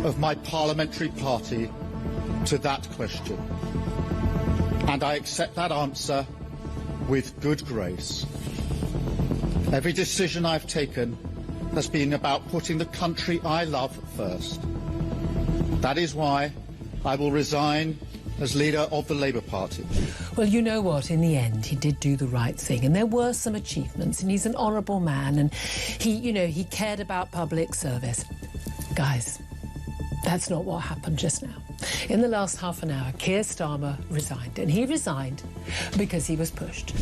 of my parliamentary party to that question. And I accept that answer with good grace. Every decision I've taken has been about putting the country I love first. That is why I will resign as leader of the Labour Party. Well, you know what? In the end, he did do the right thing, and there were some achievements, and he's an honourable man, and he cared about public service. Guys, that's not what happened just now. In the last half an hour, Keir Starmer resigned, and he resigned because he was pushed.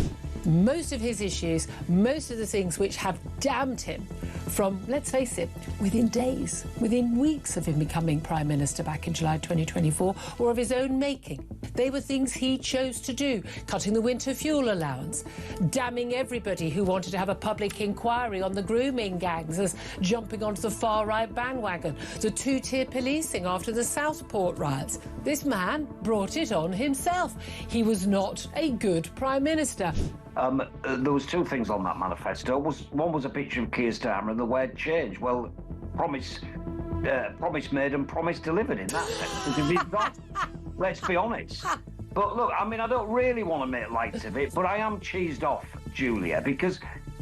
Most of his issues, most of the things which have damned him from, let's face it, within days, within weeks of him becoming Prime Minister back in July 2024, or of his own making. They were things he chose to do, cutting the winter fuel allowance, damning everybody who wanted to have a public inquiry on the grooming gangs as jumping onto the far-right bandwagon, the two-tier policing after the Southport riots. This man brought it on himself. He was not a good Prime Minister. There was two things on that manifesto. One was a picture of Keir Starmer and the word change. Well, promise made and promise delivered in that sense. Let's be honest. But look, I mean, I don't really want to make light of it, but I am cheesed off, Julia, because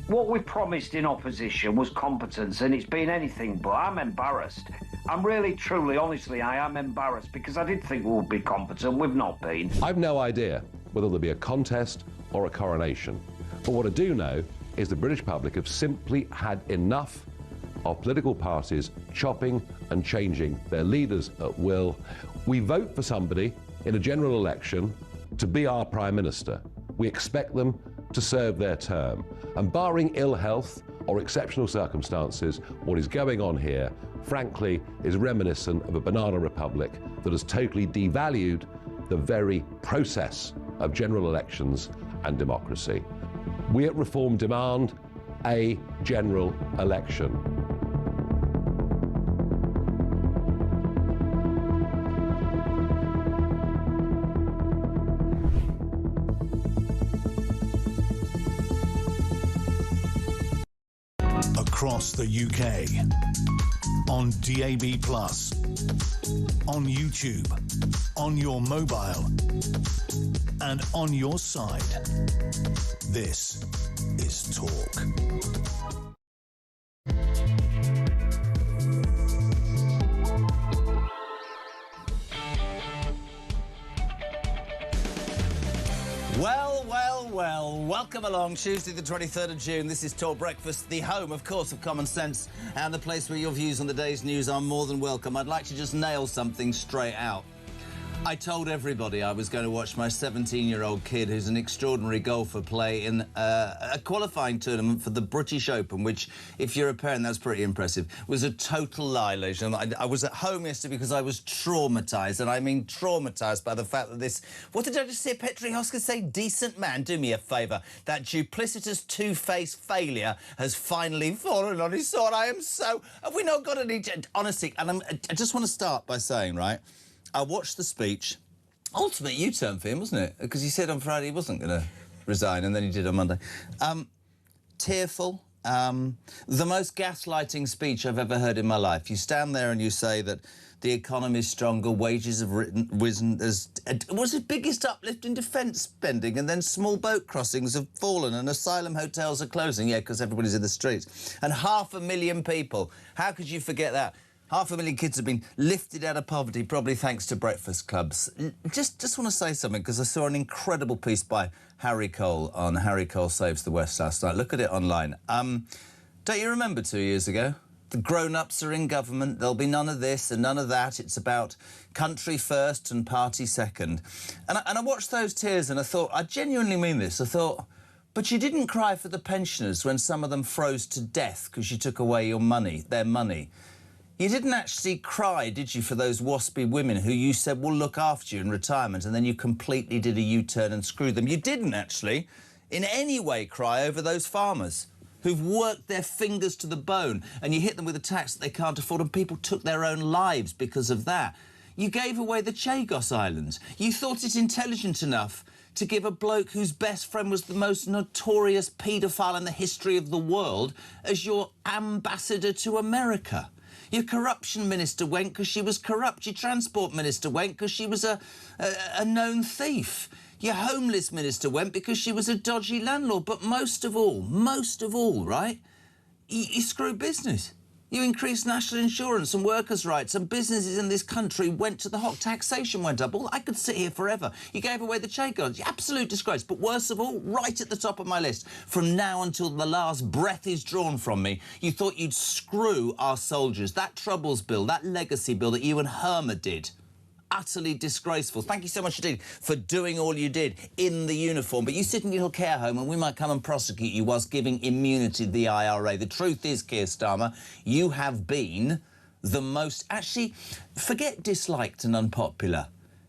what we promised in opposition was competence, and it's been anything but. I'm embarrassed. I'm really, truly, honestly, I am embarrassed, because I did think we would be competent. We've not been. I've no idea whether there'll be a contest or a coronation. But what I do know is the British public have simply had enough of political parties chopping and changing their leaders at will. We vote for somebody in a general election to be our Prime Minister. We expect them to serve their term. And barring ill health or exceptional circumstances, what is going on here, frankly, is reminiscent of a banana republic that has totally devalued the very process of general elections and democracy. We at Reform demand a general election. Across the UK, on DAB+, on YouTube, on your mobile, and on your side. This is Talk. Well, welcome along. Tuesday the 23rd of June. This is Talk Breakfast, the home, of course, of common sense, and the place where your views on the day's news are more than welcome. I'd like to just nail something straight out. I told everybody I was going to watch my 17-year-old kid, who's an extraordinary golfer, play in a qualifying tournament for the British Open, which, if you're a parent, that's pretty impressive. It was a total lie, ladies and gentlemen. I was at home yesterday because I was traumatised, and I mean traumatised by the fact that this... What did I just say? Petri Hoskins say? Decent man, do me a favour. That duplicitous two-faced failure has finally fallen on his sword. I am so... Have we not got any... Honestly, and I just want to start by saying, right... I watched the speech. Ultimate U-turn for him, wasn't it? Because he said on Friday he wasn't going to resign, and then he did on Monday. Tearful. The most gaslighting speech I've ever heard in my life. You stand there and you say that the economy's stronger, wages have risen, it was the biggest uplift in defence spending, and then small boat crossings have fallen and asylum hotels are closing, yeah, because everybody's in the streets. And 500,000 people, how could you forget that? 500,000 kids have been lifted out of poverty, probably thanks to breakfast clubs. Just want to say something, because I saw an incredible piece by Harry Cole on Harry Cole Saves the West last night. Look at it online. Don't you remember 2 years ago? The grown-ups are in government. There'll be none of this and none of that. It's about country first and party second. And I watched those tears and I thought, I genuinely mean this. I thought, but you didn't cry for the pensioners when some of them froze to death because you took away your money, their money. You didn't actually cry, did you, for those waspy women who you said will look after you in retirement, and then you completely did a U-turn and screwed them. You didn't actually in any way cry over those farmers who've worked their fingers to the bone, and you hit them with a tax that they can't afford, and people took their own lives because of that. You gave away the Chagos Islands. You thought it intelligent enough to give a bloke whose best friend was the most notorious paedophile in the history of the world as your ambassador to America. Your corruption minister went because she was corrupt. Your transport minister went because she was a known thief. Your homeless minister went because she was a dodgy landlord. But most of all, right, you screw business. You increased national insurance and workers' rights, and businesses in this country went to the hog. Taxation went up. Well, I could sit here forever. You gave away the trade guards. Absolute disgrace. But worst of all, right at the top of my list, from now until the last breath is drawn from me, you thought you'd screw our soldiers. That Troubles bill, that legacy bill that you and Herma did. Utterly disgraceful. Thank you so much indeed for doing all you did in the uniform. But you sit in your little care home and we might come and prosecute you whilst giving immunity to the IRA. The truth is, Keir Starmer, you have been the most... Actually, forget disliked and unpopular.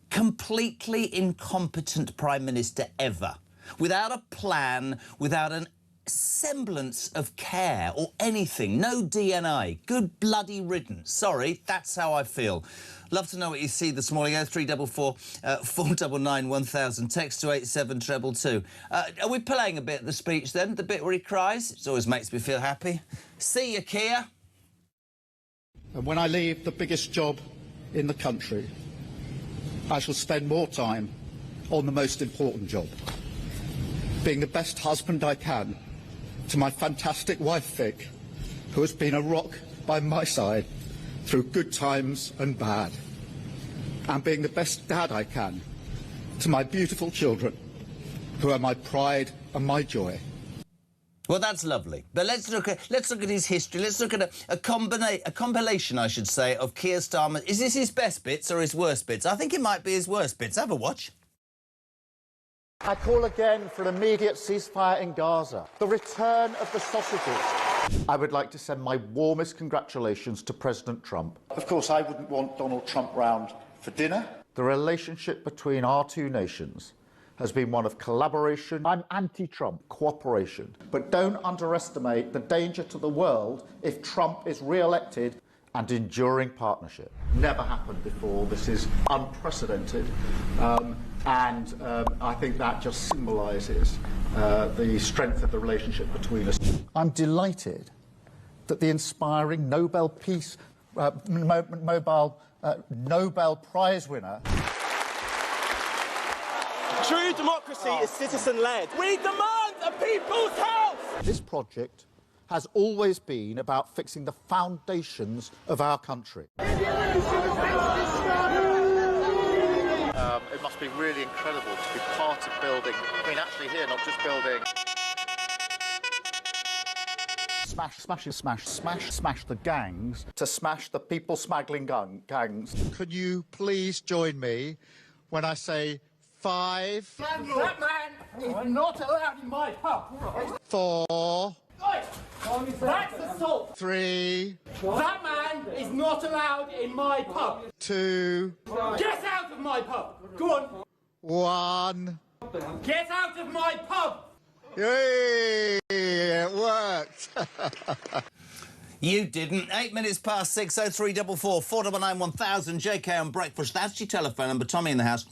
Completely incompetent Prime Minister ever. Without a plan, without an semblance of care or anything. No DNA. Good bloody riddance. Sorry, that's how I feel. Love to know what you see this morning. 0344 499 1000. Text to 87222. Are we playing a bit of the speech then? The bit where he cries? It always makes me feel happy. See you, Keir. And when I leave the biggest job in the country, I shall spend more time on the most important job. Being the best husband I can to my fantastic wife, Vic, who has been a rock by my side through good times and bad. And being the best dad I can to my beautiful children, who are my pride and my joy. Well, that's lovely. But let's look at his history. Let's look at a compilation, I should say, of Keir Starmer. Is this his best bits or his worst bits? I think it might be his worst bits. Have a watch. I call again for an immediate ceasefire in Gaza, the return of the sausages. I would like to send my warmest congratulations to President Trump. Of course, I wouldn't want Donald Trump round for dinner. The relationship between our two nations has been one of collaboration. I'm anti-Trump, cooperation. But don't underestimate the danger to the world if Trump is re-elected, and enduring partnership. Never happened before. This is unprecedented. And I think that just symbolises the strength of the relationship between us. I'm delighted that the inspiring Nobel Peace, Nobel Prize winner... True democracy is citizen-led. We demand a people's house! This project has always been about fixing the foundations of our country. It must be really incredible to be part of building, I mean, actually here, not just building. Smash, smash, smash, smash, smash the gangs to smash the people smuggling gangs. Could you please join me when I say 5? That man is not allowed in my pub. 4. That's assault. 3. That man is not allowed in my pub. 2. Get out of my pub. Go on. 1. Get out of my pub. Yay! It worked. You didn't. 8 minutes past 6, 0344 499 1000. JK on breakfast. That's your telephone number. Tommy in the house.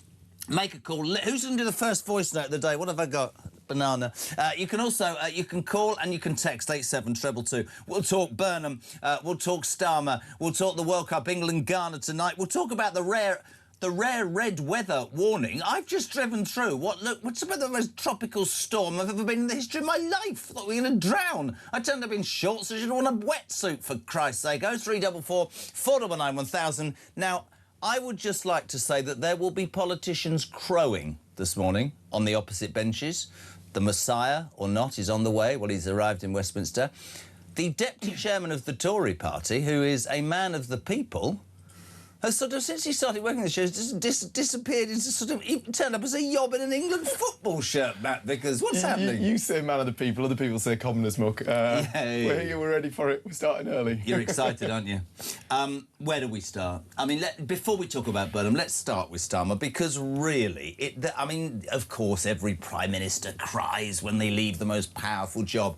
Make a call. Who's going to do the first voice note of the day? What have I got? Banana. You can also you can call and you can text 87222. We'll talk Burnham. We'll talk Starmer. We'll talk the World Cup, England, Ghana tonight. We'll talk about the rare red weather warning. I've just driven through what's about the most tropical storm I've ever been in the history of my life. Thought we were going to drown. I turned up in shorts. I should have worn a wetsuit, for Christ's sake. 0344 499 1000. Now, I would just like to say that there will be politicians crowing this morning on the opposite benches. The Messiah, or not, is on the way. Well, he's arrived in Westminster. The deputy chairman of the Tory party, who is a man of the people, has sort of, since he started working the show, just disappeared into sort of... He turned up as a yob in an England football shirt, Matt Vickers. What's happening? You say man of the people, other people say commoners muck. We're here, we're ready for it. We're starting early. You're excited, aren't you? Where do we start? I mean, before we talk about Burnham, let's start with Starmer, because really, I mean, of course, every Prime Minister cries when they leave the most powerful job.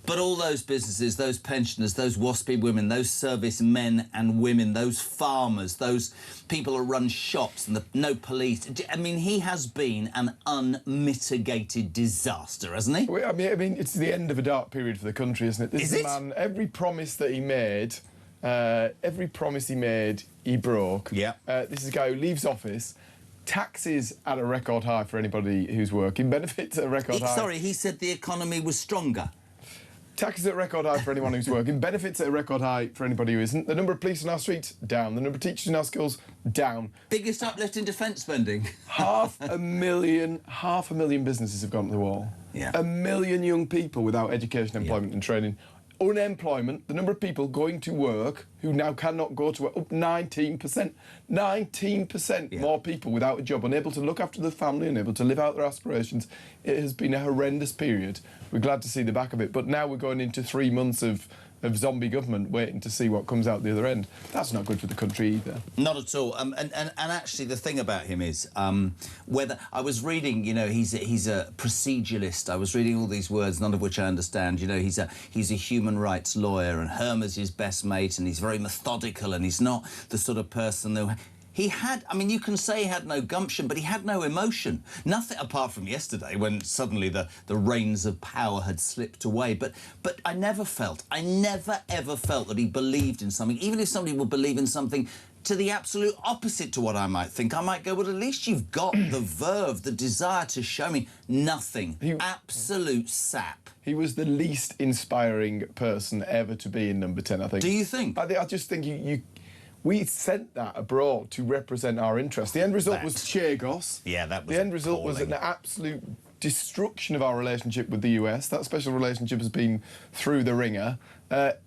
But all those businesses, those pensioners, those waspy women, those service men and women, those farmers, those people who run shops and no police... I mean, he has been an unmitigated disaster, hasn't he? I mean, it's the end of a dark period for the country, isn't it? This Is it? Man, every promise that he made Every promise he made, he broke. Yeah. This is a guy who leaves office. Taxes at a record high for anybody who's working. Benefits at a record high. Sorry, he said the economy was stronger. Taxes at a record high for anyone who's working. Benefits at a record high for anybody who isn't. The number of police in our streets, down. The number of teachers in our schools, down. Biggest uplift in defence spending. 500,000 businesses have gone to the wall. Yeah. 1 million young people without education, employment and training. Unemployment, the number of people going to work who now cannot go to work, up 19%. 19% more people without a job, unable to look after their family, unable to live out their aspirations. It has been a horrendous period. We're glad to see the back of it, but now we're going into 3 months of zombie government waiting to see what comes out the other end. That's not good for the country either. Not at all. And actually, the thing about him is whether I was reading, you know, he's a proceduralist. I was reading all these words, none of which I understand. You know, he's a human rights lawyer, and Hermer's his best mate, and he's very methodical, and he's not the sort of person who. He had, I mean, you can say he had no gumption, but he had no emotion. Nothing apart from yesterday when suddenly the reins of power had slipped away. But I never ever felt that he believed in something. Even if somebody would believe in something to the absolute opposite to what I might think, I might go, well, at least you've got the verve, the desire to show me. Nothing. Absolute sap. He was the least inspiring person ever to be in number 10, I think. Do you think? I just think we sent that abroad to represent our interests. The end result was Chagos. Yeah, that was the end result was an absolute destruction of our relationship with the US. That special relationship has been through the ringer. That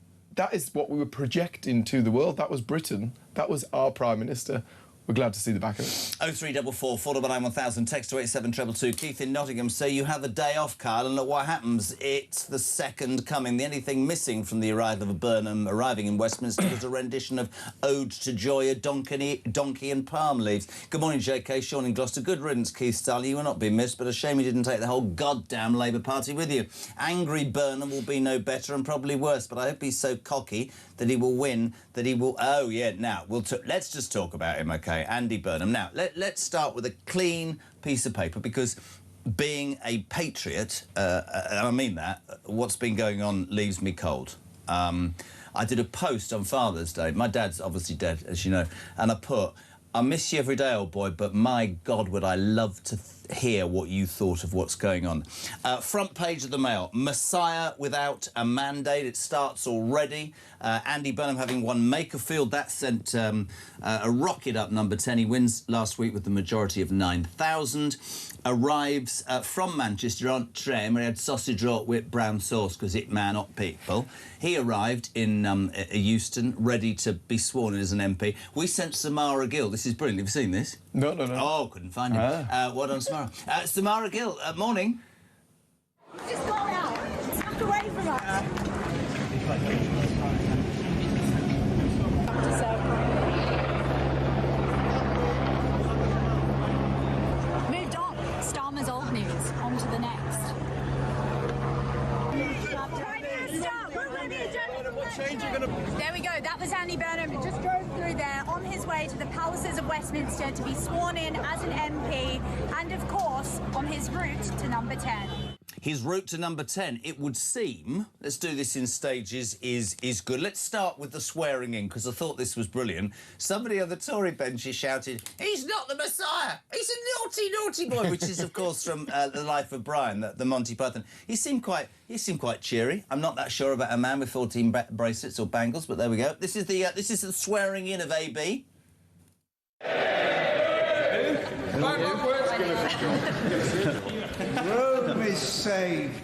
is what we were projecting to the world. That was Britain. That was our Prime Minister. We're glad to see the back of it. 0344 499 1000, text to 87222. Keith in Nottingham, so you have a day off, Kyle, and look what happens. It's the second coming. The only thing missing from the arrival of Burnham arriving in Westminster was a rendition of Ode to Joy, a donkey and palm leaves. Good morning, JK. Sean in Gloucester. Good riddance, Keith Starley. You will not be missed, but a shame you didn't take the whole goddamn Labour Party with you. Angry Burnham will be no better and probably worse, but I hope he's so cocky that he will win, that he will... Oh, yeah, now, let's just talk about him, OK? Andy Burnham. Now, let's start with a clean piece of paper, because being a patriot, and I mean that, what's been going on leaves me cold. I did a post on Father's Day. My dad's obviously dead, as you know, and I put, I miss you every day, old boy, but my God, would I love to hear what you thought of what's going on. Front page of the Mail, Messiah without a mandate. It starts already. Andy Burnham having won Makerfield. That sent a rocket up number 10. He wins last week with the majority of 9,000. Arrives from Manchester on train where he had sausage roll with brown sauce because it man up people. He arrived in Euston ready to be sworn in as an MP. We sent Samara Gill. This is brilliant. Have you seen this? No. Oh, couldn't find him. Well done, Samara. Samara Gill, morning. Just got out. Tuck away from us. Moved on. Starmer's old news. On to the next. There we go. That was Andy Burnham. Just drove through there on his way to the palaces of Westminster to be sworn in as an MP, and of course on his route to number 10. His route to number 10, it would seem, let's do this in stages, is good. Let's start with the swearing in, because I thought this was brilliant. Somebody on the Tory benches shouted, "He's not the Messiah! He's a naughty, naughty boy," which is, of course, from The Life of Brian, the Monty Python. He seemed quite cheery. I'm not that sure about a man with 14 bracelets or bangles, but there we go. This is the swearing in of AB. Rome is saved.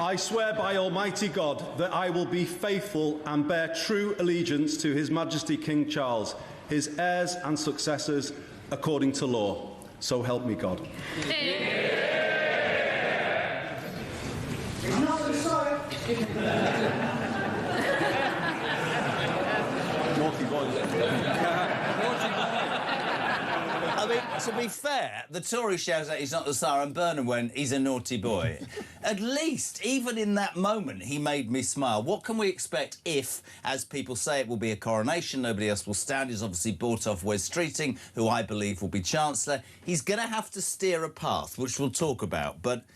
I swear by Almighty God that I will be faithful and bear true allegiance to His Majesty King Charles, his heirs and successors, according to law. So help me God. I mean, to be fair, the Tory shouts out he's not the Tsar, and Burnham went, he's a naughty boy. At least, even in that moment, he made me smile. What can we expect if, as people say, it will be a coronation, nobody else will stand? He's obviously bought off Wes Streeting, who I believe will be Chancellor. He's going to have to steer a path, which we'll talk about, but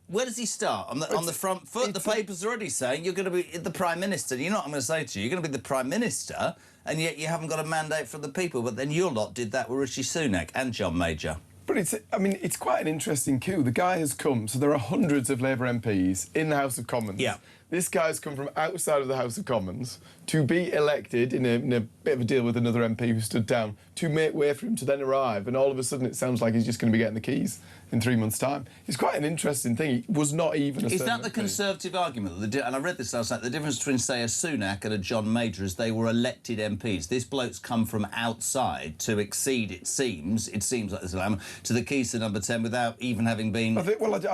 where does he start? On the front foot, the paper's already saying you're going to be the Prime Minister. You know what I'm going to say to you? You're going to be the Prime Minister, and yet you haven't got a mandate from the people. But then your lot did that with Rishi Sunak and John Major. But it's quite an interesting coup. The guy has come, so there are hundreds of Labour MPs in the House of Commons. Yeah. This guy's come from outside of the House of Commons to be elected in a bit of a deal with another MP who stood down, to make way for him to then arrive, and all of a sudden it sounds like he's just going to be getting the keys in 3 months' time. It's quite an interesting thing. He was not even a... Is that the Conservative argument? And I read this last night, the difference between, say, a Sunak and a John Major is they were elected MPs. This bloke's come from outside to exceed, it seems like there's a lamb, to the keys to number 10 without even having been... I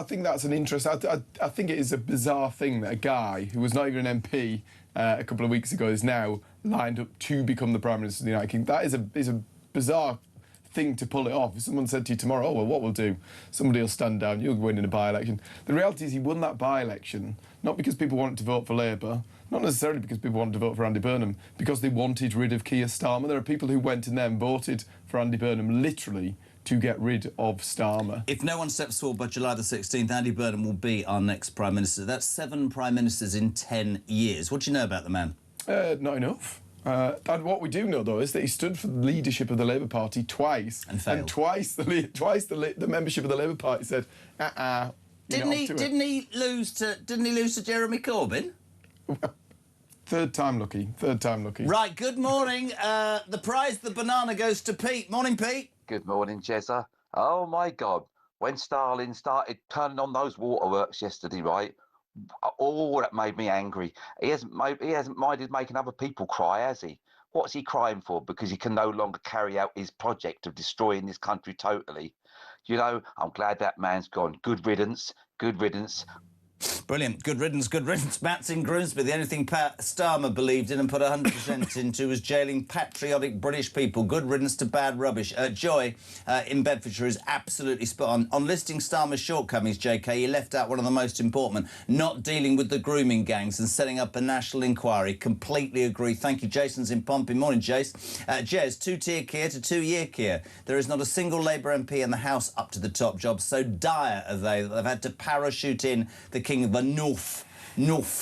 think that's an interest. I think it is a bizarre thing that a guy who was not even an MP a couple of weeks ago is now lined up to become the Prime Minister of the United Kingdom. That is a bizarre thing to pull it off. If someone said to you tomorrow, oh, well, what we'll do, somebody will stand down, you'll win in a by-election. The reality is he won that by-election, not because people wanted to vote for Labour, not necessarily because people wanted to vote for Andy Burnham, because they wanted rid of Keir Starmer. There are people who went in there and voted for Andy Burnham literally to get rid of Starmer. If no one steps forward by July the 16th, Andy Burnham will be our next Prime Minister. That's 7 Prime Ministers in 10 years. What do you know about the man? Not enough. And what we do know, though, is that he stood for the leadership of the Labour Party twice. And failed. And twice the membership of the Labour Party said, Didn't he lose to Jeremy Corbyn? Third time lucky. Right, good morning. The prize, the banana, goes to Pete. Morning, Pete. Good morning, Jezza. Oh, my God. When Stalin started turning on those waterworks yesterday, right, oh, that made me angry. He hasn't minded making other people cry, has he? What's he crying for? Because he can no longer carry out his project of destroying this country totally. You know, I'm glad that man's gone. Good riddance, good riddance. Brilliant. Good riddance, good riddance. Matt's in Grimsby. The only thing Pat Starmer believed in and put 100% into was jailing patriotic British people. Good riddance to bad rubbish. Joy in Bedfordshire is absolutely spot on. On listing Starmer's shortcomings, JK, he left out one of the most important, not dealing with the grooming gangs and setting up a national inquiry. Completely agree. Thank you. Jason's in Pompey. Morning, Jace. Jez, 2-tier Keir to 2-year Keir. There is not a single Labour MP in the House up to the top job. So dire are they that they've had to parachute in the King of the North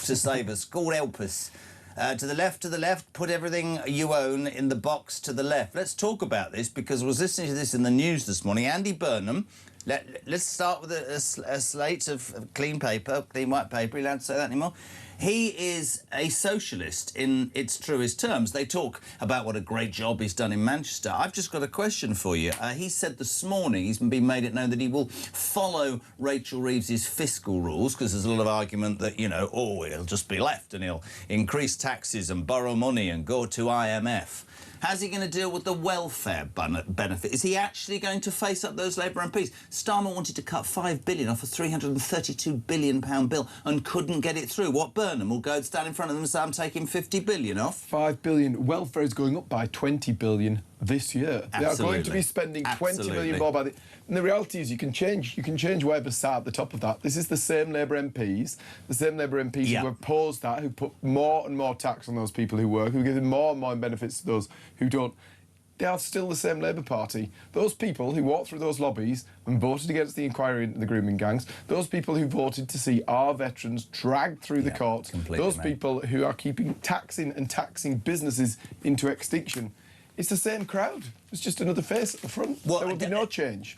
to save us. God help us. To the left, put everything you own in the box to the left. Let's talk about this, because I was listening to this in the news this morning. Andy Burnham, let's start with a slate of clean paper, clean white paper. You allowed to say that anymore? He is a socialist in its truest terms. They talk about what a great job he's done in Manchester. I've just got a question for you. He said this morning, he's been made it known that he will follow Rachel Reeves's fiscal rules, because there's a lot of argument that, you know, he'll just be left and he'll increase taxes and borrow money and go to IMF. How's he going to deal with the welfare benefit? Is he actually going to face up those Labour MPs? Starmer wanted to cut £5 billion off a £332 billion bill and couldn't get it through. What, Burnham will go and stand in front of them and say, I'm taking £50 billion off? £5 billion. Welfare is going up by £20 billion this year. Absolutely. They are going to be spending £20 billion more by the... And the reality is you can change whatever sat at the top of that. This is the same Labour MPs who opposed that, who put more and more tax on those people who work, who give them more and more benefits to those who don't. They are still the same Labour Party. Those people who walked through those lobbies and voted against the inquiry into the grooming gangs, those people who voted to see our veterans dragged through the courts, those people who are keeping taxing businesses into extinction, it's the same crowd. It's just another face at the front. Well, there will be no change.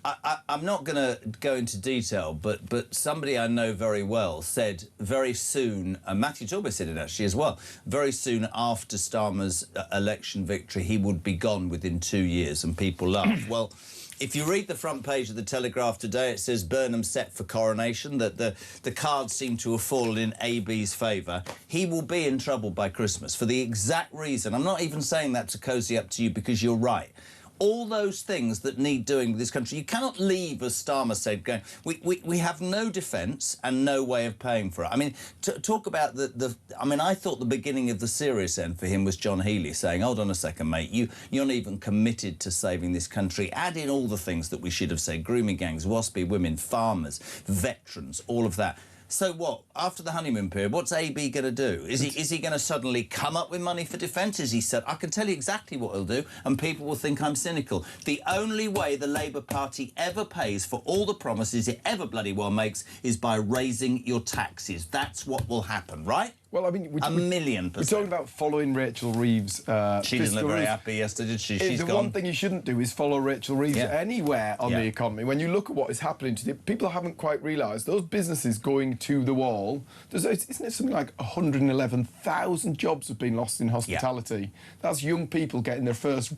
I'm not going to go into detail, but somebody I know very well said very soon, and Matthew Talbot said it actually as well, very soon after Starmer's election victory, he would be gone within 2 years, and people laughed. Well, if you read the front page of the Telegraph today, it says Burnham set for coronation, that the cards seem to have fallen in AB's favour. He will be in trouble by Christmas for the exact reason. I'm not even saying that to cosy up to you, because you're right. All those things that need doing with this country, you cannot leave, as Starmer said, going, we have no defence and no way of paying for it. I mean, talk about I thought the beginning of the serious end for him was John Healey saying, hold on a second, mate, you're not even committed to saving this country. Add in all the things that we should have said, grooming gangs, waspy women, farmers, veterans, all of that. So what? After the honeymoon period, what's AB going to do? Is he going to suddenly come up with money for defence? As he said, I can tell you exactly what he'll do, and people will think I'm cynical. The only way the Labour Party ever pays for all the promises it ever bloody well makes is by raising your taxes. That's what will happen, right? Well, I mean, a million percent. We're talking about following Rachel Reeves. She didn't look very happy yesterday, did she? She's the gone. one thing you shouldn't do is follow Rachel Reeves anywhere on the economy. When you look at what is happening today, people haven't quite realised those businesses going to the wall. Isn't it something like 111,000 jobs have been lost in hospitality? That's young people getting their first,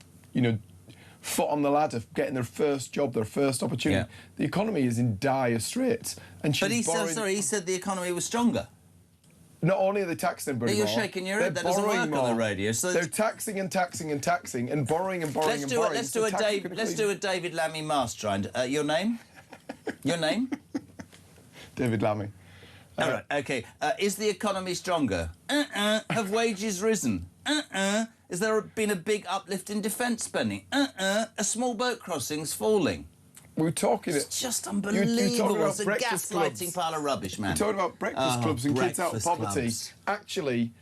foot on the ladder, getting their first job, their first opportunity. The economy is in dire straits. And but he said the economy was stronger. Not only are they taxing them You're shaking your head. That doesn't work on the radio. So they're taxing and taxing and taxing and borrowing and borrowing and borrowing. Let's do a David Lammy mastermind. Your name? Your name? David Lammy. All right. Okay. Is the economy stronger? Have wages risen? Has there been a big uplift in defence spending? Are small boat crossings falling? We're talking... It's just unbelievable. It's a gaslighting pile of rubbish, man. We're talking about breakfast clubs and kids out of poverty. Clubs. Actually,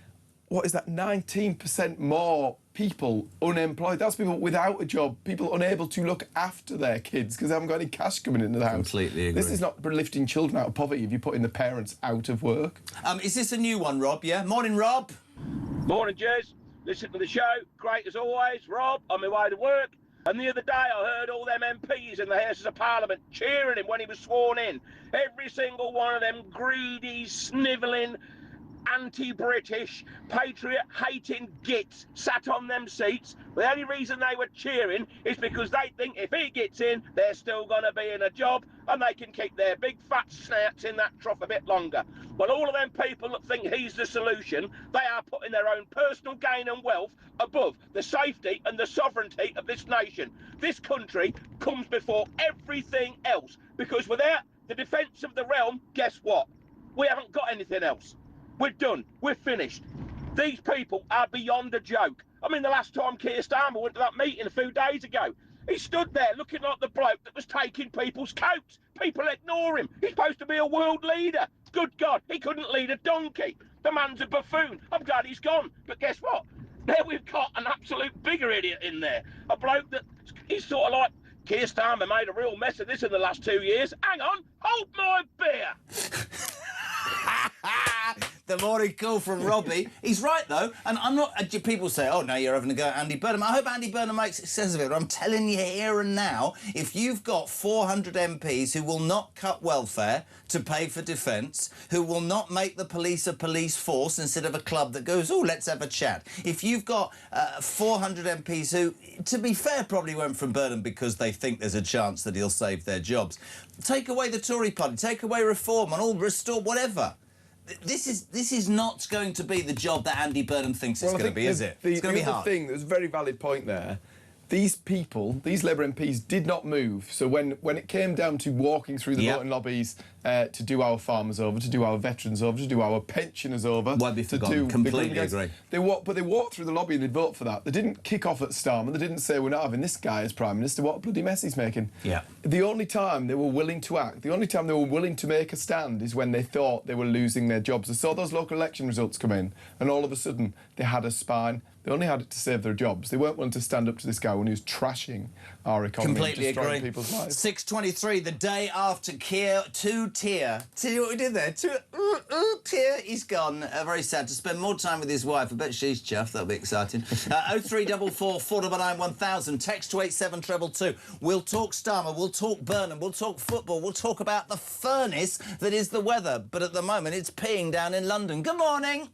what is that? 19% more people unemployed. That's people without a job, people unable to look after their kids because they haven't got any cash coming into the house. Completely agree. This is not lifting children out of poverty if you're putting the parents out of work. Is this a new one, Rob? Yeah? Morning, Rob. Morning, Jez. Listen to the show. Great as always. Rob, on my way to work. And the other day I heard all them MPs in the Houses of Parliament cheering him when he was sworn in. Every single one of them greedy, snivelling, anti-British, patriot-hating gits sat on them seats. The only reason they were cheering is because they think if he gets in, they're still going to be in a job and they can keep their big fat snouts in that trough a bit longer. Well, all of them people that think he's the solution, they are putting their own personal gain and wealth above the safety and the sovereignty of this nation. This country comes before everything else because without the defence of the realm, guess what? We haven't got anything else. We're done. We're finished. These people are beyond a joke. I mean, the last time Keir Starmer went to that meeting a few days ago, he stood there looking like the bloke that was taking people's coats. People ignore him. He's supposed to be a world leader. Good God, he couldn't lead a donkey. The man's a buffoon. I'm glad he's gone. But guess what? Now we've got an absolute bigger idiot in there. A bloke that he's sort of like, Keir Starmer made a real mess of this in the last 2 years. Hang on, hold my beer. The morning call from Robbie. He's right, though. And I'm not... People say, oh, no, you're having a go at Andy Burnham. I hope Andy Burnham makes success of it. But I'm telling you here and now, if you've got 400 MPs who will not cut welfare to pay for defence, who will not make the police a police force instead of a club that goes, oh, let's have a chat. If you've got 400 MPs who, to be fair, probably went from Burnham because they think there's a chance that he'll save their jobs, take away the Tory party, take away reform and all restore, whatever. This is not going to be the job that Andy Burnham thinks it's going to be, is it? It's going to be hard. The thing, there's a very valid point there. These people, these Labour MPs, did not move. So when it came down to walking through the voting lobbies to do our farmers over, to do our veterans over, to do our pensioners over... Won't be forgotten. Completely agree. But they walked through the lobby and they'd vote for that. They didn't kick off at Starmer. They didn't say, we're not having this guy as Prime Minister. What a bloody mess he's making. Yeah. The only time they were willing to act, the only time they were willing to make a stand is when they thought they were losing their jobs. They saw those local election results come in and all of a sudden they had a spine. They only had it to save their jobs. They weren't willing to stand up to this guy when he was trashing our economy. Completely and destroying agree. people's lives. 6:23, the day after Keir, Tier. See what we did there? Tier, he's gone. Very sad to spend more time with his wife. I bet she's chuffed. That'll be exciting. 0344 499 1000. Text to 87222. We'll talk Starmer. We'll talk Burnham. We'll talk football. We'll talk about the furnace that is the weather. But at the moment, it's peeing down in London. Good morning.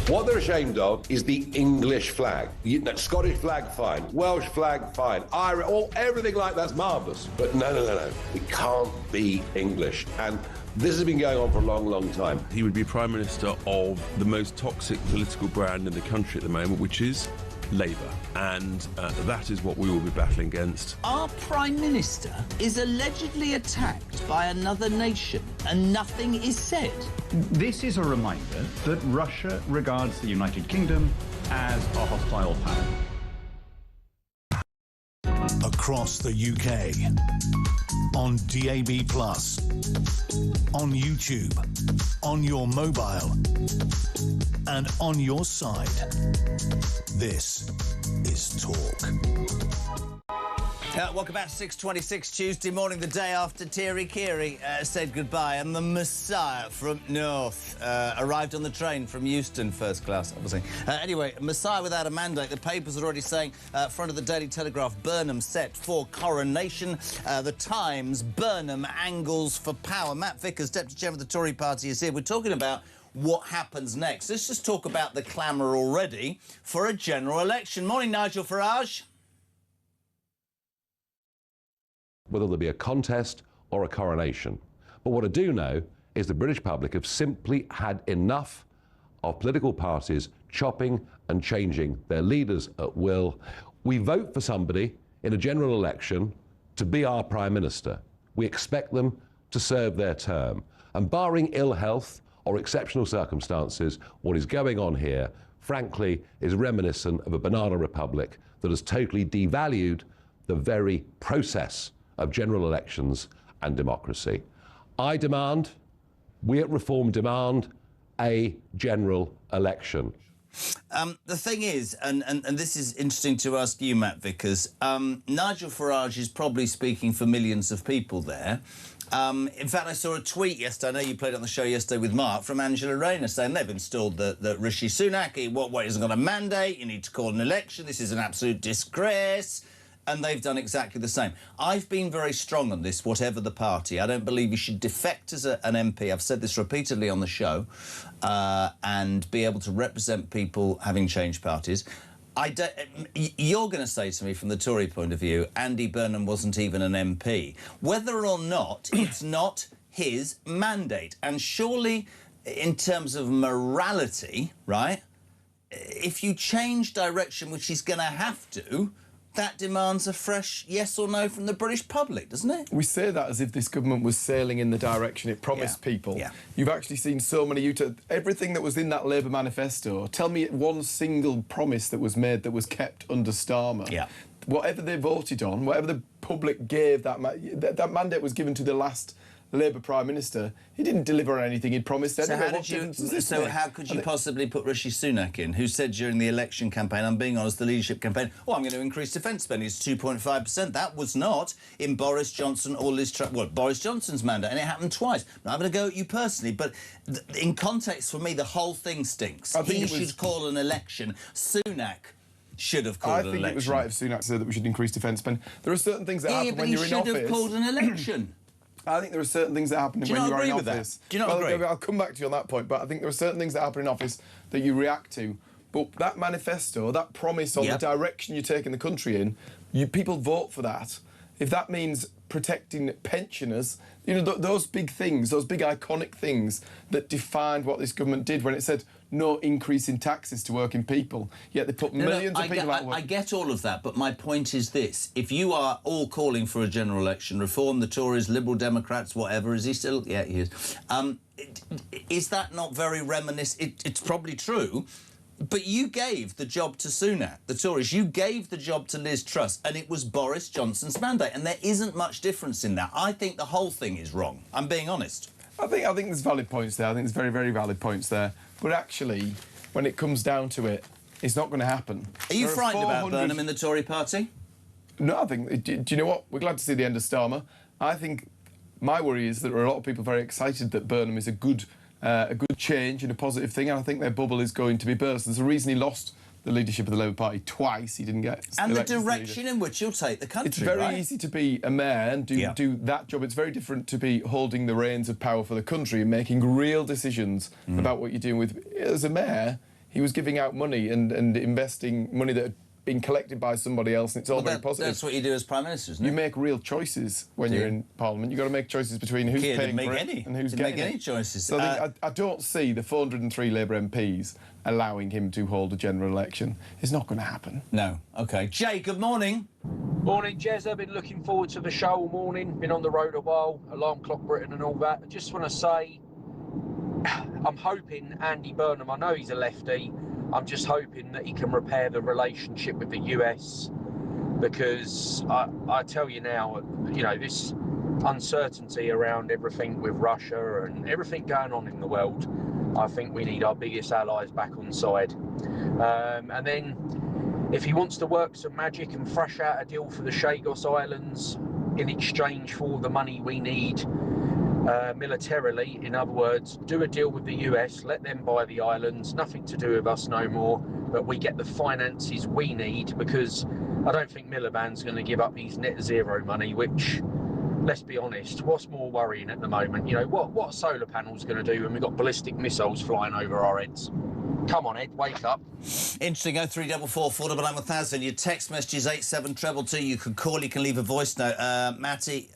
What they're ashamed of is the English flag. Scottish flag, fine. Welsh flag, fine. Irish, everything like that's marvellous. But no. We can't be English. And this has been going on for a long, long time. He would be Prime Minister of the most toxic political brand in the country at the moment, which is Labour. And that is what we will be battling against. Our Prime Minister is allegedly attacked by another nation and nothing is said. This is a reminder that Russia regards the United Kingdom as a hostile power. Across the UK, on DAB+, on YouTube, on your mobile, and on your side. This is Talk. Welcome back to 6:26 Tuesday morning, the day after Thierry Kiri said goodbye, and the Messiah from North arrived on the train from Euston, first class, obviously. Anyway, Messiah without a mandate. The papers are already saying, front of the Daily Telegraph, Burnham set for coronation. The Times, Burnham angles for power. Matt Vickers, Deputy Chairman of the Tory party, is here. We're talking about what happens next. Let's just talk about the clamour already for a general election. Morning, Nigel Farage. Whether there be a contest or a coronation. But what I do know is the British public have simply had enough of political parties chopping and changing their leaders at will. We vote for somebody in a general election to be our Prime Minister. We expect them to serve their term. And barring ill health or exceptional circumstances, what is going on here, frankly, is reminiscent of a banana republic that has totally devalued the very process of general elections and democracy. I demand, we at Reform demand, a general election. The thing is, and this is interesting to ask you, Matt Vickers, Nigel Farage is probably speaking for millions of people there. In fact, I saw a tweet yesterday, I know you played on the show yesterday with Mark, from Angela Rayner saying they've installed the Rishi Sunak. What isn't got a mandate? You need to call an election. This is an absolute disgrace. And they've done exactly the same. I've been very strong on this, whatever the party. I don't believe you should defect as an MP. I've said this repeatedly on the show, and be able to represent people having changed parties. You're going to say to me, from the Tory point of view, Andy Burnham wasn't even an MP. Whether or not it's not his mandate. And surely, in terms of morality, right, if you change direction, which he's going to have to, that demands a fresh yes or no from the British public, doesn't it? We say that as if this government was sailing in the direction it promised people. Yeah. You've actually seen so many... Everything that was in that Labour manifesto, tell me one single promise that was made that was kept under Starmer. Yeah. Whatever they voted on, whatever the public gave, that mandate was given to the last Labour Prime Minister. He didn't deliver on anything he'd promised anyway. How could you possibly put Rishi Sunak in, who said during the election campaign, I'm being honest, the leadership campaign, I'm going to increase defence spending to 2.5%. That was not in Boris Johnson or Liz Truss. Well, Boris Johnson's mandate, and it happened twice. I'm not going to go at you personally, but in context, for me, the whole thing stinks. He should call an election. Sunak should have called an election. I think it was right of Sunak to say that we should increase defence spending. There are certain things that happen when you're in office. He should have called an election. I think there are certain things that happen when you're in office. Do you not agree? I'll come back to you on that point, but I think there are certain things that happen in office that you react to. But that manifesto, that promise on the direction you're taking the country in, people vote for that. If that means protecting pensioners, those big things, those big iconic things that defined what this government did when it said no increase in taxes to working people, yet they put millions of people out of work. I get all of that, but my point is this. If you are all calling for a general election, Reform, the Tories, Liberal Democrats, whatever, is he still... Yeah, he is. Is that not very reminiscent? It's probably true, but you gave the job to Sunak, the Tories. You gave the job to Liz Truss, and it was Boris Johnson's mandate, and there isn't much difference in that. I think the whole thing is wrong. I'm being honest. I think there's valid points there. I think there's very, very valid points there. But actually, when it comes down to it, it's not going to happen. Are you frightened about Burnham in the Tory party? No, I think... Do you know what? We're glad to see the end of Starmer. I think my worry is that there are a lot of people very excited that Burnham is a good change and a positive thing, and I think their bubble is going to be burst. There's a reason he lost the leadership of the Labour Party twice. He didn't get and the direction in which you'll take the country. It's very easy to be a mayor and do that job. It's very different to be holding the reins of power for the country and making real decisions about what you're doing with. As a mayor, He was giving out money and investing money that had been collected by somebody else, and it's all very positive. That's what you do as Prime Minister, isn't it? You make real choices when you're in Parliament. You've got to make choices between who's Keir paying didn't for make it any. and who's Didn't getting make it. any choices. So I don't see the 403 Labour MPs allowing him to hold a general election. It's not going to happen. No. OK. Jay, good morning. Morning, Jez. I've been looking forward to the show all morning. Been on the road a while, Alarm Clock Britain and all that. I just want to say, I'm hoping Andy Burnham, I know he's a lefty, I'm just hoping that he can repair the relationship with the US, because I tell you now, you know, this uncertainty around everything with Russia and everything going on in the world, I think we need our biggest allies back on side. And then if he wants to work some magic and thrash out a deal for the Chagos Islands in exchange for the money we need militarily, in other words, do a deal with the US, let them buy the islands, nothing to do with us no more, but we get the finances we need, because I don't think Miliband's going to give up his net zero money, which, let's be honest, what's more worrying at the moment? You know, what are solar panels going to do when we've got ballistic missiles flying over our heads? Come on, Ed, wake up. Interesting. 0344 499 1000. Your text message is 87222. You can call, you can leave a voice note. Maggie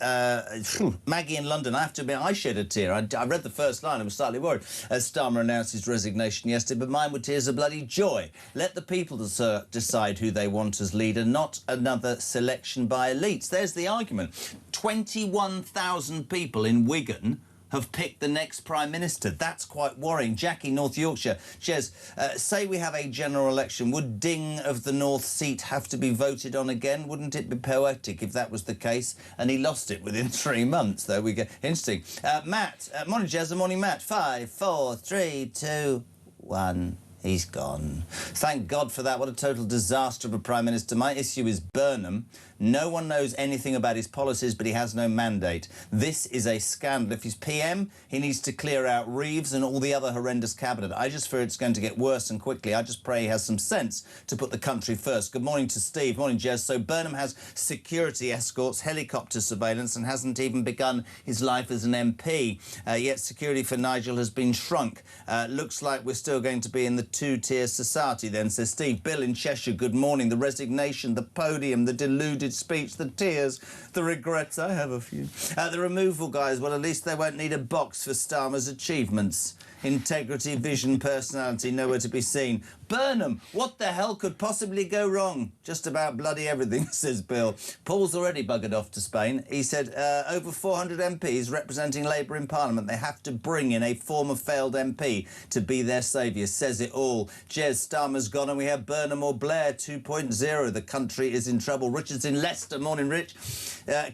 in London, I have to admit, I shed a tear. I read the first line, I was slightly worried as Starmer announced his resignation yesterday, but mine were tears of bloody joy. Let the people decide who they want as leader, not another selection by elites. There's the argument. 21,000 people in Wigan have picked the next Prime Minister. That's quite worrying. Jackie, North Yorkshire. Jez, say we have a general election. Would Ding of the North seat have to be voted on again? Wouldn't it be poetic if that was the case? And he lost it within 3 months. There we go. Interesting. Matt. Morning, Jez. Morning, Matt. 5, 4, 3, 2, 1. He's gone. Thank God for that. What a total disaster of a Prime Minister. My issue is Burnham. No one knows anything about his policies, but he has no mandate. This is a scandal. If he's PM, he needs to clear out Reeves and all the other horrendous cabinet. I just fear it's going to get worse and quickly. I just pray he has some sense to put the country first. Good morning to Steve. Morning, Jez. So Burnham has security escorts, helicopter surveillance, and hasn't even begun his life as an MP. Yet security for Nigel has been shrunk. Looks like we're still going to be in the two-tier society then, says Steve. Bill in Cheshire, good morning. The resignation, the podium, the deluded speech, the tears, the regrets. I have a few. The removal guys, well, at least they won't need a box for Starmer's achievements. Integrity, vision, personality, nowhere to be seen. Burnham, what the hell could possibly go wrong? Just about bloody everything, says Bill. Paul's already buggered off to Spain. He said over 400 MPs representing Labour in Parliament. They have to bring in a former failed MP to be their saviour. Says it all. Jez, Starmer's gone and we have Burnham or Blair 2.0. The country is in trouble. Richard's in Leicester. Morning, Rich.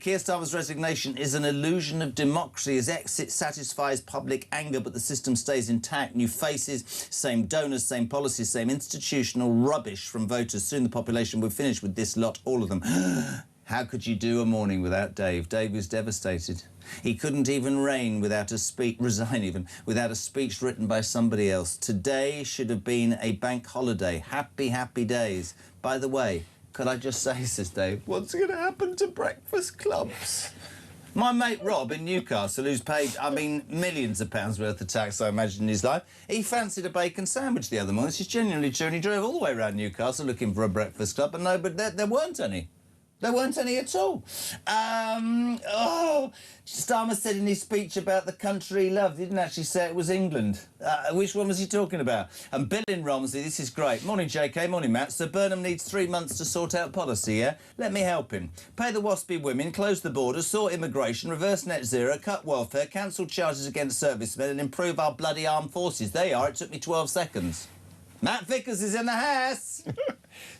Keir Starmer's resignation is an illusion of democracy. His exit satisfies public anger, but the system stays intact. New faces, same donors, same policies, same institutional rubbish from voters. Soon the population will finish with this lot, all of them. How could you do a morning without Dave? Dave was devastated. He couldn't even resign without a speech written by somebody else. Today should have been a bank holiday. Happy, happy days. By the way, could I just say, says Dave, what's going to happen to breakfast clubs? My mate Rob in Newcastle, who's paid, I mean, millions of pounds worth of tax, I imagine, in his life, he fancied a bacon sandwich the other morning. This is genuinely true, and he drove all the way around Newcastle looking for a breakfast club, and no, but there weren't any. There weren't any at all. Starmer said in his speech about the country he loved, he didn't actually say it was England. Which one was he talking about? And Bill in Romsey, this is great. Morning, JK, morning, Matt. So Burnham needs 3 months to sort out policy, yeah? Let me help him. Pay the waspy women, close the borders, sort immigration, reverse net zero, cut welfare, cancel charges against servicemen and improve our bloody armed forces. There you are, it took me 12 seconds. Matt Vickers is in the house.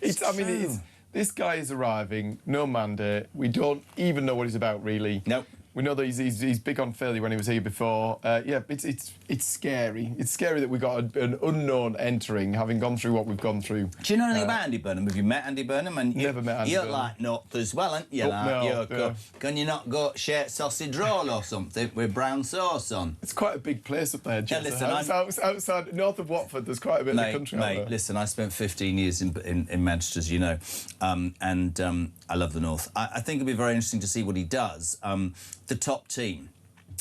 This guy is arriving, no mandate. We don't even know what he's about, really. Nope. We know that he's big on failure when he was here before. Yeah, it's scary. It's scary that we got an unknown entering, having gone through what we've gone through. Do you know anything about Andy Burnham? Have you met Andy Burnham? And never met Andy You're Burnham. like nuts as well, aren't you? Can you not go share sausage roll or something with brown sauce on? It's quite a big place up there, Jess. Yeah, listen, outside north of Watford, there's quite a bit of the country out there. Listen, I spent 15 years in Manchester, as you know, and I love the north. I think it'll be very interesting to see what he does. The top team.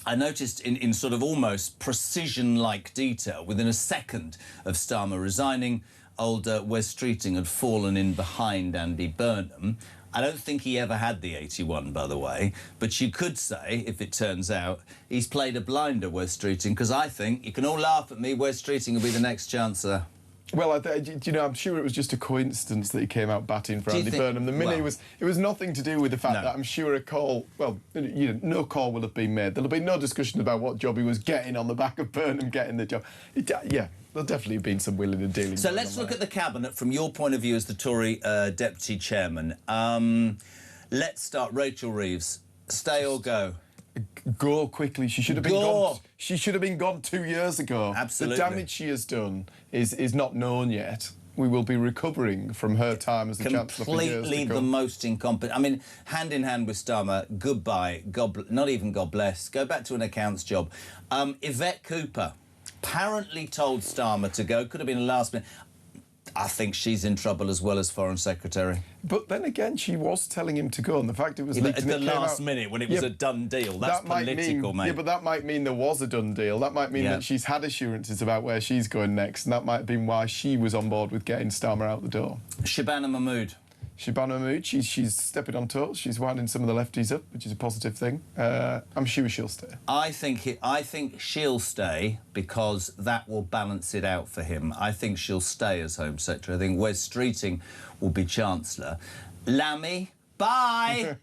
I noticed in sort of almost precision-like detail, within a second of Starmer resigning, old Wes Streeting had fallen in behind Andy Burnham. I don't think he ever had the 81, by the way, but you could say, if it turns out, he's played a blinder, Wes Streeting, because I think, you can all laugh at me, Wes Streeting will be the next Chancellor. Well, you know, I'm sure it was just a coincidence that he came out batting for Andy Burnham. The minute it was nothing to do with the fact that I'm sure a call, well, you know, no call will have been made. There'll be no discussion about what job he was getting on the back of Burnham getting the job. Yeah, there'll definitely have been some willing and dealing. So let's look at the Cabinet from your point of view as the Tory Deputy Chairman. Let's start. Rachel Reeves. Stay or go? Go quickly. She should have been gone. She should have been gone 2 years ago. Absolutely. The damage she has done is not known yet. We will be recovering from her time as the Chancellor for years to come. Completely the most incompetent. I mean, hand in hand with Starmer, goodbye. Not even God bless. Go back to an accounts job. Yvette Cooper apparently told Starmer to go. Could have been a last minute. I think she's in trouble as well as Foreign Secretary. But then again, she was telling him to go, and the fact it was leaked at the last minute when it was a done deal. That's political, mate. Yeah, but that might mean there was a done deal. That might mean that she's had assurances about where she's going next, and that might have been why she was on board with getting Starmer out the door. Shabana Mahmood. Shabana Mahmood, she's stepping on toes. She's winding some of the lefties up, which is a positive thing. I'm sure she'll stay. I think she'll stay because that will balance it out for him. I think she'll stay as Home Secretary. I think Wes Streeting will be Chancellor. Lammy, bye!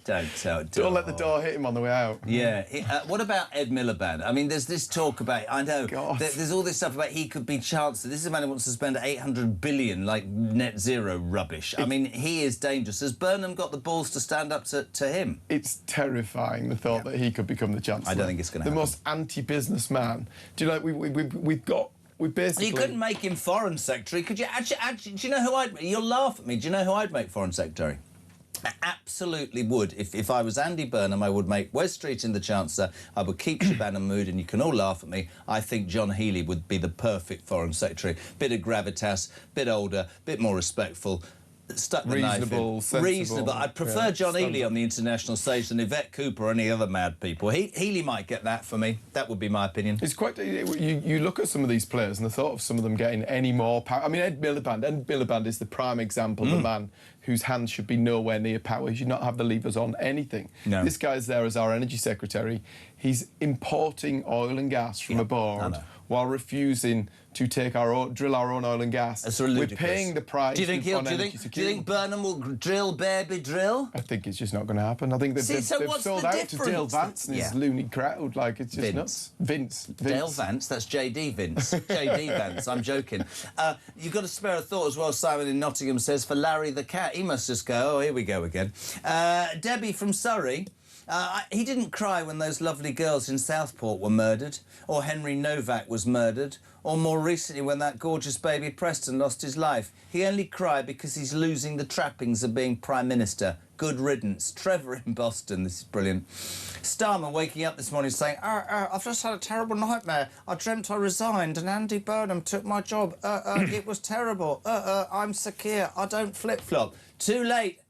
Don't let the door hit him on the way out. Yeah. What about Ed Miliband? I mean, there's this talk about... I know. There's all this stuff about he could be Chancellor. This is a man who wants to spend 800 billion, like, net zero rubbish. I mean, he is dangerous. Has Burnham got the balls to stand up to him? It's terrifying, the thought that he could become the Chancellor. I don't think it's going to happen. The most anti-business man. Do you know, we've got... We basically... You couldn't make him Foreign Secretary, could you? Actually, do you know who I'd... You'll laugh at me. Do you know who I'd make Foreign Secretary? I absolutely would. If I was Andy Burnham, I would make Wes Streeting the Chancellor. I would keep Shabana Mahmood, and you can all laugh at me. I think John Healey would be the perfect Foreign Secretary. Bit of gravitas, bit older, bit more respectful. Stuck the knife in. Sensible. Reasonable. I'd prefer John Healey on the international stage than Yvette Cooper or any other mad people. Healey might get that for me. That would be my opinion. It's quite... You look at some of these players and the thought of some of them getting any more power... I mean, Ed Miliband is the prime example of a man whose hands should be nowhere near power. He should not have the levers on anything. No. This guy's there as our energy secretary. He's importing oil and gas from abroad while refusing to drill our own oil and gas. That's ludicrous. We're paying the price. Do you think Burnham will drill, baby, drill? I think it's just not going to happen. I think they've sold out to Dale Vance and his loony crowd. Like, it's just nuts. Vince. Dale Vance, that's JD Vince. JD Vance, I'm joking. You've got to spare a thought as well, Simon in Nottingham says, for Larry the cat. He must just go, oh, here we go again. Debbie from Surrey. He didn't cry when those lovely girls in Southport were murdered, or Henry Novak was murdered, or more recently when that gorgeous baby Preston lost his life. He only cried because he's losing the trappings of being Prime Minister. Good riddance. Trevor in Boston. This is brilliant. Starmer waking up this morning saying, I've just had a terrible nightmare. I dreamt I resigned and Andy Burnham took my job. It was terrible. I'm secure. I don't flip-flop. Too late.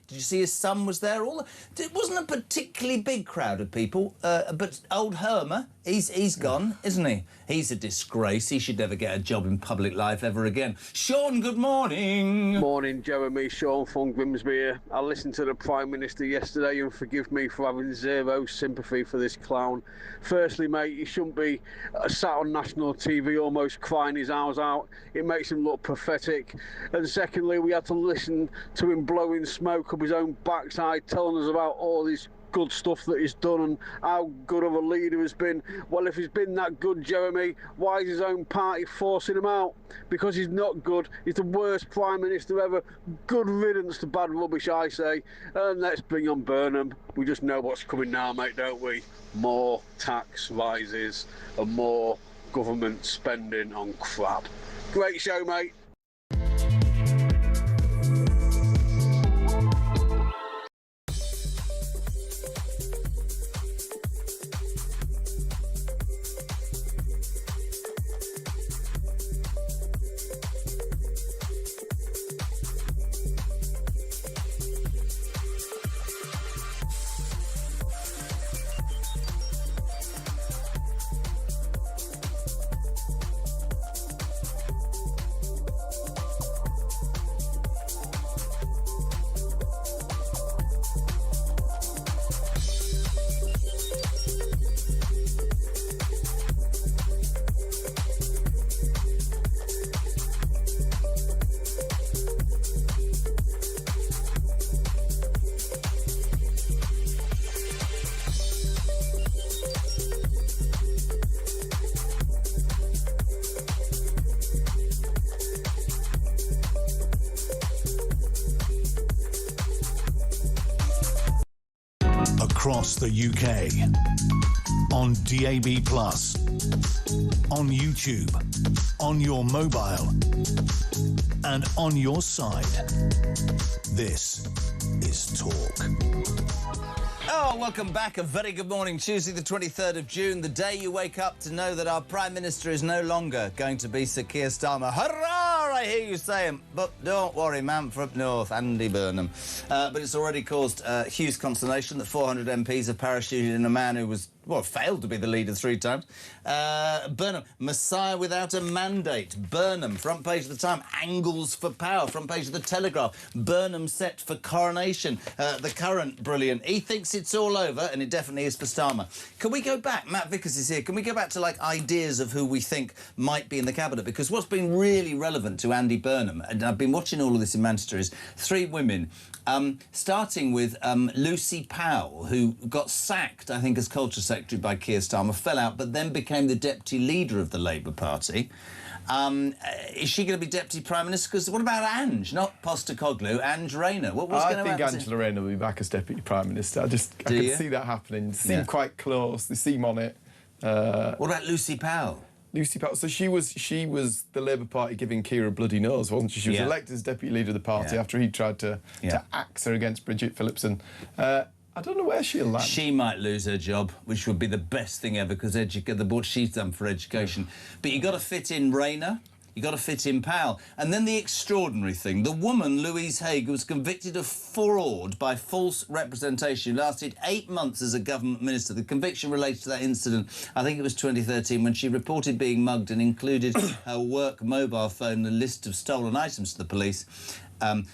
Did you see his son was there? It wasn't a particularly big crowd of people, but old Hermer, he's gone, isn't he? He's a disgrace. He should never get a job in public life ever again. Sean, good morning. Morning, Jeremy. Sean from Grimsby here. I listened to the Prime Minister yesterday, and forgive me for having zero sympathy for this clown. Firstly, mate, he shouldn't be sat on national TV almost crying his eyes out. It makes him look pathetic. And secondly, we had to listen to him blowing smoke up his own backside, telling us about all this good stuff that he's done and how good of a leader he's been. Well, if he's been that good, Jeremy, why is his own party forcing him out? Because he's not good. He's the worst Prime Minister ever. Good riddance to bad rubbish, I say. And let's bring on Burnham. We just know what's coming now, mate, don't we? More tax rises and more government spending on crap. Great show, mate. across the UK, on DAB+, on YouTube, on your mobile, and on your side. This is Talk. Oh, welcome back. A very good morning. Tuesday, the 23rd of June, the day you wake up to know that our Prime Minister is no longer going to be Sir Keir Starmer. Hurrah, I hear you saying. But don't worry, man from up north, Andy Burnham. But it's already caused huge consternation that 400 MPs have parachuted in a man who was, well, failed to be the leader 3 times. Burnham, Messiah without a mandate. Burnham, front page of the Time, angles for power. Front page of the Telegraph. Burnham set for coronation. The Current, brilliant. He thinks it's all over, and it definitely is for Starmer. Can we go back? Matt Vickers is here. Can we go back to, like, ideas of who we think might be in the cabinet? Because what's been really relevant to Andy Burnham, and I've been watching all of this in Manchester, is 3 women. Starting with Lucy Powell, who got sacked, I think, as Culture Secretary by Keir Starmer, fell out, but then became the Deputy Leader of the Labour Party. Is she going to be Deputy Prime Minister? Because what about Ange? Not Postecoglou, Ange Rayner. What's going to happen? I think Angela Rayner will be back as Deputy Prime Minister. I can see that happening. They seem quite close. They seem on it. What about Lucy Powell? Lucy Powell. So she was the Labour Party giving Keir a bloody nose, wasn't she? She was elected as Deputy Leader of the party after he tried to axe her against Bridget Phillipson. I don't know where she'll land. She might lose her job, which would be the best thing ever, because what she's done for education. But you've got to fit in Rayner, you've got to fit in Powell. And then the extraordinary thing, the woman, Louise Haig, was convicted of fraud by false representation, who lasted 8 months as a government minister. The conviction relates to that incident, I think it was 2013, when she reported being mugged and included her work mobile phone in a list of stolen items to the police.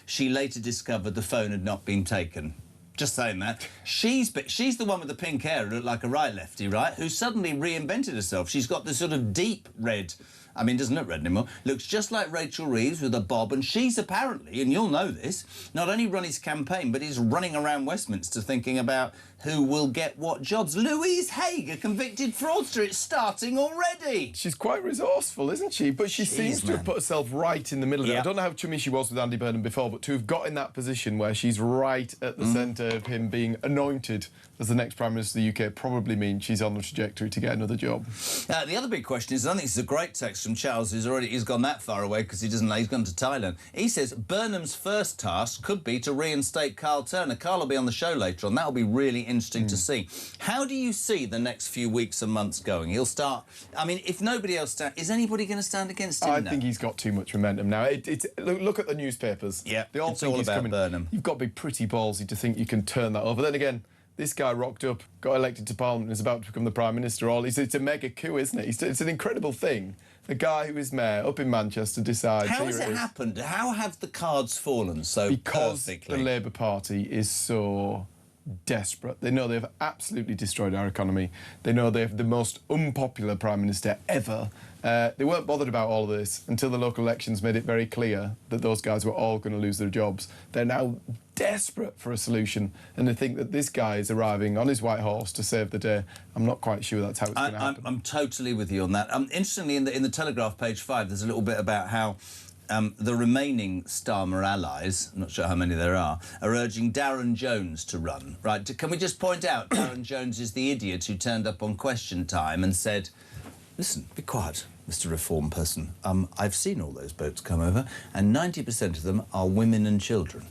She later discovered the phone had not been taken. Just saying that. She's the one with the pink hair who looked like a right lefty, right, who suddenly reinvented herself. She's got this sort of deep red... I mean, doesn't look red anymore. Looks just like Rachel Reeves with a bob, and she's apparently, and you'll know this, not only run his campaign, but he's running around Westminster thinking about who will get what jobs. Louise Haig, a convicted fraudster, it's starting already. She's quite resourceful, isn't she? But she seems to have put herself right in the middle of it. I don't know how chummy she was with Andy Burnham before, but to have got in that position where she's right at the centre of him being anointed as the next Prime Minister of the UK probably means she's on the trajectory to get another job. The other big question is, I think this is a great text from Charles, he's gone that far away because he's gone to Thailand. He says Burnham's first task could be to reinstate Carl Turner. Carl will be on the show later on. That'll be really interesting to see. How do you see the next few weeks and months going? He'll start... I mean, if nobody else stands... Is anybody going to stand against him now? I think he's got too much momentum now. Look at the newspapers. Yeah, they all it's think all he's about coming. Burnham. You've got to be pretty ballsy to think you can turn that over. Then again, this guy rocked up, got elected to Parliament and is about to become the Prime Minister. It's a mega coup, isn't it? It's an incredible thing. The guy who is mayor up in Manchester decides... How has it happened? How have the cards fallen so perfectly? Because the Labour Party is so desperate. They know they've absolutely destroyed our economy. They know they have the most unpopular Prime Minister ever. They weren't bothered about all of this until the local elections made it very clear that those guys were all going to lose their jobs. They're now desperate for a solution, and they think that this guy is arriving on his white horse to save the day. I'm not quite sure that's how it's going to happen. I'm totally with you on that. Interestingly, in the Telegraph, page 5, there's a little bit about how the remaining Starmer allies, I'm not sure how many there are urging Darren Jones to run. Right? Can we just point out Darren Jones is the idiot who turned up on Question Time and said, listen, be quiet, Mr. Reform person. I've seen all those boats come over, and 90% of them are women and children.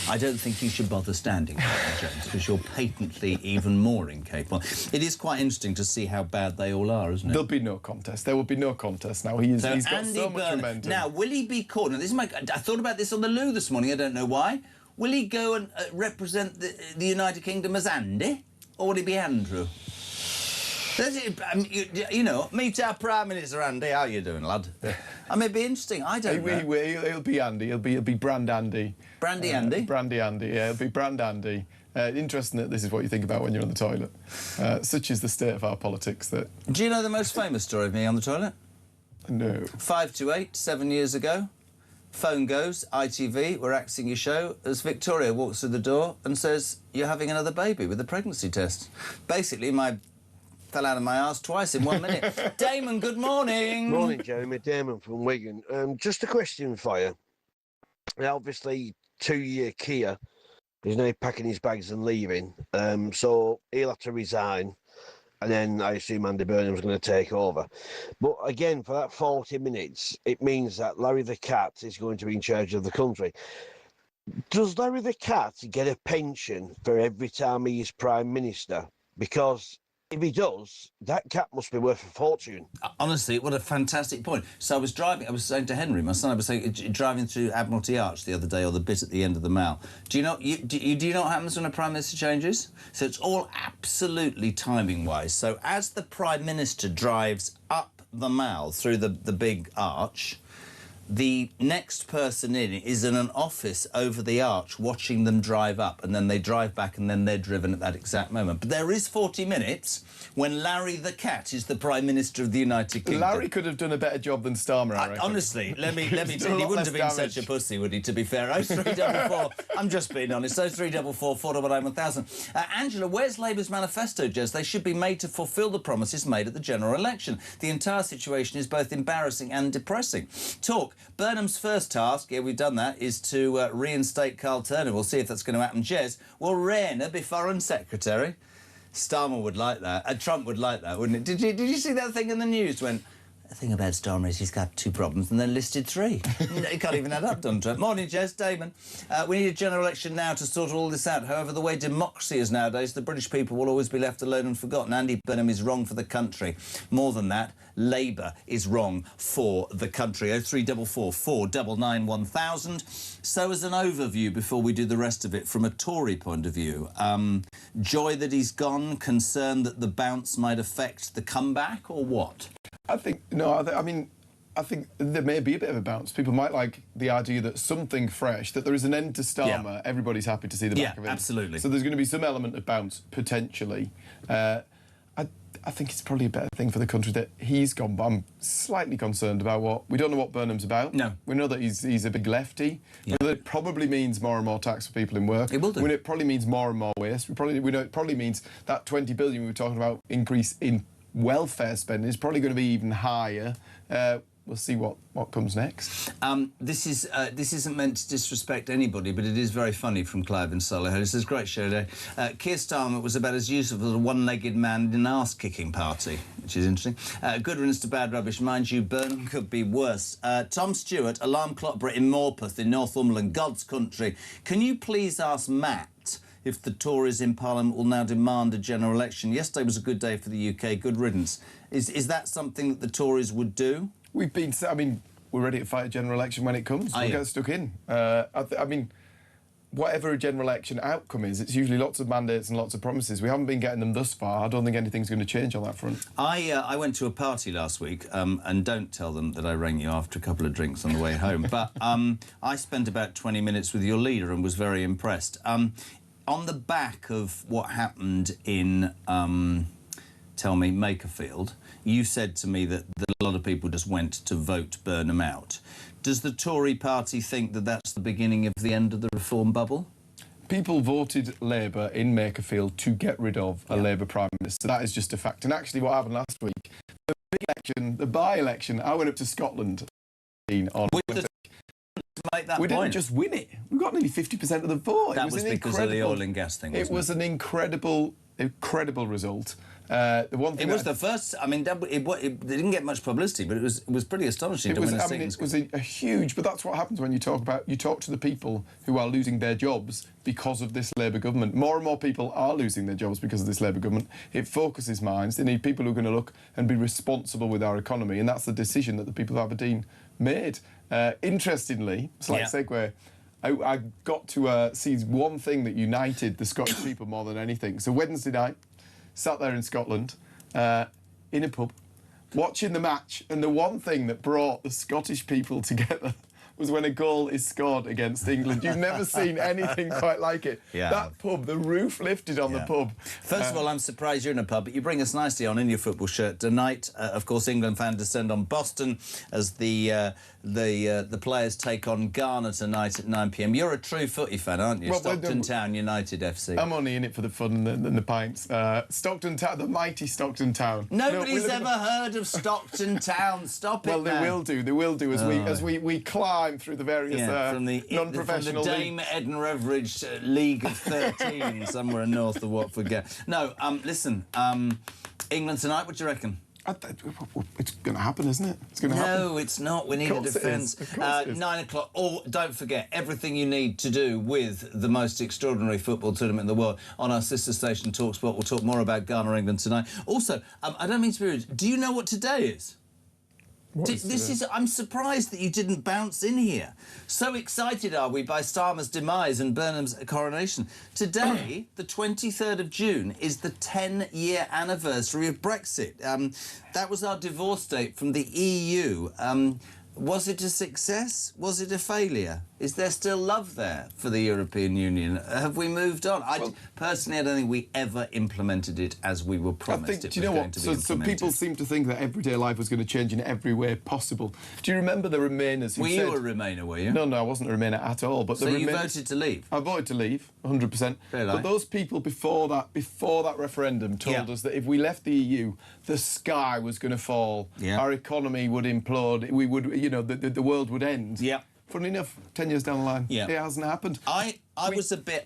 I don't think you should bother standing, Darren Jones, because you're patently even more incapable. It is quite interesting to see how bad they all are, isn't it? There'll be no contest. There will be no contest now. He's got Andy so much Burnham. momentum. Now, will he be caught? Now, I thought about this on the loo this morning. I don't know why. Will he go and represent the United Kingdom as Andy, or will he be Andrew? You know, meet our Prime Minister, Andy. How you doing, lad? I mean, it'd be interesting. I don't know. He'll be Andy. He'll be Brand Andy. Brandy Andy? Brandy Andy, yeah. It'll be Brand Andy. Interesting that this is what you think about when you're on the toilet. Such is the state of our politics that... Do you know the most famous story of me on the toilet? No. 5 to 8, 7 years ago. Phone goes, ITV, we're axing your show, as Victoria walks through the door and says, you're having another baby with a pregnancy test. Basically, my... fell out of my arse twice in 1 minute. Damon, good morning. Morning, Jeremy. Damon from Wigan. Just a question for you. Now, obviously, 2-year Kia He's now packing his bags and leaving. So he'll have to resign. And then I assume Andy Burnham's going to take over. But again, for that 40 minutes, it means that Larry the Cat is going to be in charge of the country. Does Larry the Cat get a pension for every time he is Prime Minister? Because if he does, that cat must be worth a fortune. Honestly, what a fantastic point. So I was saying to Henry, my son, I was saying, driving through Admiralty Arch the other day, or the bit at the end of the Mall. Do you know what happens when a Prime Minister changes? So it's all absolutely timing-wise. So as the Prime Minister drives up the Mall through the big arch, the next person in is in an office over the arch watching them drive up, and then they drive back, and then they're driven at that exact moment. But there is 40 minutes when Larry the Cat is the Prime Minister of the United Kingdom. Larry could have done a better job than Starmer, I reckon. Honestly, let me tell you, he wouldn't have been such a pussy, would he, to be fair? 0344, I'm just being honest, 0344 499 1000. Angela, where's Labour's manifesto, Jez? They should be made to fulfil the promises made at the general election. The entire situation is both embarrassing and depressing. Talk. Burnham's first task, yeah, we've done that, is to reinstate Carl Turner. We'll see if that's going to happen. Jez, will Rayner be Foreign Secretary? Starmer would like that. Trump would like that, wouldn't it? Did you see that thing in the news when... The thing about Starmer is he's got 2 problems and then listed 3. He can't even add up, Donald Trump. Morning, Jez. Damon. We need a general election now to sort all this out. However, the way democracy is nowadays, the British people will always be left alone and forgotten. Andy Burnham is wrong for the country. More than that, Labour is wrong for the country. 0344 499 1000. So as an overview, before we do the rest of it, from a Tory point of view, joy that he's gone, concern that the bounce might affect the comeback, or what? I think there may be a bit of a bounce. People might like the idea that something fresh, that there is an end to Starmer. Yeah. Everybody's happy to see the back of it. Yeah, absolutely. So there's going to be some element of bounce, potentially. I think it's probably a better thing for the country that he's gone, but I'm slightly concerned about what... We don't know what Burnham's about. No. We know that he's a big lefty. Yeah. We know that it probably means more and more tax for people in work. It will do. We know it probably means more and more waste. We know it probably means that 20 billion we were talking about increase in welfare spending is probably going to be even higher. We'll see what comes next. This isn't meant to disrespect anybody, but it is very funny from Clive in Solihull. He says, great show today. Keir Starmer was about as useful as a one-legged man in an arse-kicking party, which is interesting. Good riddance to bad rubbish. Mind you, Burnham could be worse. Tom Stewart, alarm clock Brit in Morpeth in Northumberland, God's country. Can you please ask Matt if the Tories in Parliament will now demand a general election? Yesterday was a good day for the UK. Good riddance. Is that something that the Tories would do? We're ready to fight a general election when it comes. We'll get stuck in. Whatever a general election outcome is, it's usually lots of mandates and lots of promises. We haven't been getting them thus far. I don't think anything's going to change on that front. I went to a party last week, and don't tell them that I rang you after a couple of drinks on the way home, but I spent about 20 minutes with your leader and was very impressed. On the back of what happened in, Makerfield, you said to me that a lot of people just went to vote Burnham out. Does the Tory party think that that's the beginning of the end of the reform bubble? People voted Labour in Makerfield to get rid of a Labour Prime Minister. That is just a fact. And actually what happened last week, the big election, the by-election, I went up to Scotland on Wednesday. We didn't just win it. We got nearly 50% of the vote. That was because of the oil and gas thing, wasn't it? It was an incredible result. The one thing it was the first. I mean, it didn't get much publicity, but it was pretty astonishing to win a seat. It was a huge. But that's what happens when you talk to the people who are losing their jobs because of this Labour government. More and more people are losing their jobs because of this Labour government. It focuses minds. They need people who are going to look and be responsible with our economy, and that's the decision that the people of Aberdeen made. Interestingly, slight segue. I got to see one thing that united the Scottish people more than anything. So Wednesday night, sat there in Scotland, in a pub, watching the match, and the one thing that brought the Scottish people together was when a goal is scored against England. You've never seen anything quite like it. Yeah. That pub, the roof lifted on the pub. First of all, I'm surprised you're in a pub, but you bring us nicely on in your football shirt. Tonight, of course, England fans descend on Boston as the players take on Ghana tonight at 9 p.m. You're a true footy fan, aren't you? Well, Stockton Town United FC. I'm only in it for the fun and the pints. Stockton Town, the mighty Stockton Town. Nobody's ever heard of Stockton Town. Stop it, Well, they will do. They will do as we climb climb through the various non-professional from the Dame Edinburgh Average League of 13 somewhere north of Watford. No, listen, England tonight, what do you reckon? It's going to happen, isn't it? It's going to happen. No, it's not. We need a defence. 9 o'clock. Or don't forget, everything you need to do with the most extraordinary football tournament in the world on our sister station, TalkSport. We'll talk more about Ghana, England tonight. Also, I don't mean to be rude. Do you know what today is? I'm surprised that you didn't bounce in here. So excited are we by Starmer's demise and Burnham's coronation. Today, the 23rd of June, is the 10-year anniversary of Brexit. That was our divorce date from the EU. Was it a success? Was it a failure? Is there still love there for the European Union? Have we moved on? Personally, I don't think we ever implemented it as we were promised it was going to be implemented. So people seem to think that everyday life was going to change in every way possible. Do you remember the Remainers who said... Were you a Remainer, were you? No, I wasn't a Remainer at all. But so you voted to leave? I voted to leave, 100%. But those people before that referendum told us that if we left the EU, the sky was going to fall, our economy would implode, we would, the world would end. Yeah. Funny enough, 10 years down the line, it hasn't happened. I was a bit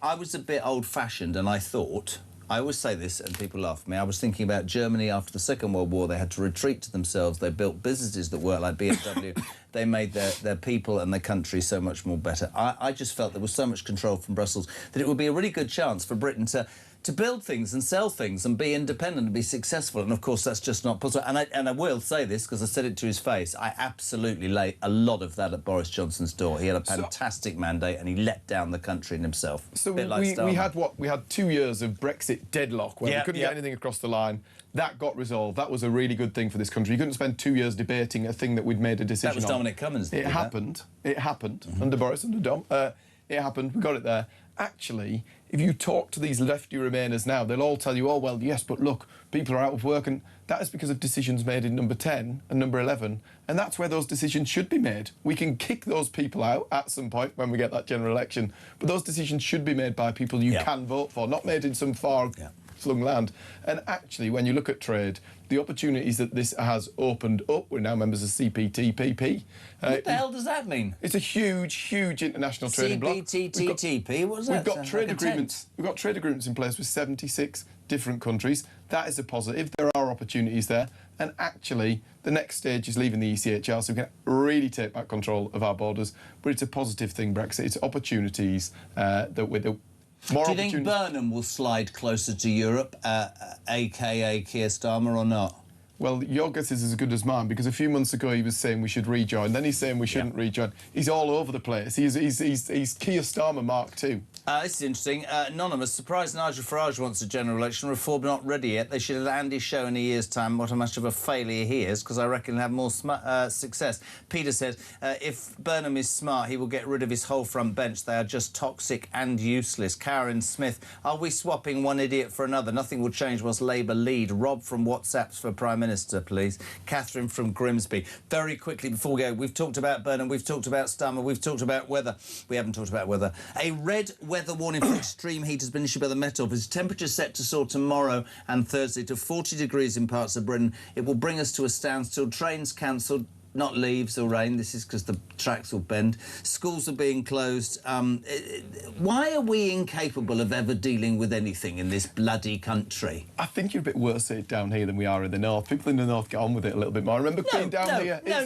old-fashioned, and I thought, I always say this and people laugh at me, I was thinking about Germany after the Second World War. They had to retreat to themselves. They built businesses that worked like BMW. They made their people and their country so much more better. I just felt there was so much control from Brussels that it would be a really good chance for Britain to build things and sell things and be independent and be successful. And, of course, that's just not possible. And I will say this, because I said it to his face, I absolutely lay a lot of that at Boris Johnson's door. He had a fantastic mandate and he let down the country and himself. So we had 2 years of Brexit deadlock where we couldn't get anything across the line. That got resolved. That was a really good thing for this country. You couldn't spend 2 years debating a thing that we'd made a decision on. That was Dominic Cummings. It happened. It happened under Boris, under Dom. It happened. We got it there. Actually, if you talk to these lefty Remainers now, they'll all tell you, oh, well, yes, but look, people are out of work, and that is because of decisions made in number 10 and number 11, and that's where those decisions should be made. We can kick those people out at some point when we get that general election, but those decisions should be made by people you can vote for, not made in some far-flung land. And actually, when you look at trade, the opportunities that this has opened up, we're now members of CPTPP. What the hell does that mean? It's a huge, huge international trading bloc. CPTPP, what does that We've got trade agreements. We've got trade agreements in place with 76 different countries. That is a positive. There are opportunities there. And actually, the next stage is leaving the ECHR, so we can really take back control of our borders. But it's a positive thing, Brexit. It's opportunities that we're... Do you think Burnham will slide closer to Europe, a.k.a. Keir Starmer, or not? Well, your guess is as good as mine, because a few months ago he was saying we should rejoin, then he's saying we shouldn't rejoin. He's all over the place. He's Keir Starmer Mark II. This is interesting. Anonymous, surprised Nigel Farage wants a general election. Reform not ready yet. They should let Andy show in a year's time what much of a failure he is, because I reckon he'll have more success. Peter said, if Burnham is smart, he will get rid of his whole front bench. They are just toxic and useless. Karen Smith, are we swapping one idiot for another? Nothing will change whilst Labour lead. Rob from WhatsApps for Prime Minister, please. Catherine from Grimsby. Very quickly before we go, we've talked about Burnham, we've talked about Starmer, we've talked about weather. We haven't talked about weather. A red weather warning for extreme heat has been issued by the Met Office. Temperature set to soar tomorrow and Thursday to 40 degrees in parts of Britain. It will bring us to a standstill. Trains cancelled. Not leaves or rain, this is because the tracks will bend. Schools are being closed. Why are we incapable of ever dealing with anything in this bloody country? I think you're a bit worse at it down here than we are in the north. People in the north get on with it a little bit more. I remember being down here. No.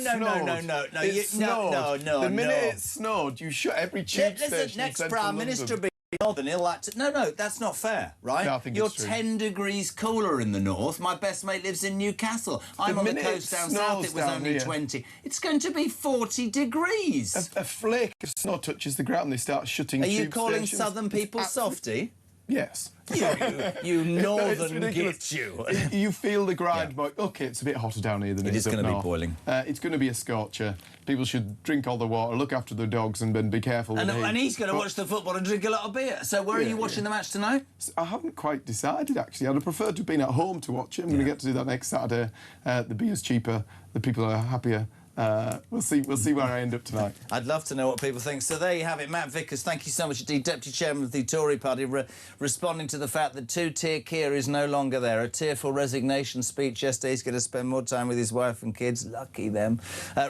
The minute it snowed, you shut every tube station. Next Prime Minister will be northern. He'll like to... No, that's not fair, right? No, I think You're it's true. 10 degrees cooler in the north. My best mate lives in Newcastle. I'm on the coast down south. It was only 20. It's going to be 40 degrees. A flake of snow touches the ground, they start shutting tube stations. Are you calling southern people softy? Yes. You northern git you. You feel the grind. OK, it's a bit hotter down here than it is up north. It is going to be boiling. It's going to be a scorcher. People should drink all the water, look after their dogs and be careful with And he's going to watch the football and drink a lot of beer. So where are you watching the match tonight? I haven't quite decided, actually. I'd have preferred to have been at home to watch it. I'm going to get to do that next Saturday. The beer's cheaper, the people are happier, We'll see where I end up tonight. I'd love to know what people think. So there you have it. Matt Vickers, thank you so much indeed, Deputy Chairman of the Tory Party, responding to the fact that two-tier Keir is no longer there. A tearful resignation speech yesterday. He's going to spend more time with his wife and kids. Lucky them.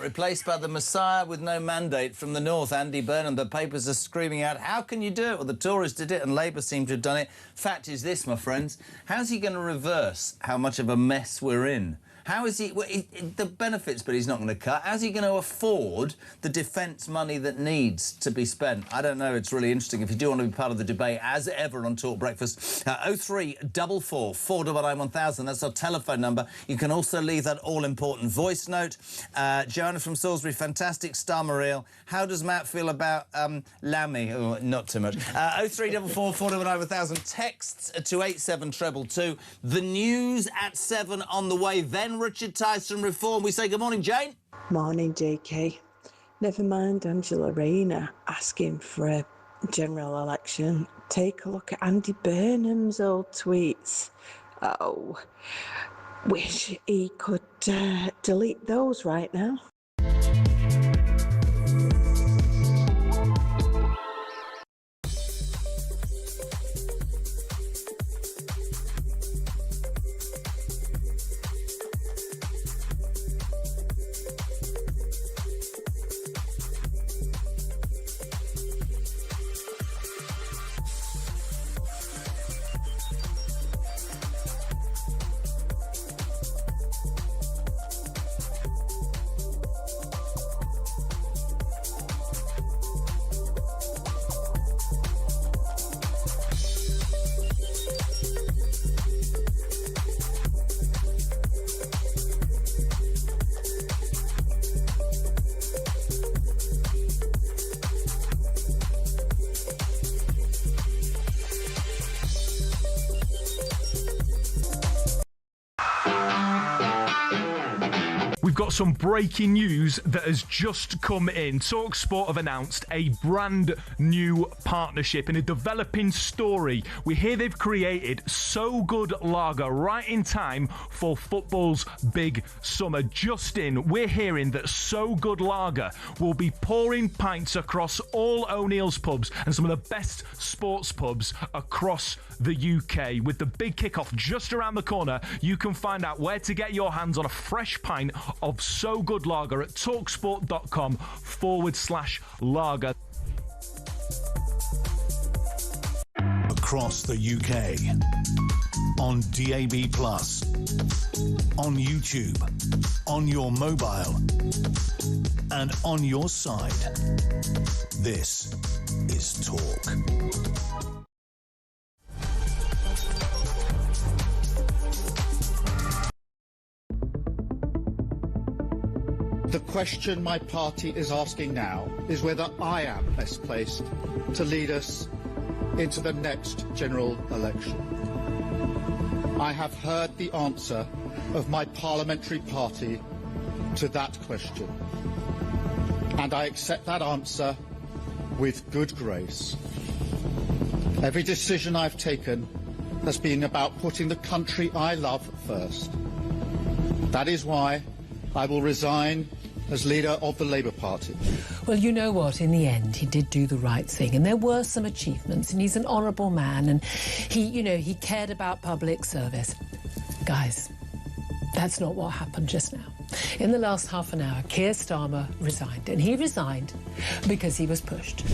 Replaced by the Messiah with no mandate from the North, Andy Burnham. The papers are screaming out, how can you do it? Well, the Tories did it and Labour seem to have done it. Fact is this, my friends. How's he going to reverse how much of a mess we're in? How is he... Well, the benefits, but he's not going to cut. How's he going to afford the defence money that needs to be spent? I don't know. It's really interesting. If you do want to be part of the debate, as ever on Talk Breakfast, 0344 499 1000. That's our telephone number. You can also leave that all-important voice note. Joanna from Salisbury, fantastic. Star Mariel. How does Matt feel about Lammy? Oh, not too much. 0344 499 1000. Texts to 87222. The news at 7 on the way. Then Richard Tyson Reform. We say good morning, Jane. Morning, JK. Never mind Angela Rayner asking for a general election. Take a look at Andy Burnham's old tweets. Oh, wish he could delete those right now. We've got some breaking news that has just come in. TalkSport have announced a brand new partnership in a developing story. We hear they've created So Good Lager right in time for football's big summer. Just in, we're hearing that So Good Lager will be pouring pints across all O'Neill's pubs and some of the best sports pubs across the UK. With the big kickoff just around the corner, you can find out where to get your hands on a fresh pint of So Good Lager at talksport.com/lager. Across the UK, on DAB+, on YouTube, on your mobile, and on your side. This is Talk. The question my party is asking now is whether I am best placed to lead us into the next general election. I have heard the answer of my parliamentary party to that question, and I accept that answer with good grace. Every decision I've taken has been about putting the country I love first. That is why I will resign as leader of the Labour Party. Well, you know what? In the end, he did do the right thing, and there were some achievements, and he's an honourable man, and he cared about public service. Guys, that's not what happened just now. In the last half an hour, Keir Starmer resigned, and he resigned because he was pushed.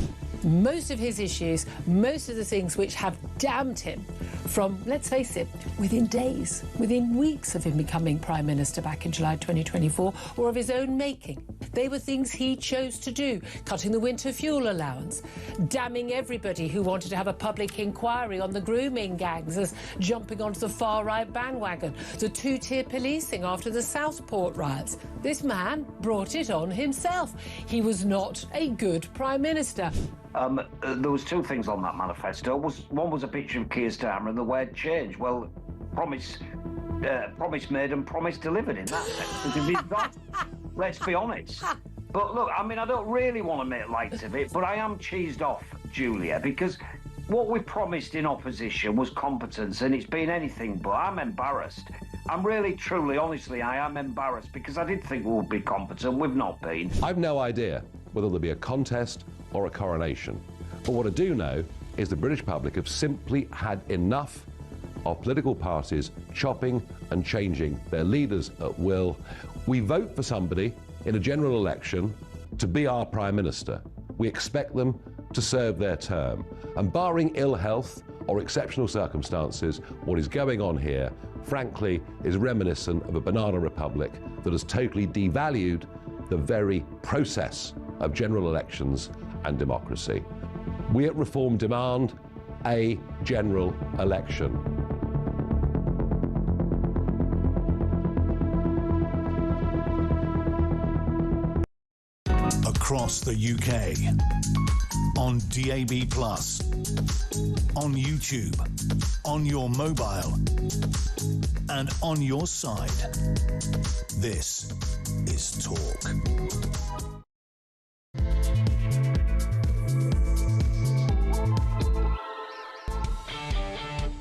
Most of his issues, most of the things which have damned him from, let's face it, within days, within weeks of him becoming Prime Minister back in July 2024, or of his own making. They were things he chose to do, cutting the winter fuel allowance, damning everybody who wanted to have a public inquiry on the grooming gangs as jumping onto the far-right bandwagon, the two-tier policing after the Southport riots. This man brought it on himself. He was not a good Prime Minister. There was two things on that manifesto. One was a picture of Keir Starmer and the word change. Well, promise made and promise delivered in that sense. Let's be honest. But look, I mean, I don't really want to make light of it, but I am cheesed off, Julia, because what we promised in opposition was competence, and it's been anything but. I'm embarrassed. I'm really, truly, honestly, I am embarrassed because I did think we would be competent. We've not been. I've no idea whether there'll be a contest or a coronation. But what I do know is the British public have simply had enough of political parties chopping and changing their leaders at will. We vote for somebody in a general election to be our Prime Minister. We expect them to serve their term. And barring ill health or exceptional circumstances, what is going on here, frankly, is reminiscent of a banana republic that has totally devalued the very process of general elections and democracy. We at Reform demand a general election. Across the UK, on DAB+, on YouTube, on your mobile, and on your side. This is Talk.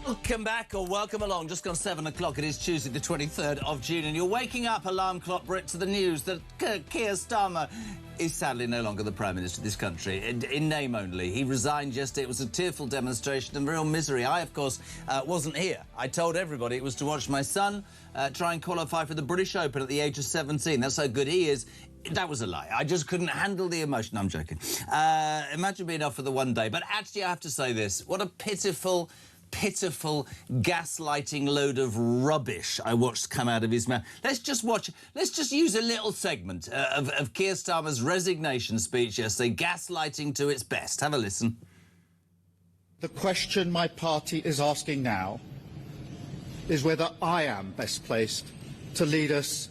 Welcome back or welcome along. Just gone 7 o'clock. It is Tuesday the 23rd of June and you're waking up, alarm clock Brit, to the news that Keir Starmer is sadly no longer the Prime Minister of this country, in name only. He resigned yesterday. It was a tearful demonstration of real misery. I, of course, wasn't here. I told everybody it was to watch my son try and qualify for the British Open at the age of 17. That's how good he is. That was a lie. I just couldn't handle the emotion. No, I'm joking. Imagine being off for the one day. But actually, I have to say this. What a pitiful gaslighting load of rubbish I watched come out of his mouth. Let's just use a little segment of Keir Starmer's resignation speech yesterday, gaslighting to its best. Have a listen. The question my party is asking now is whether I am best placed to lead us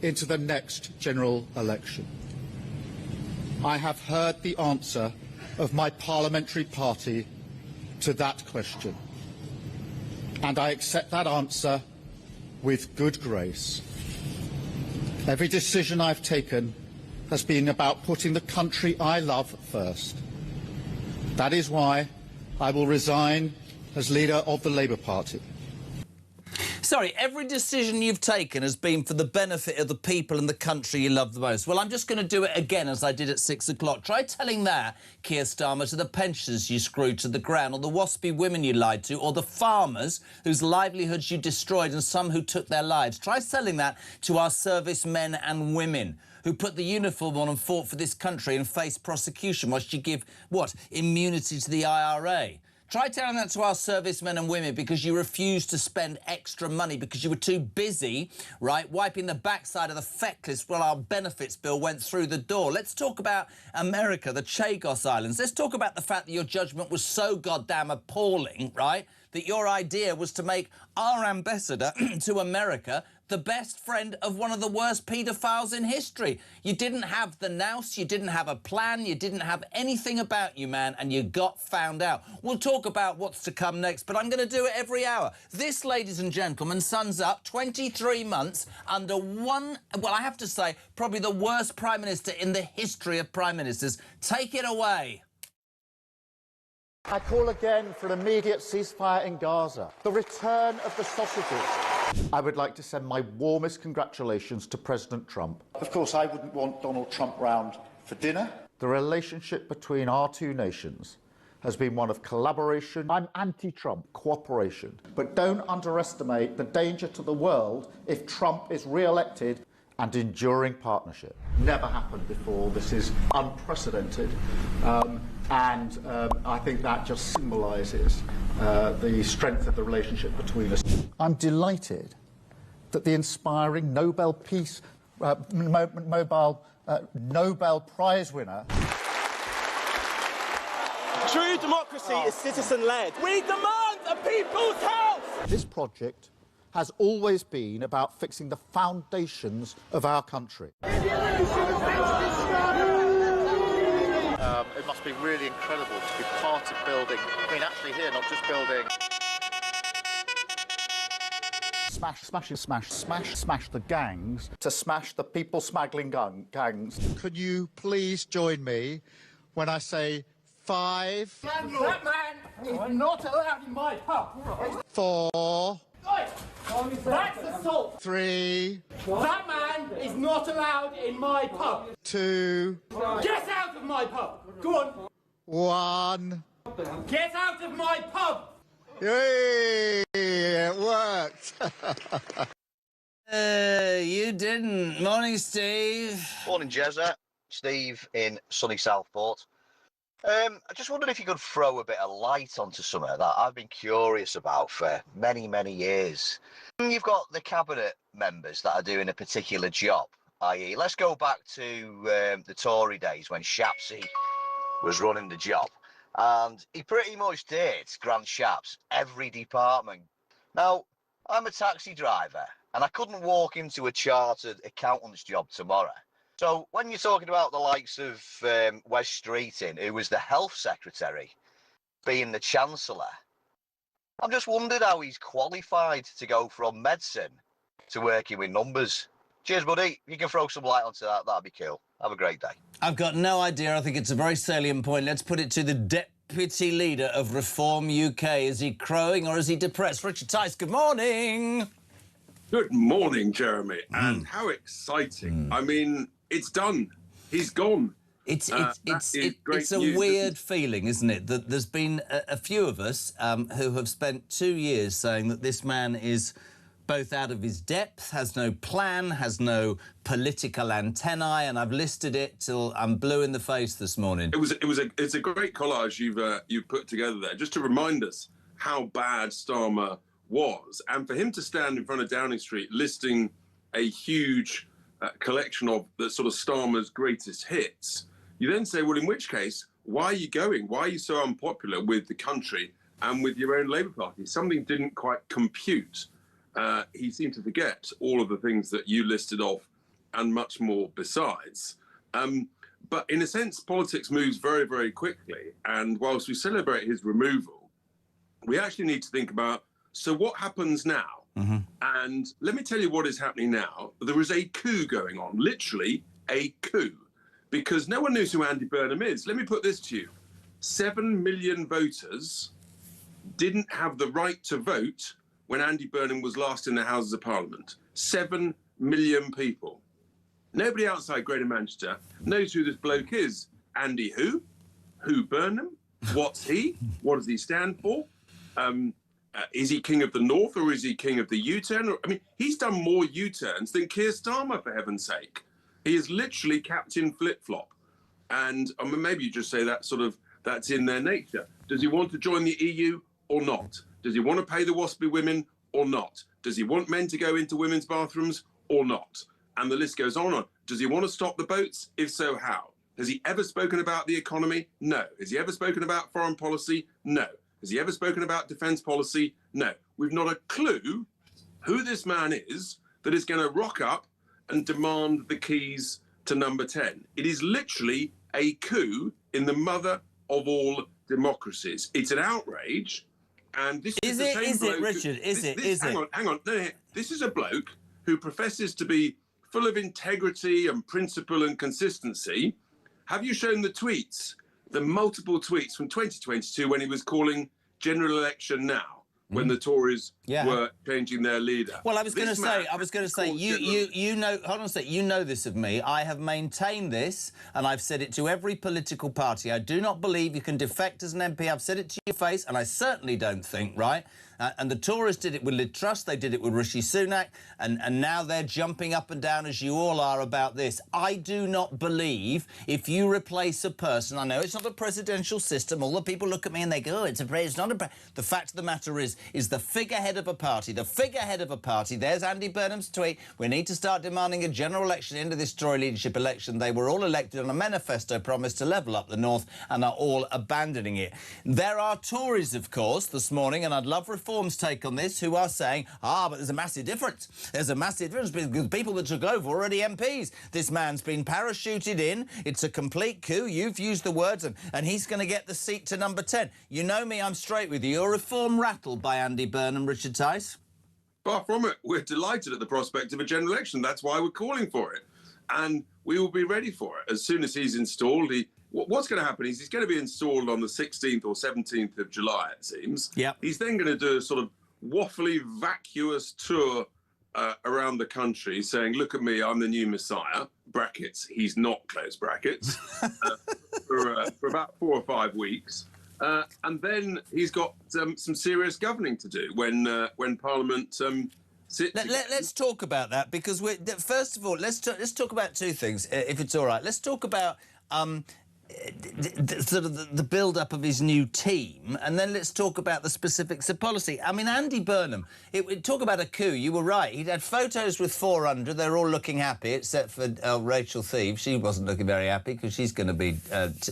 into the next general election. I have heard the answer of my parliamentary party to that question, and I accept that answer with good grace. Every decision I've taken has been about putting the country I love first. That is why I will resign as leader of the Labour Party. Sorry, every decision you've taken has been for the benefit of the people and the country you love the most. Well, I'm just going to do it again as I did at 6 o'clock. Try telling that, Keir Starmer, to the pensioners you screwed to the ground, or the waspy women you lied to, or the farmers whose livelihoods you destroyed and some who took their lives. Try selling that to our servicemen and women who put the uniform on and fought for this country and faced prosecution whilst you give, what, immunity to the IRA. Try telling that to our servicemen and women because you refused to spend extra money because you were too busy, right, wiping the backside of the feckless while our benefits bill went through the door. Let's talk about America, the Chagos Islands. Let's talk about the fact that your judgment was so goddamn appalling, right, that your idea was to make our ambassador to America the best friend of one of the worst paedophiles in history. You didn't have the nous, you didn't have a plan, you didn't have anything about you, man, and you got found out. We'll talk about what's to come next, but I'm going to do it every hour. This, ladies and gentlemen, sums up 23 months under one, well, I have to say, probably the worst Prime Minister in the history of Prime Ministers. Take it away. I call again for an immediate ceasefire in Gaza, the return of the sausages. I would like to send my warmest congratulations to President Trump. Of course, I wouldn't want Donald Trump round for dinner. The relationship between our two nations has been one of collaboration. I'm anti-Trump, cooperation. But don't underestimate the danger to the world if Trump is re-elected, and enduring partnership. Never happened before. This is unprecedented. I think that just symbolises the strength of the relationship between us. I'm delighted that the inspiring Nobel Peace, Nobel Prize winner. True democracy is citizen-led. We demand a people's house! This project has always been about fixing the foundations of our country. It must be really incredible to be part of building, I mean, actually here, not just building. Smash the gangs to smash the people smuggling gangs. Could you please join me when I say 5? That man is not allowed in my pub. 4. That's assault. 3, That man is not allowed in my pub. 2, Get out of my pub. Go on. 1. Get out of my pub. Yay! It worked. You didn't. Morning, Steve. Morning, Jezza. Steve in sunny Southport. I just wondered if you could throw a bit of light onto something that I've been curious about for many, many years. You've got the cabinet members that are doing a particular job, i.e., let's go back to the Tory days when Shapsy was running the job. And he pretty much did grant Shaps every department. Now, I'm a taxi driver, and I couldn't walk into a chartered accountant's job tomorrow. So when you're talking about the likes of Wes Streeting, who was the health secretary, being the chancellor, I've just wondered how he's qualified to go from medicine to working with numbers. Cheers, buddy. If you can throw some light onto that, that'd be cool. Have a great day. I've got no idea. I think it's a very salient point. Let's put it to the deputy leader of Reform UK. Is he crowing or is he depressed? Richard Tice, good morning. Good morning, Jeremy. And how exciting. I mean, it's done. He's gone. It's a weird feeling, isn't it? That there's been a few of us who have spent 2 years saying that this man is both out of his depth, has no plan, has no political antennae, and I've listed it till I'm blue in the face this morning. It's a great collage you've put together there, just to remind us how bad Starmer was, and for him to stand in front of Downing Street listing a huge collection of the sort of Starmer's greatest hits. You then say, well, in which case, why are you going? Why are you so unpopular with the country and with your own Labour Party? Something didn't quite compute. He seemed to forget all of the things that you listed off and much more besides. But in a sense, politics moves very, very quickly. And whilst we celebrate his removal, we actually need to think about, so what happens now? And let me tell you what is happening now. There is a coup going on, literally a coup, because no one knows who Andy Burnham is. Let me put this to you. 7 million voters didn't have the right to vote when Andy Burnham was last in the Houses of Parliament. 7 million people. Nobody outside Greater Manchester knows who this bloke is. Andy who? Who Burnham? What's he? What does he stand for? Is he king of the North or is he king of the U-turn? I mean, he's done more U-turns than Keir Starmer, for heaven's sake. He is literally Captain Flip-Flop. And I mean, maybe you just say that's in their nature. Does he want to join the EU or not? Does he want to pay the waspy women or not? Does he want men to go into women's bathrooms or not? And the list goes on. Does he want to stop the boats? If so, how? Has he ever spoken about the economy? No. Has he ever spoken about foreign policy? No. Has he ever spoken about defence policy? No. We've not a clue who this man is that is going to rock up and demand the keys to number 10. It is literally a coup in the mother of all democracies. It's an outrage. And this is the same bloke. Richard? Is it? Hang on. No, this is a bloke who professes to be full of integrity and principle and consistency. Have you shown the tweets? The multiple tweets from 2022 when he was calling general election now, when the Tories were changing their leader. Well, I was going to say, you know, hold on a sec, you know this of me. I have maintained this, and I've said it to every political party. I do not believe you can defect as an MP. I've said it to your face, and I certainly don't think, right? And the Tories did it with Liz Truss, they did it with Rishi Sunak, and now they're jumping up and down, as you all are, about this. I do not believe if you replace a person, I know it's not a presidential system, all the people look at me and they go, oh, it's not a... The fact of the matter is the figurehead of a party, there's Andy Burnham's tweet, we need to start demanding a general election into this Tory leadership election. They were all elected on a manifesto promise to level up the North and are all abandoning it. There are Tories, of course, this morning, and I'd love Reform's take on this, who are saying, but there's a massive difference. There's a massive difference because the people that took over were already MPs. This man's been parachuted in. It's a complete coup. You've used the words, and he's going to get the seat to number 10. You know me, I'm straight with you. You're Reform rattled by Andy Burnham, Richard Tice? Far from it. We're delighted at the prospect of a general election. That's why we're calling for it. And we will be ready for it as soon as he's installed. What's going to happen is he's going to be installed on the 16th or 17th of July, it seems. Yeah. He's then going to do a sort of waffly, vacuous tour around the country saying, look at me, I'm the new Messiah, brackets, he's not, close brackets, for about 4 or 5 weeks. And then he's got some serious governing to do when Parliament sits. Let's talk about that, because first of all, let's talk about two things, if it's all right. Let's talk about sort of the build-up of his new team, and then let's talk about the specifics of policy. I mean, Andy Burnham, talk about a coup. You were right. He'd had photos with 400. They're all looking happy, except for Rachel Thieve. She wasn't looking very happy because she's going to be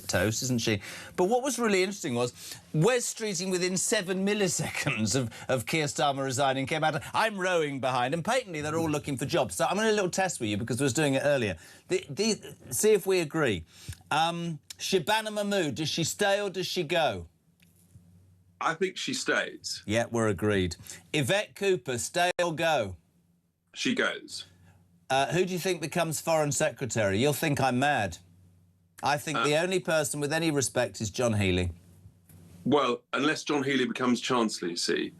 toast, isn't she? But what was really interesting was Wes Streeting, within 7 milliseconds of Keir Starmer resigning, came out, I'm rowing behind, and patently they're all looking for jobs. So I'm going to do a little test with you, because I was doing it earlier. See if we agree. Shabana Mahmood, does she stay or does she go? I think she stays. Yeah, we're agreed. Yvette Cooper, stay or go? She goes. Who do you think becomes Foreign Secretary? You'll think I'm mad. I think the only person with any respect is John Healey. Well, unless John Healey becomes Chancellor, you see,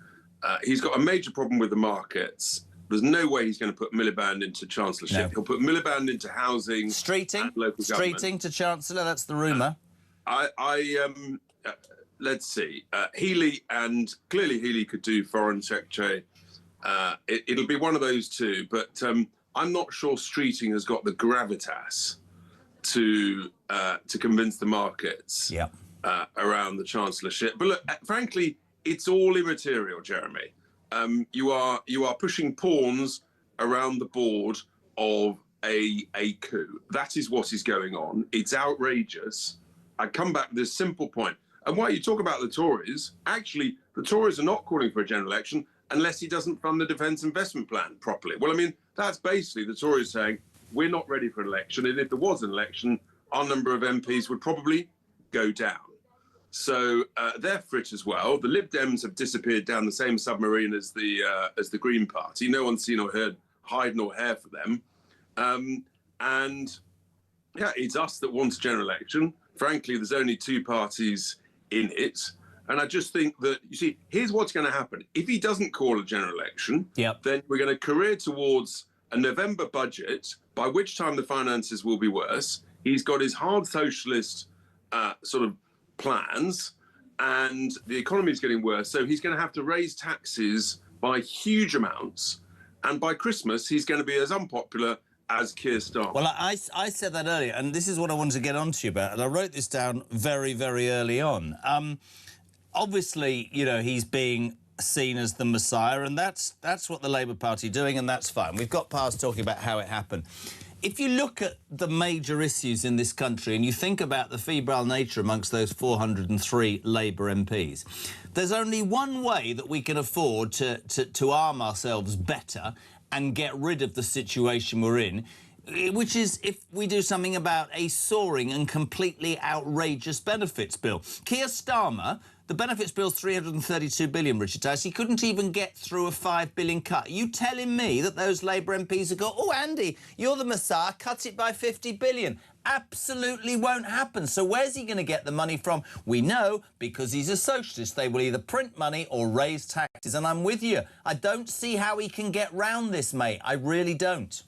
he's got a major problem with the markets. There's no way he's going to put Miliband into Chancellorship. No. He'll put Miliband into housing. Streeting? And local government. Streeting to Chancellor, that's the rumour. Let's see. Healey, and clearly Healey could do Foreign Secretary. It'll be one of those two, but I'm not sure Streeting has got the gravitas to convince the markets around the Chancellorship. But look, frankly, it's all immaterial, Jeremy. You are pushing pawns around the board of a coup. That is what is going on. It's outrageous. I come back to this simple point. And while you talk about the Tories, actually, the Tories are not calling for a general election unless he doesn't fund the defence investment plan properly. Well, I mean, that's basically the Tories saying, we're not ready for an election. And if there was an election, our number of MPs would probably go down. So they're frit as well. The Lib Dems have disappeared down the same submarine as the Green Party. No one's seen or heard hide nor hair for them. And yeah, it's us that wants a general election. Frankly, there's only 2 parties in it. And I just think that, you see, here's what's going to happen. If he doesn't call a general election, then we're going to career towards a November budget, by which time the finances will be worse. He's got his hard socialist sort of plans, and the economy is getting worse. So he's going to have to raise taxes by huge amounts. And by Christmas, he's going to be as unpopular as Keir Starmer. Well, I said that earlier, and this is what I wanted to get on to you about, and I wrote this down very, very early on. Obviously, you know, he's being seen as the Messiah, and that's what the Labour Party are doing, and that's fine. We've got past talking about how it happened. If you look at the major issues in this country and you think about the febrile nature amongst those 403 Labour MPs, there's only one way that we can afford to arm ourselves better and get rid of the situation we're in, which is if we do something about a soaring and completely outrageous benefits bill. Keir Starmer, the benefits bill's 332 billion, Richard Tice. He couldn't even get through a 5 billion cut. Are you telling me that those Labour MPs have got, oh, Andy, you're the Messiah, cut it by 50 billion? Absolutely won't happen. So where's he going to get the money from? We know, because he's a socialist. They will either print money or raise taxes. And I'm with you. I don't see how he can get round this, mate. I really don't.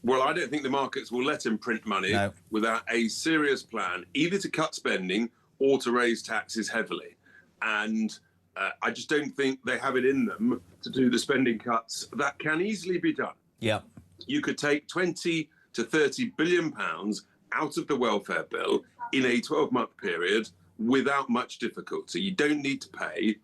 Well, I don't think the markets will let him print money without a serious plan, either to cut spending or to raise taxes heavily. And I just don't think they have it in them to do the spending cuts that can easily be done. Yeah. You could take 20 to 30 billion pounds out of the welfare bill in a 12-month period without much difficulty. You don't need to pay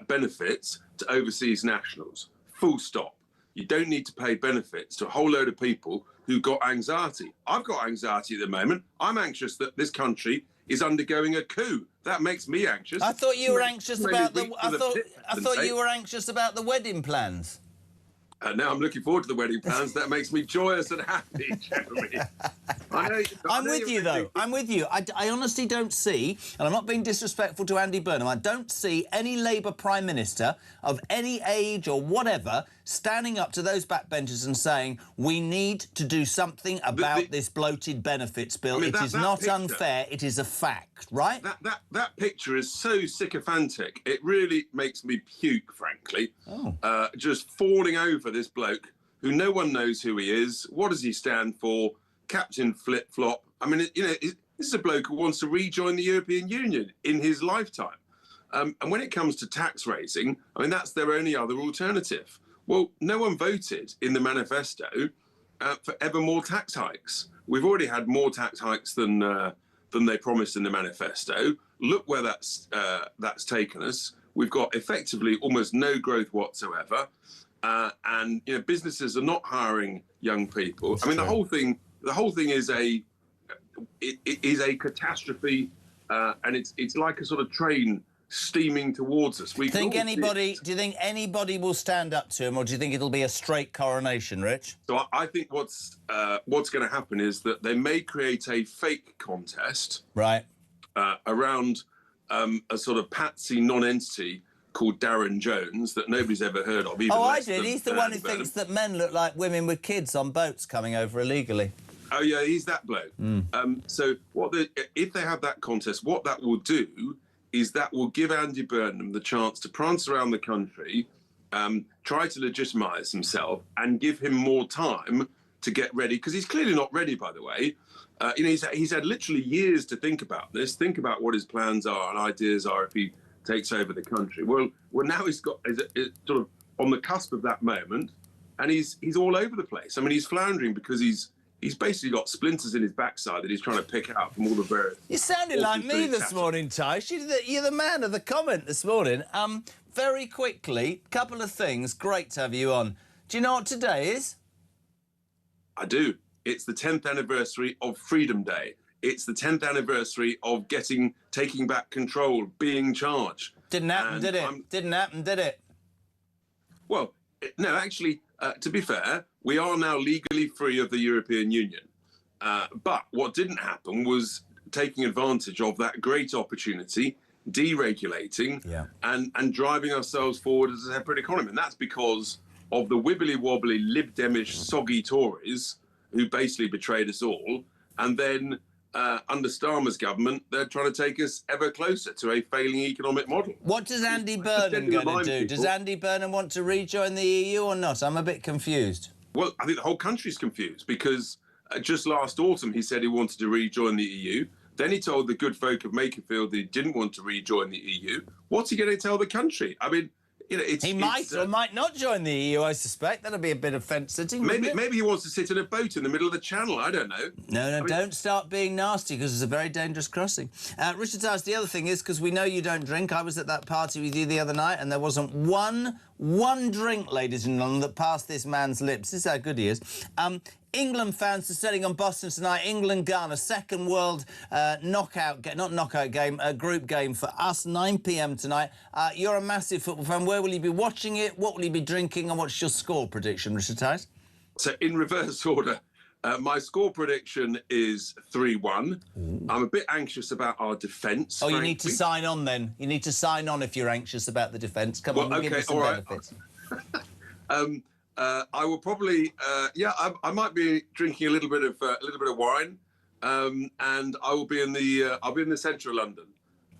benefits to overseas nationals. Full stop. You don't need to pay benefits to a whole load of people who've got anxiety. I've got anxiety at the moment. I'm anxious that this country is undergoing a coup. That makes me anxious. I thought you were anxious about the. I thought you were anxious about the wedding plans. Now I'm looking forward to the wedding plans. That makes me joyous and happy, Jeremy. I'm with you, though. I'm with you. I honestly don't see, and I'm not being disrespectful to Andy Burnham, I don't see any Labour Prime Minister of any age or whatever standing up to those backbenchers and saying, we need to do something about this bloated benefits bill. I mean, It is that not picture, unfair, it is a fact, right? That picture is so sycophantic. It really makes me puke, frankly. Just fawning over this bloke who no one knows who he is. What does he stand for? Captain Flip-Flop. I mean, this is a bloke who wants to rejoin the European Union in his lifetime. And when it comes to tax raising, I mean, that's their only other alternative. Well, no one voted in the manifesto for ever more tax hikes. We've already had more tax hikes than they promised in the manifesto. Look where that's taken us. We've got effectively almost no growth whatsoever, and businesses are not hiring young people. I mean, the whole thing is a catastrophe, and it's like a sort of train steaming towards us. Do you think anybody will stand up to him, or do you think it'll be a straight coronation, Rich? So I think what's going to happen is that they may create a fake contest, right, around a sort of patsy non-entity called Darren Jones that nobody's ever heard of. Oh, I did. He's the one who thinks that men look like women with kids on boats coming over illegally. Oh yeah, he's that bloke. So if they have that contest, what that will do is that will give Andy Burnham the chance to prance around the country, try to legitimise himself, and give him more time to get ready, because he's clearly not ready, by the way. He's had literally years to think about this, think about what his plans are and ideas are if he takes over the country. Well, now he's sort of on the cusp of that moment, and he's all over the place. I mean, he's floundering because he's basically got splinters in his backside that he's trying to pick out from all the various... You sounded like me this morning, Tice. You're the man of the comment this morning. Very quickly, couple of things. Great to have you on. Do you know what today is? I do. It's the 10th anniversary of Freedom Day. It's the 10th anniversary of taking back control, being in charge. Didn't happen, did it? Didn't happen, did it? Well, no, actually, to be fair, we are now legally free of the European Union. But what didn't happen was taking advantage of that great opportunity, deregulating, and driving ourselves forward as a separate economy. And that's because of the wibbly-wobbly, Lib Demish, soggy Tories who basically betrayed us all. And then under Starmer's government, they're trying to take us ever closer to a failing economic model. What does Andy Burnham going to do? Does Andy Burnham want to rejoin the EU or not? I'm a bit confused. Well, I think the whole country's confused because just last autumn he said he wanted to rejoin the EU. Then he told the good folk of Makerfield that he didn't want to rejoin the EU. What's he going to tell the country? I mean, he might or might not join the EU, I suspect. That'll be a bit of fence-sitting, maybe he wants to sit in a boat in the middle of the channel. I don't know. No, don't start being nasty, because it's a very dangerous crossing. Richard Tice, the other thing is, because we know you don't drink, I was at that party with you the other night, and there wasn't one drink, ladies and gentlemen, that passed this man's lips. This is how good he is. England fans are setting on Boston tonight. England-Ghana, second world group game for us, 9 p.m. tonight. You're a massive football fan. Where will you be watching it? What will you be drinking? And what's your score prediction, Richard Tice? So, in reverse order, my score prediction is 3-1. I'm a bit anxious about our defence. Oh, you need to sign on then. You need to sign on if you're anxious about the defence. Come on, give us some benefits. I will probably, I might be drinking a little bit of wine, and I will be in the centre of London.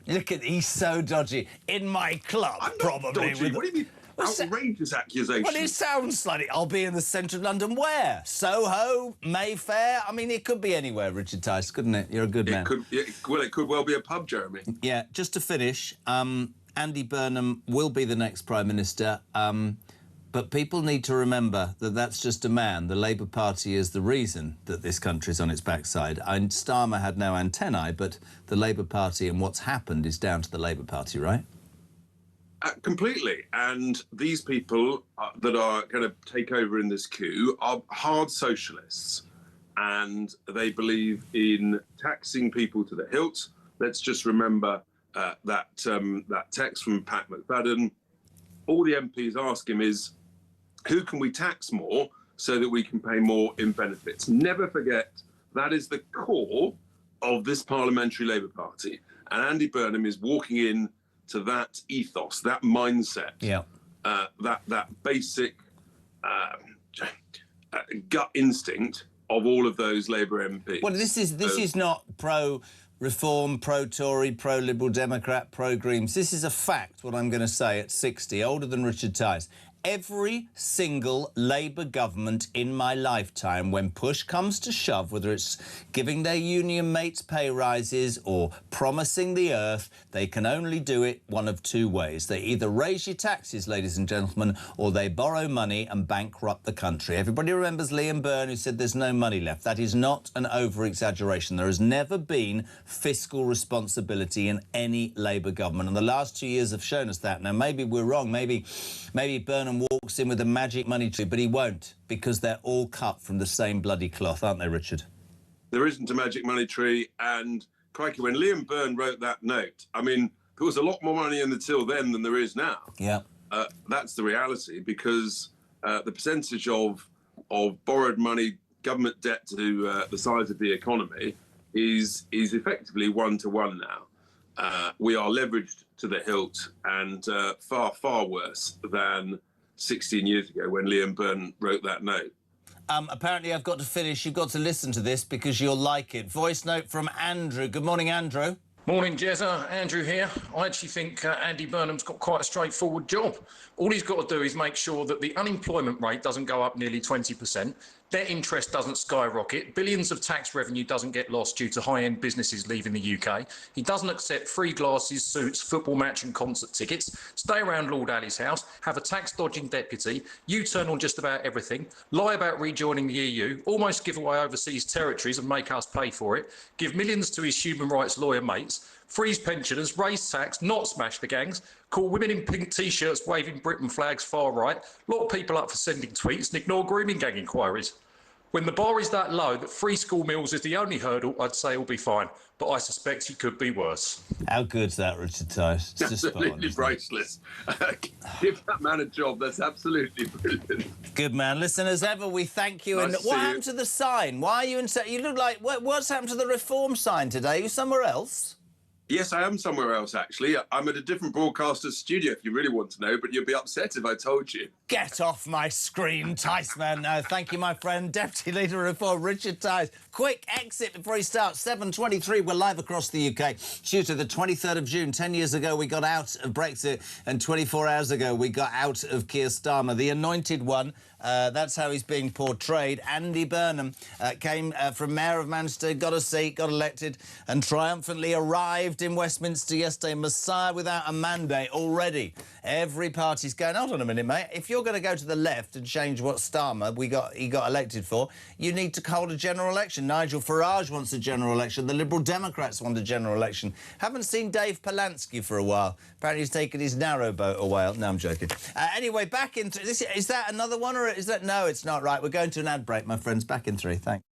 Look at, he's so dodgy. In my club, I'm not probably. Dodgy. What do you mean? Outrageous accusation. Well, it sounds like it. I'll be in the centre of London. Where? Soho, Mayfair. I mean, it could be anywhere, Richard Tice, couldn't it? You're a good man. It could well be a pub, Jeremy. Yeah. Just to finish, Andy Burnham will be the next Prime Minister. But people need to remember that that's just a man. The Labour Party is the reason that this country's on its backside. And Starmer had no antennae, but the Labour Party and what's happened is down to the Labour Party, right? Completely. And these people that are going to take over in this coup are hard socialists. And they believe in taxing people to the hilt. Let's just remember that text from Pat McFadden. All the MPs ask him is, who can we tax more so that we can pay more in benefits? Never forget, that is the core of this parliamentary Labour Party. And Andy Burnham is walking in to that ethos, that mindset, that basic gut instinct of all of those Labour MPs. Well, this is not pro-reform, pro-Tory, pro-Liberal Democrat, pro-Greens. This is a fact, what I'm going to say at 60, older than Richard Tice. Every single Labour government in my lifetime, when push comes to shove, whether it's giving their union mates pay rises or promising the earth, they can only do it one of two ways. They either raise your taxes, ladies and gentlemen, or they borrow money and bankrupt the country. Everybody remembers Liam Byrne, who said there's no money left. That is not an over-exaggeration. There has never been fiscal responsibility in any Labour government, and the last 2 years have shown us that. Now, maybe we're wrong. Maybe Burnham walks in with a magic money tree, but he won't, because they're all cut from the same bloody cloth, aren't they, Richard? There isn't a magic money tree, and crikey, when Liam Byrne wrote that note, I mean, there was a lot more money in the till then than there is now. Yeah. That's the reality, because the percentage of borrowed money, government debt to the size of the economy is effectively 1-to-1 now. We are leveraged to the hilt, and far, far worse than 16 years ago when Liam Byrne wrote that note. Apparently I've got to finish. You've got to listen to this because you'll like it. Voice note from Andrew. Good morning, Andrew. Morning, Jezza. Andrew here. I actually think Andy Burnham's got quite a straightforward job. All he's got to do is make sure that the unemployment rate doesn't go up nearly 20%, debt interest doesn't skyrocket, billions of tax revenue doesn't get lost due to high-end businesses leaving the UK. He doesn't accept free glasses, suits, football match and concert tickets, stay around Lord Ali's house, have a tax-dodging deputy, U-turn on just about everything, lie about rejoining the EU, almost give away overseas territories and make us pay for it, give millions to his human rights lawyer mates, freeze pensioners, raise tax, not smash the gangs, call women in pink T-shirts waving Britain flags far right, lock people up for sending tweets and ignore grooming gang inquiries. When the bar is that low that free school meals is the only hurdle, I'd say it'll be fine, but I suspect it could be worse. How good's that, Richard Tice? It's just absolutely priceless. Give that man a job. That's absolutely brilliant. Good man. Listen, as ever, we thank you. Nice And to see what you. happened to the sign? Why are you in... You look like... What's happened to the reform sign today? Are you somewhere else? Yes, I am somewhere else, actually. I'm at a different broadcaster's studio, if you really want to know, but you'd be upset if I told you. Get off my screen, Tice, man. No, thank you, my friend. Deputy Leader of Reform, Richard Tice. Quick exit before he starts. 7:23, we're live across the UK. Tuesday, the 23rd of June. 10 years ago, we got out of Brexit, and 24 hours ago, we got out of Keir Starmer, the anointed one. That's how he's being portrayed. Andy Burnham came from Mayor of Manchester, got a seat, got elected, and triumphantly arrived in Westminster yesterday. Messiah without a mandate already. Every party's going, hold on a minute, mate. If you're going to go to the left and change what Starmer he got elected for, you need to hold a general election. Nigel Farage wants a general election. The Liberal Democrats want a general election. Haven't seen Dave Polanski for a while. Apparently he's taken his narrowboat away. No, I'm joking. Anyway, back into this. Is that another one, or is that... No, it's not right. We're going to an ad break, my friends. Back in 3. Thanks.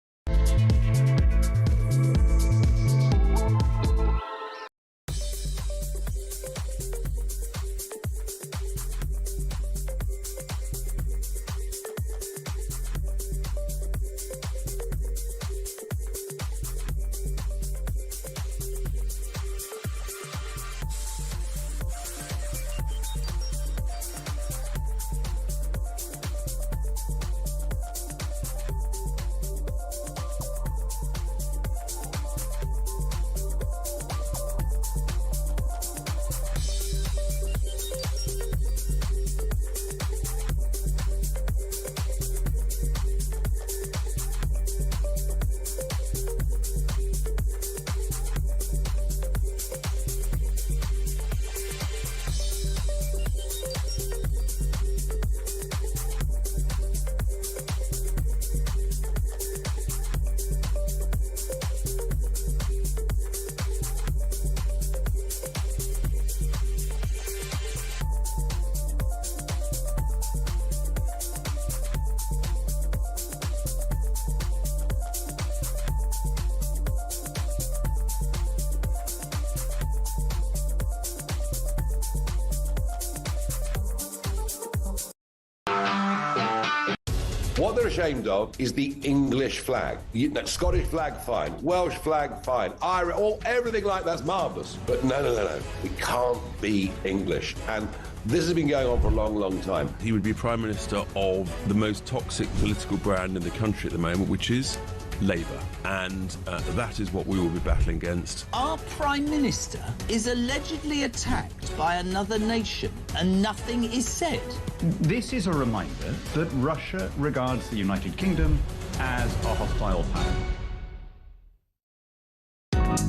What they're ashamed of is the English flag. Scottish flag, fine. Welsh flag, fine. Irish, everything like that's marvellous. But no. We can't be English. And this has been going on for a long, long time. He would be Prime Minister of the most toxic political brand in the country at the moment, which is Labour. And that is what we will be battling against. Our Prime Minister is allegedly attacked by another nation and nothing is said. This is a reminder that Russia regards the United Kingdom as a hostile power.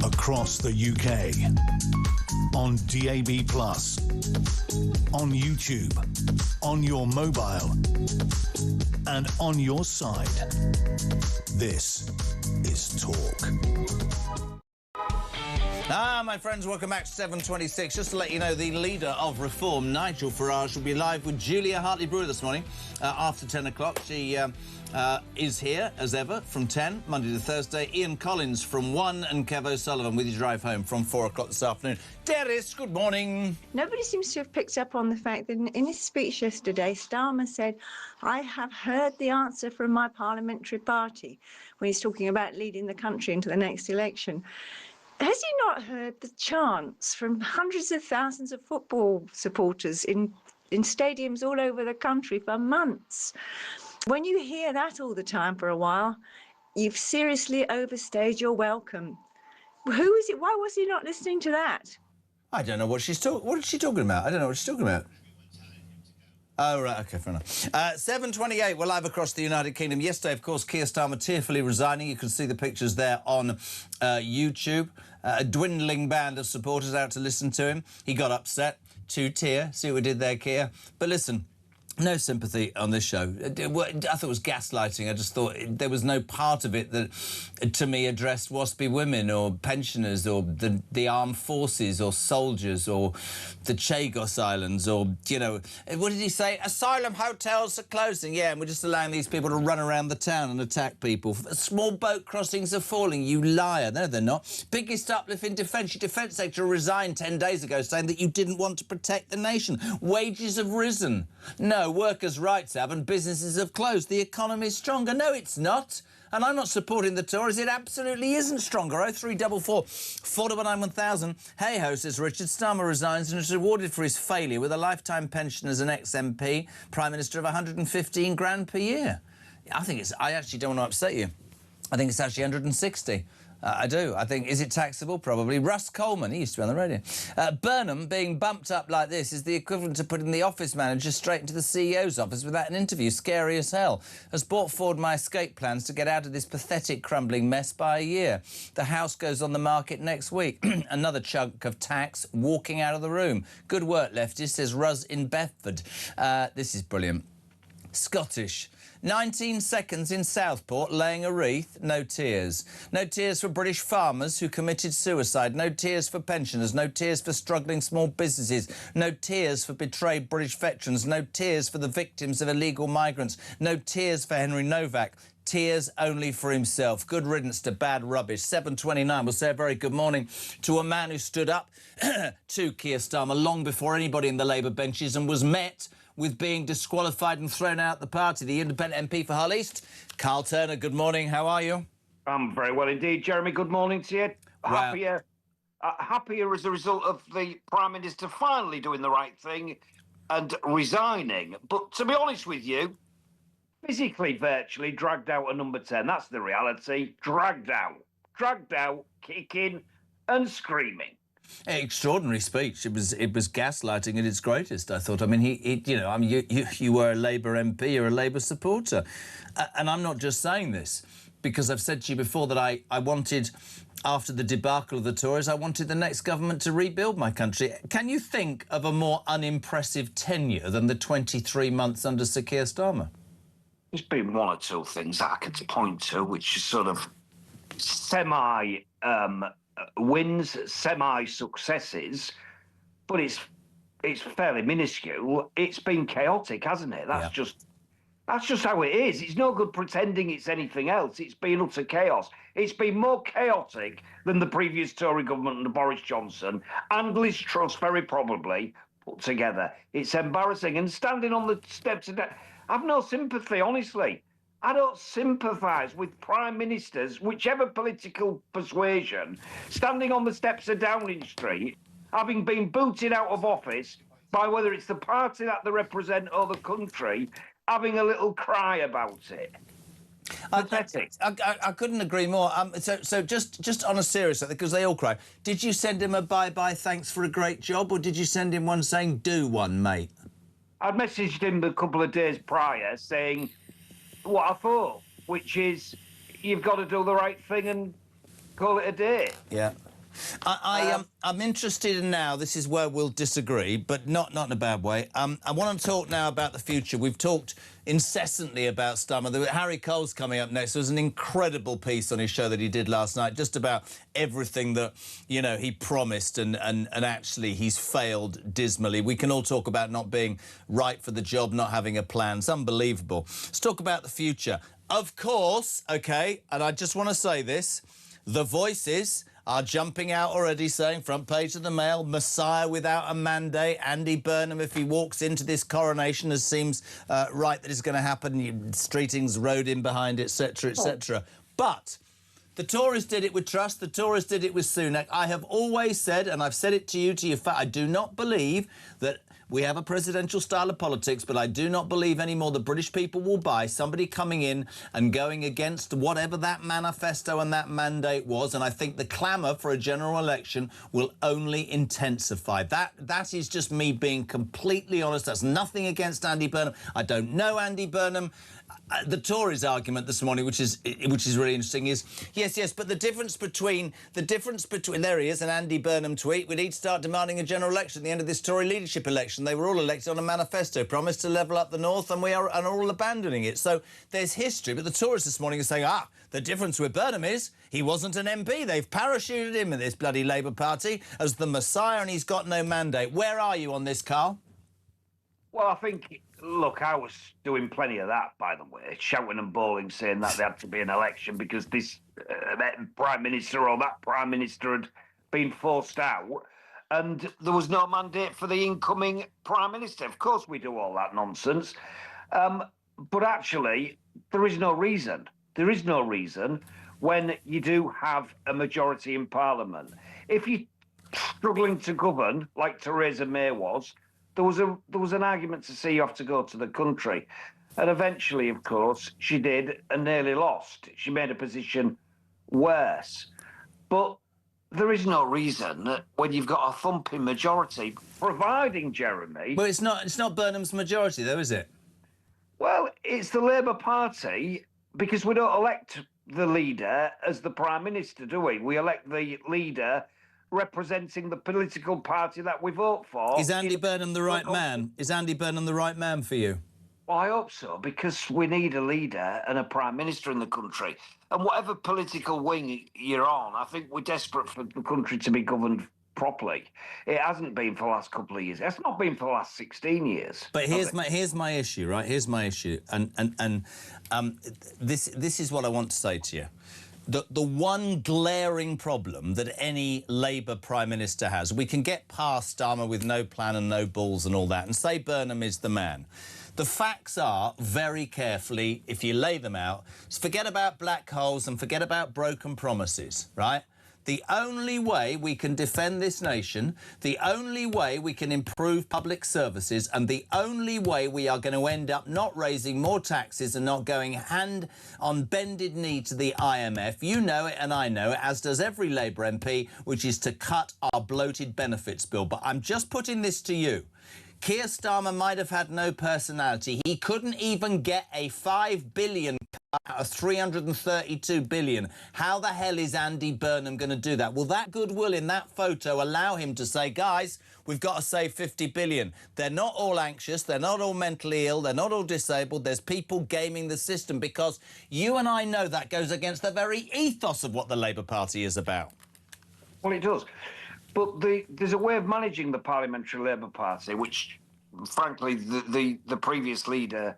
Across the UK, on DAB+, on YouTube, on your mobile, and on your side. This is Talk. My friends, welcome back to 7:26. Just to let you know, the leader of Reform, Nigel Farage, will be live with Julia Hartley-Brewer this morning after 10 o'clock. She is here, as ever, from 10, Monday to Thursday. Ian Collins from 1 and Kev O'Sullivan with your drive home from 4 o'clock this afternoon. Derris, good morning. Nobody seems to have picked up on the fact that in his speech yesterday, Starmer said, I have heard the answer from my parliamentary party, when he's talking about leading the country into the next election. Has he not heard the chants from hundreds of thousands of football supporters in stadiums all over the country for months? When you hear that all the time for a while, you've seriously overstayed your welcome. Who is it? Why was he not listening to that? I don't know what she's talking. What is she talking about? I don't know what she's talking about. Oh, right, OK, fair enough. 7:28, we're live across the United Kingdom. Yesterday, of course, Keir Starmer tearfully resigning. You can see the pictures there on YouTube. A dwindling band of supporters out to listen to him. He got upset. 2 tear. See what we did there, Keir? But listen, no sympathy on this show. I thought it was gaslighting. I just thought there was no part of it that, to me, addressed waspy women or pensioners or the armed forces or soldiers or the Chagos Islands or, you know, what did he say? Asylum hotels are closing. Yeah, and we're just allowing these people to run around the town and attack people. Small boat crossings are falling, you liar. No, they're not. Biggest uplift in defence. Your defence secretary resigned 10 days ago saying that you didn't want to protect the nation. Wages have risen. No, workers' rights have and businesses have closed. The economy's stronger. No, it's not. And I'm not supporting the Tories. It absolutely isn't stronger. 0344 419 1000. Hey-ho, says Richard. Starmer resigns and is rewarded for his failure with a lifetime pension as an ex-MP, Prime Minister of 115 grand per year. I actually don't want to upset you. I think it's actually 160. I do. I think, is it taxable? Probably. Russ Coleman, he used to be on the radio. Burnham being bumped up like this is the equivalent to putting the office manager straight into the CEO's office without an interview. Scary as hell. Has brought forward my escape plans to get out of this pathetic crumbling mess by a year. The house goes on the market next week. Another chunk of tax walking out of the room. Good work, leftist, says Ruz in Bedford. This is brilliant. Scottish. 19 seconds in Southport laying a wreath, no tears. No tears for British farmers who committed suicide. No tears for pensioners. No tears for struggling small businesses. No tears for betrayed British veterans. No tears for the victims of illegal migrants. No tears for Henry Novak. Tears only for himself. Good riddance to bad rubbish. 7:29. We'll say a very good morning to a man who stood up to Keir Starmer long before anybody in the Labour benches and was met with being disqualified and thrown out the party, the independent MP for Hull East. Carl Turner, good morning. How are you? I'm very well indeed, Jeremy. Good morning to you. Happier as a result of the Prime Minister finally doing the right thing and resigning. But to be honest with you, physically, virtually dragged out at number 10. That's the reality. Dragged out, kicking and screaming. Extraordinary speech. It was gaslighting at its greatest, I thought. I mean, you were a Labour MP, you're a Labour supporter. And I'm not just saying this, because I've said to you before that I wanted, after the debacle of the Tories, I wanted the next government to rebuild my country. Can you think of a more unimpressive tenure than the 23 months under Sir Keir Starmer? There's been one or two things that I can point to, which is sort of wins, semi-successes, but it's fairly minuscule. It's been chaotic, hasn't it? That's just how it is. It's no good pretending it's anything else. It's been utter chaos. It's been more chaotic than the previous Tory government under Boris Johnson and Liz Truss, very probably, put together. It's embarrassing. And standing on the steps of that, I've no sympathy, honestly. I don't sympathise with prime ministers, whichever political persuasion, standing on the steps of Downing Street, having been booted out of office by whether it's the party that they represent or the country, having a little cry about it. Pathetic. I couldn't agree more. So just on a serious note, because they all cry, did you send him a bye-bye thanks for a great job, or did you send him one saying, do one, mate? I'd messaged him a couple of days prior saying what I thought, which is you've got to do the right thing and call it a day. Yeah. I'm interested in now, this is where we'll disagree, but not in a bad way. I want to talk now about the future. We've talked incessantly about Starmer. Harry Cole's coming up next. There was an incredible piece on his show that he did last night, just about everything that, you know, he promised and actually he's failed dismally. We can all talk about not being right for the job, not having a plan. It's unbelievable. Let's talk about the future. Of course, OK, and I just want to say this, the voices are jumping out already saying, front page of the Mail, Messiah without a mandate, Andy Burnham, if he walks into this coronation, as seems right that is going to happen, Streeting's rode in behind, etc., etc. But the Tories did it with Truss, the Tories did it with Sunak. I have always said, and I've said it to you, I do not believe that we have a presidential style of politics, but I do not believe anymore the British people will buy somebody coming in and going against whatever that manifesto and that mandate was. And I think the clamour for a general election will only intensify. That is just me being completely honest. That's nothing against Andy Burnham. I don't know Andy Burnham. The Tories' argument this morning, which is really interesting, is yes, but the difference between there he is, an Andy Burnham tweet. We need to start demanding a general election at the end of this Tory leadership election. They were all elected on a manifesto, promised to level up the north, and we are all abandoning it. So there's history, but the Tories this morning are saying, the difference with Burnham is he wasn't an MP. They've parachuted him in this bloody Labour Party as the Messiah, and he's got no mandate. Where are you on this, Carl? Well, I think, look, I was doing plenty of that, by the way, shouting and bawling, saying that there had to be an election because this Prime Minister or that Prime Minister had been forced out and there was no mandate for the incoming Prime Minister. Of course we do all that nonsense. But actually, there is no reason. There is no reason when you do have a majority in Parliament. If you're struggling to govern, like Theresa May was, there was an argument to say you have to go to the country. And eventually, of course, she did and nearly lost. She made a position worse. But there is no reason that when you've got a thumping majority, providing, Jeremy... Well, it's not Burnham's majority, though, is it? Well, it's the Labour Party, because we don't elect the leader as the Prime Minister, do we? We elect the leader representing the political party that we vote for. Is Andy Burnham the right man? Is Andy Burnham the right man for you? Well, I hope so, because we need a leader and a Prime Minister in the country. And whatever political wing you're on, I think we're desperate for the country to be governed properly. It hasn't been for the last couple of years. It's not been for the last 16 years. But here's my issue, right? Here's my issue. And this is what I want to say to you. The one glaring problem that any Labour Prime Minister has, we can get past Starmer with no plan and no balls and all that, and say Burnham is the man. The facts are, very carefully, if you lay them out, forget about black holes and forget about broken promises, right? The only way we can defend this nation, the only way we can improve public services, and the only way we are going to end up not raising more taxes and not going hand on bended knee to the IMF, you know it and I know it, as does every Labour MP, which is to cut our bloated benefits bill. But I'm just putting this to you. Keir Starmer might have had no personality. He couldn't even get a $5 billion cut out of $332 billion. How the hell is Andy Burnham going to do that? Will that goodwill in that photo allow him to say, guys, we've got to save $50 billion? They're not all anxious. They're not all mentally ill. They're not all disabled. There's people gaming the system, because you and I know that goes against the very ethos of what the Labour Party is about. Well, it does. But there's a way of managing the Parliamentary Labour Party, which, frankly, the previous leader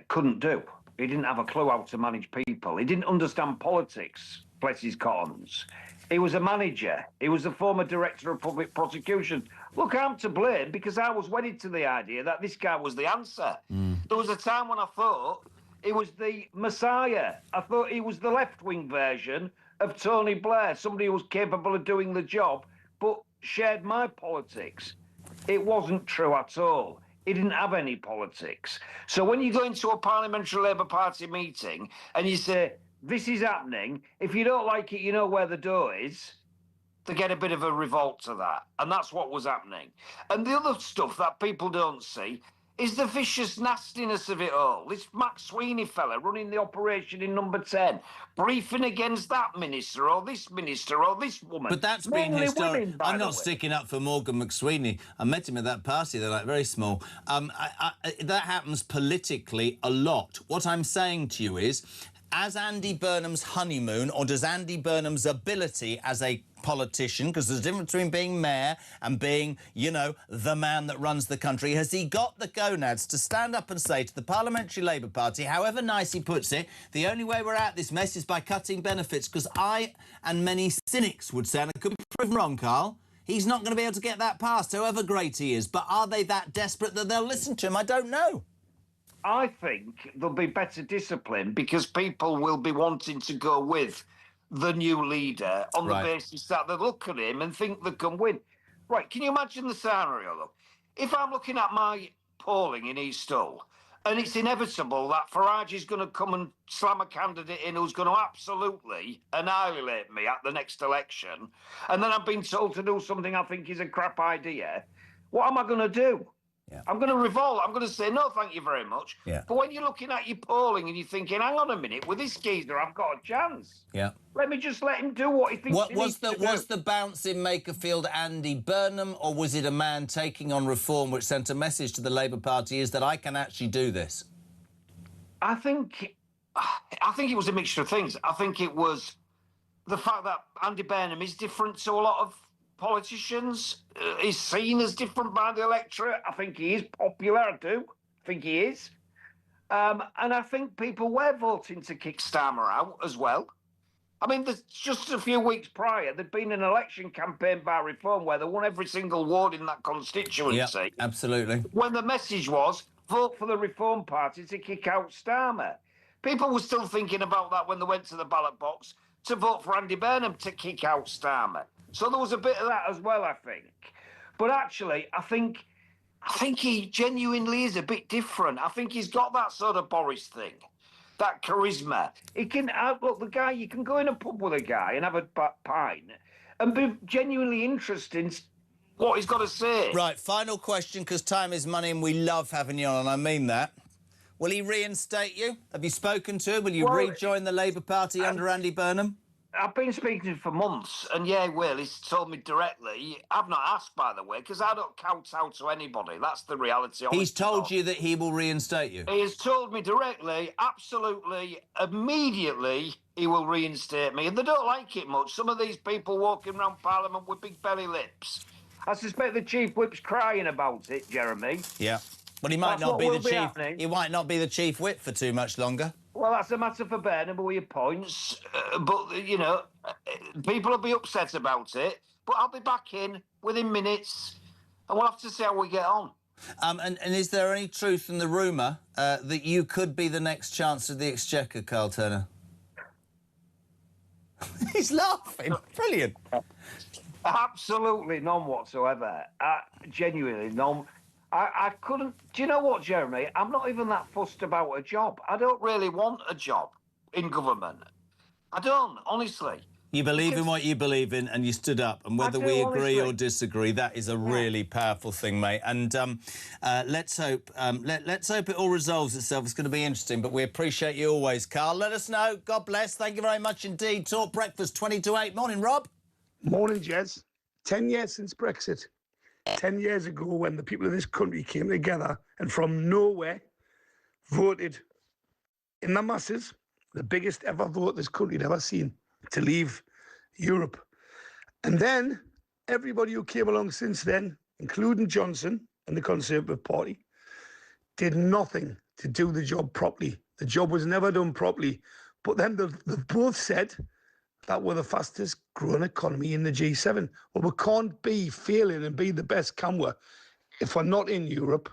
couldn't do. He didn't have a clue how to manage people. He didn't understand politics, bless his cons. He was a manager. He was a former director of public prosecution. Look, I'm to blame because I was wedded to the idea that this guy was the answer. There was a time when I thought he was the messiah. I thought he was the left-wing version of Tony Blair, somebody who was capable of doing the job, but shared my politics. It wasn't true at all. He didn't have any politics. So when you go into a Parliamentary Labour Party meeting and you say, this is happening, if you don't like it, you know where the door is, to get a bit of a revolt to that. And that's what was happening. And the other stuff that people don't see is the vicious nastiness of it all. This Max Sweeney fella running the operation in Number 10, briefing against that minister or this woman. But that's been Mainly historic. women, by I'm the not way. sticking up for Morgan McSweeney. I met him at that party. They're like very small. That happens politically a lot. What I'm saying to you is, as Andy Burnham's honeymoon, or does Andy Burnham's ability as a politician, because there's a difference between being mayor and being, you know, the man that runs the country, has he got the gonads to stand up and say to the Parliamentary Labour Party, however nice he puts it, the only way we're out this mess is by cutting benefits? Because I and many cynics would say, and I could be proven wrong, Carl, he's not going to be able to get that passed, however great he is. But are they that desperate that they'll listen to him? I don't know. I think there'll be better discipline because people will be wanting to go with the new leader on the basis that they look at him and think they can win. Right, can you imagine the scenario, look? If I'm looking at my polling in East Hull and it's inevitable that Farage is going to come and slam a candidate in who's going to absolutely annihilate me at the next election, and then I've been told to do something I think is a crap idea, what am I going to do? I'm going to revolt. I'm going to say, no, thank you very much. But when you're looking at your polling and you're thinking, hang on a minute, with this geezer, I've got a chance. Let me just let him do what he thinks he needs to do. Was the bounce in Makerfield Andy Burnham, or was it a man taking on reform which sent a message to the Labour Party is that I can actually do this? I think it was a mixture of things. I think it was the fact that Andy Burnham is different to a lot of politicians, is seen as different by the electorate. I think he is popular, I do. I think he is. And I think people were voting to kick Starmer out as well. I mean, just a few weeks prior, there'd been an election campaign by Reform where they won every single ward in that constituency. Yeah, absolutely. When the message was, vote for the Reform Party to kick out Starmer. People were still thinking about that when they went to the ballot box, to vote for Andy Burnham to kick out Starmer. So there was a bit of that as well, I think. But actually, I think he genuinely is a bit different. I think he's got that sort of Boris thing, that charisma. He can look, the guy, you can go in a pub with a guy and have a pint and be genuinely interested in what he's got to say. Right, final question, because time is money and we love having you on, and I mean that. Will he reinstate you? Have you spoken to him? Will you rejoin the Labour Party under Andy Burnham? I've been speaking to him for months, and yeah, Will, he's told me directly. I've not asked, by the way, because I don't kowtow to anybody. That's the reality. He's told you that he will reinstate you? He has told me directly, absolutely, immediately, he will reinstate me. And they don't like it much. Some of these people walking around Parliament with big belly lips. I suspect the Chief Whip's crying about it, Jeremy. Yeah. Well, he might not be the chief. He might not be the Chief Whip for too much longer. Well, that's a matter for Burnham with your points. But, you know, people will be upset about it. But I'll be back in within minutes, and we'll have to see how we get on. And is there any truth in the rumour that you could be the next Chancellor of the Exchequer, Carl Turner? He's laughing. Brilliant. Absolutely none whatsoever. Genuinely none. I couldn't... Do you know what, Jeremy? I'm not even that fussed about a job. I don't really want a job in government. I don't, honestly. You believe in what you believe in, and you stood up. And whether we agree or disagree, that is a really powerful thing, mate. And let's hope it all resolves itself. It's going to be interesting, but we appreciate you always, Carl. Let us know. God bless. Thank you very much indeed. Talk Breakfast, 20 to 8. Morning, Rob. Morning, Jez. 10 years since Brexit. 10 years ago, when the people of this country came together and from nowhere voted in the masses, the biggest ever vote this country had ever seen, to leave Europe. And then everybody who came along since then, including Johnson and the Conservative Party, did nothing to do the job properly. The job was never done properly. But then they've both said that we're the fastest growing economy in the G7. Well, we can't be failing and be the best, can we, if we're not in Europe?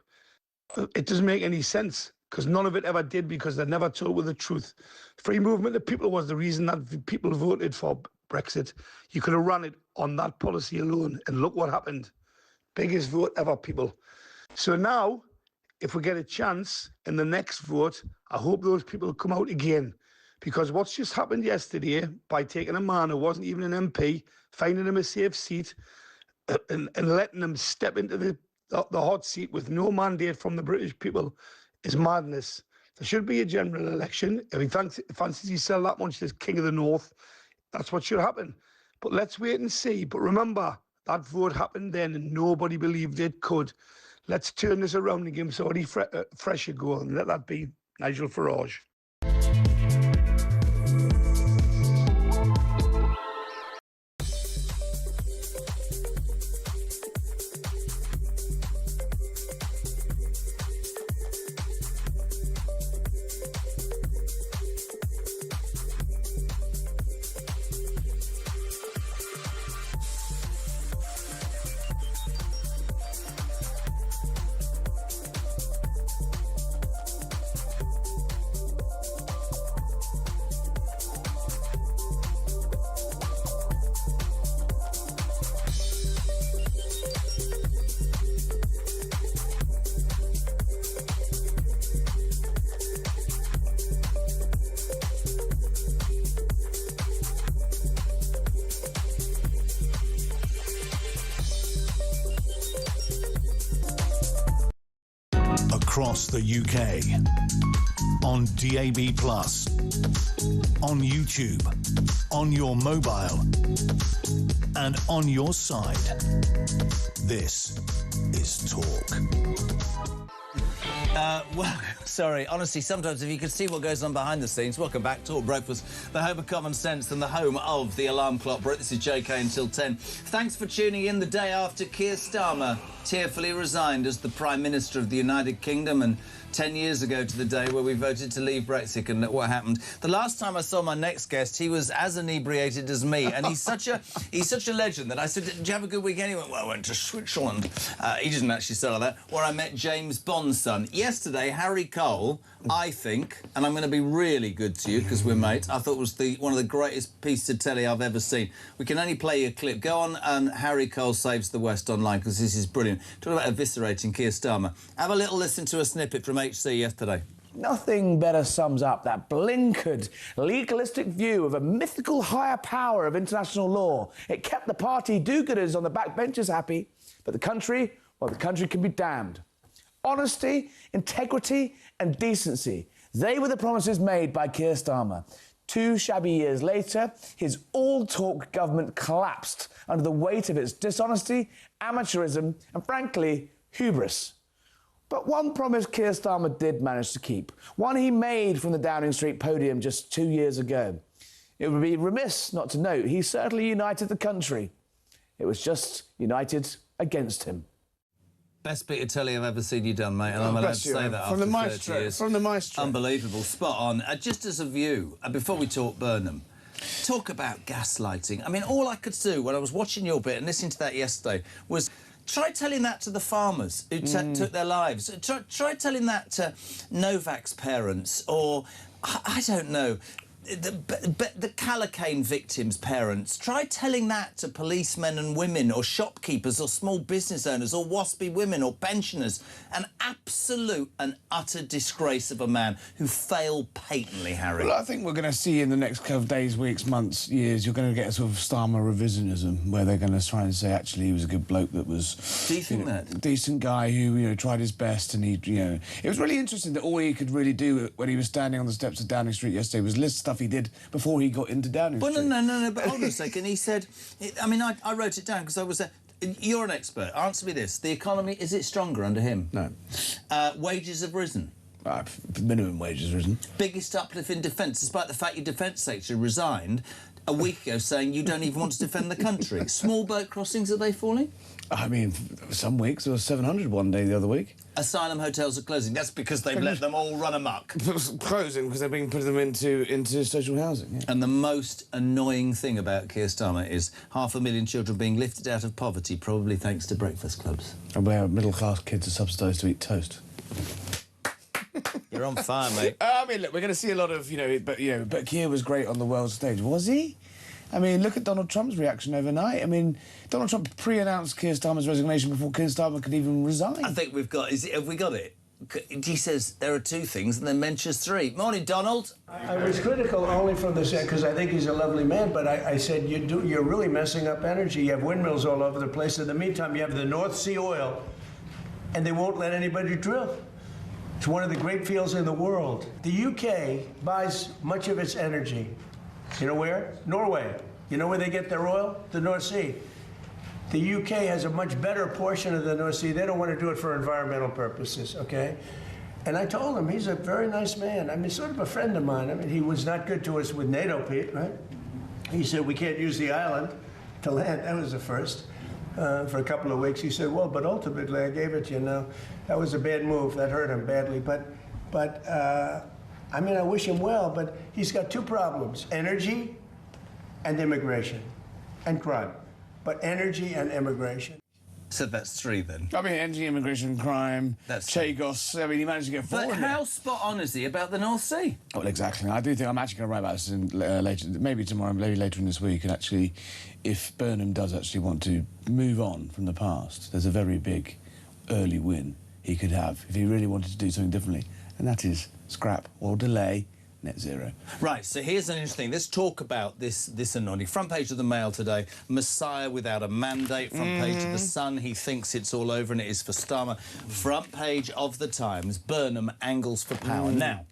It doesn't make any sense. because none of it ever did, because they never told with the truth. Free movement of people was the reason that people voted for Brexit. You could have run it on that policy alone, and look what happened. Biggest vote ever, people. So now, if we get a chance in the next vote, I hope those people come out again. Because what's just happened yesterday, by taking a man who wasn't even an MP, finding him a safe seat, and letting him step into the hot seat with no mandate from the British people, is madness. There should be a general election. If he fancies himself that much as King of the North, that's what should happen. But let's wait and see. But remember, that vote happened then and nobody believed it could. Let's turn this around and give him somebody fresh a go, and let that be Nigel Farage. Across the UK, on DAB+, on YouTube, on your mobile, and on your side. This is Talk. Well, sorry, honestly, sometimes if you could see what goes on behind the scenes. Welcome back, Talk Breakfast, the home of common sense and the home of the alarm clock. This is JK until 10. Thanks for tuning in the day after Keir Starmer tearfully resigned as the Prime Minister of the United Kingdom, and 10 years ago to the day where we voted to leave Brexit, and what happened. The last time I saw my next guest, he was as inebriated as me, and he's such a legend that I said, "Did you have a good weekend?" He went, "Well, I went to Switzerland." He didn't actually say all that. Where I met James Bond's son. Yesterday, Harry Cole, I think, and I'm going to be really good to you because we're mates, I thought was one of the greatest pieces of telly I've ever seen. We can only play you a clip. Go on, and Harry Cole Saves the West online, because this is brilliant. Talk about eviscerating Keir Starmer. Have a little listen to a snippet from HC yesterday. Nothing better sums up that blinkered, legalistic view of a mythical higher power of international law. It kept the party do-gooders on the backbenchers happy, but the country, well, the country can be damned. Honesty, integrity and decency. They were the promises made by Keir Starmer. 2 shabby years later, his all-talk government collapsed under the weight of its dishonesty, amateurism and, frankly, hubris. But one promise Keir Starmer did manage to keep, one he made from the Downing Street podium just 2 years ago. It would be remiss not to note he certainly united the country. It was just united against him. Best bit of telly I've ever seen you done, mate, and I'm allowed to say that from after the 30 years. From the maestro. Unbelievable, spot on. Just as a view, before we talk Burnham, talk about gaslighting. I mean, all I could do when I was watching your bit and listening to that yesterday was try telling that to the farmers who took their lives. Try telling that to Novak's parents, or, I don't know, the Callacane victims' parents. Try telling that to policemen and women, or shopkeepers, or small business owners, or waspy women, or pensioners. An absolute and utter disgrace of a man who failed patently, Harry. Well, I think we're going to see in the next couple of days, weeks, months, years, you're going to get a sort of Starmer revisionism, where they're going to try and say, actually, he was a good bloke that was... Do you think that? Decent guy who, tried his best, and he, It was really interesting that all he could really do when he was standing on the steps of Downing Street yesterday was list stuff he did before he got into Downing Street. Well, no, but hold on a second. He said... I mean, I wrote it down because I was there. You're an expert. Answer me this. The economy, is it stronger under him? No. Wages have risen. Minimum wage has risen. Biggest uplift in defence, despite the fact your defence secretary resigned a week ago saying you don't even want to defend the country. Small boat crossings, are they falling? I mean, some weeks there was 700 one day the other week. Asylum hotels are closing. That's because they've let them all run amok. Closing because they're being putting them into social housing. Yeah. And the most annoying thing about Keir Starmer is 500,000 children being lifted out of poverty, probably thanks to breakfast clubs. And where middle-class kids are subsidised to eat toast. You're on fire, mate. I mean, look, we're going to see a lot of, but Keir was great on the world stage. Was he? I mean, look at Donald Trump's reaction overnight. I mean, Donald Trump pre-announced Keir Starmer's resignation before Keir Starmer could even resign. I think we've got... have we got it? He says there are 2 things and then mentions 3. Morning, Donald. I was critical only from the set because I think he's a lovely man, but I said you're really messing up energy. You have windmills all over the place. In the meantime, you have the North Sea oil, and they won't let anybody drill. It's one of the great fields in the world. The UK buys much of its energy. You know where? Norway. You know where they get their oil? The North Sea. The UK has a much better portion of the North Sea. They don't want to do it for environmental purposes, okay? And I told him he's a very nice man. I mean, sort of a friend of mine. I mean, he was not good to us with NATO, Pete, right? He said we can't use the island to land. That was the first. For a couple of weeks, he said, well, but ultimately I gave it to you. Now, that was a bad move. That hurt him badly. But I mean, I wish him well, but he's got 2 problems: energy and immigration and crime. But energy and immigration. So that's 3 then. I mean, energy, immigration, crime, that's Chagos. I mean, he managed to get 4. But how spot on is he about the North Sea? Well, exactly. I do think I'm actually going to write about this later, maybe tomorrow, maybe later in this week. And actually, if Burnham does actually want to move on from the past, there's a very big early win he could have if he really wanted to do something differently. And that is scrap or delay net zero. Right, so here's an interesting... Let's talk about this anointing. Front page of the Mail today, Messiah without a mandate. Front page of the Sun, he thinks it's all over and it is for Starmer. Front page of the Times, Burnham angles for power. Now,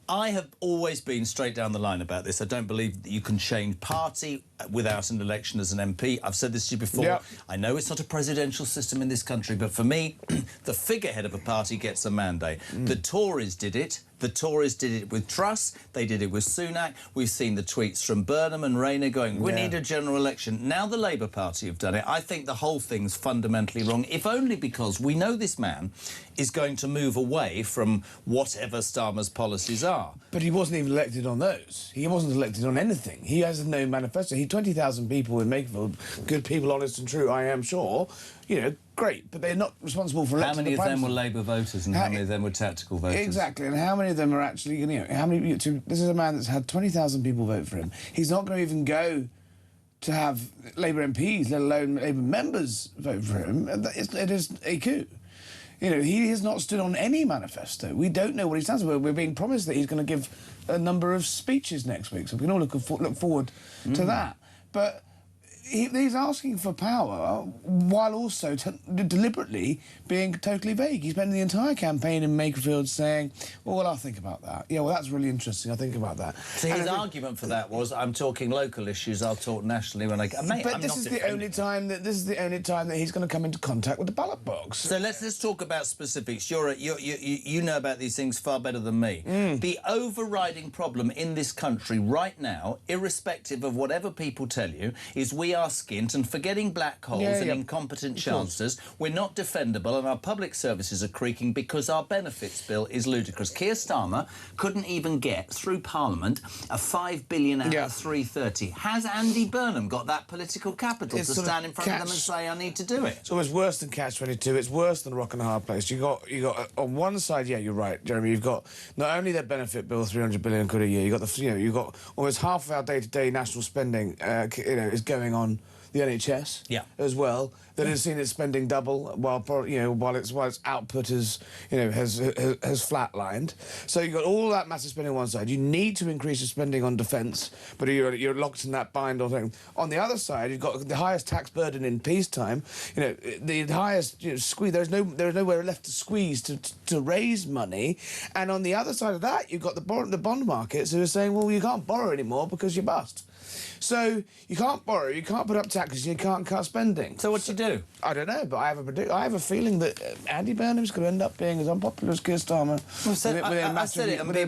I have always been straight down the line about this. I don't believe that you can change party without an election as an MP. I've said this to you before. Yep. I know it's not a presidential system in this country, but for me, the figurehead of a party gets a mandate. The Tories did it. The Tories did it with Truss. They did it with Sunak. We've seen the tweets from Burnham and Rayner going, we need a general election. Now the Labour Party have done it. I think the whole thing's fundamentally wrong, if only because we know this man is going to move away from whatever Starmer's policies are. But he wasn't even elected on those. He wasn't elected on anything. He has no manifesto. 20,000 people in Makerfield, good people, honest and true, I am sure. You know, great, but they're not responsible for electing the Prime Minister. How many of them were Labour voters and how many of them were tactical voters? Exactly, and how many of them are actually, this is a man that's had 20,000 people vote for him. He's not going to even go to have Labour MPs, let alone Labour members, vote for him. It is a coup. You know, he has not stood on any manifesto. We don't know what he stands for. We're being promised that he's going to give a number of speeches next week, so we can all look forward to that. But he's asking for power while also deliberately being totally vague. He's spent the entire campaign in Makerfield saying, well, I'll think about that. Yeah, well, that's really interesting. I'll think about that. So his argument for that was, I'm talking local issues, I'll talk nationally when I... Mate, but this is the only time that he's going to come into contact with the ballot box. So let's talk about specifics. You know about these things far better than me. The overriding problem in this country right now, irrespective of whatever people tell you, is we are skint, and forgetting black holes and incompetent chancellors, we're not defendable, and our public services are creaking because our benefits bill is ludicrous. Keir Starmer couldn't even get through Parliament a $5 billion out of 330. Has Andy Burnham got that political capital to stand in front of them and say, I need to do it? It's almost worse than Catch-22. It's worse than rock and a hard place. You got on one side, yeah, you're right, Jeremy. You've got not only their benefit bill, 300 billion quid a year. You've got almost half of our day-to-day national spending, is going on the NHS as well, that has seen its spending double while its output has flatlined. So you've got all that massive spending on one side. You need to increase your spending on defence, but you're locked in that bind or thing. On the other side, you've got the highest tax burden in peacetime. The highest squeeze. There's nowhere left to squeeze to raise money. And on the other side of that, you've got the bond markets who are saying, well, you can't borrow anymore because you're bust. So you can't borrow, you can't put up taxes, you can't cut spending. So what do you do? I don't know, but I have a feeling that Andy Burnham's going to end up being as unpopular as Keir Starmer within a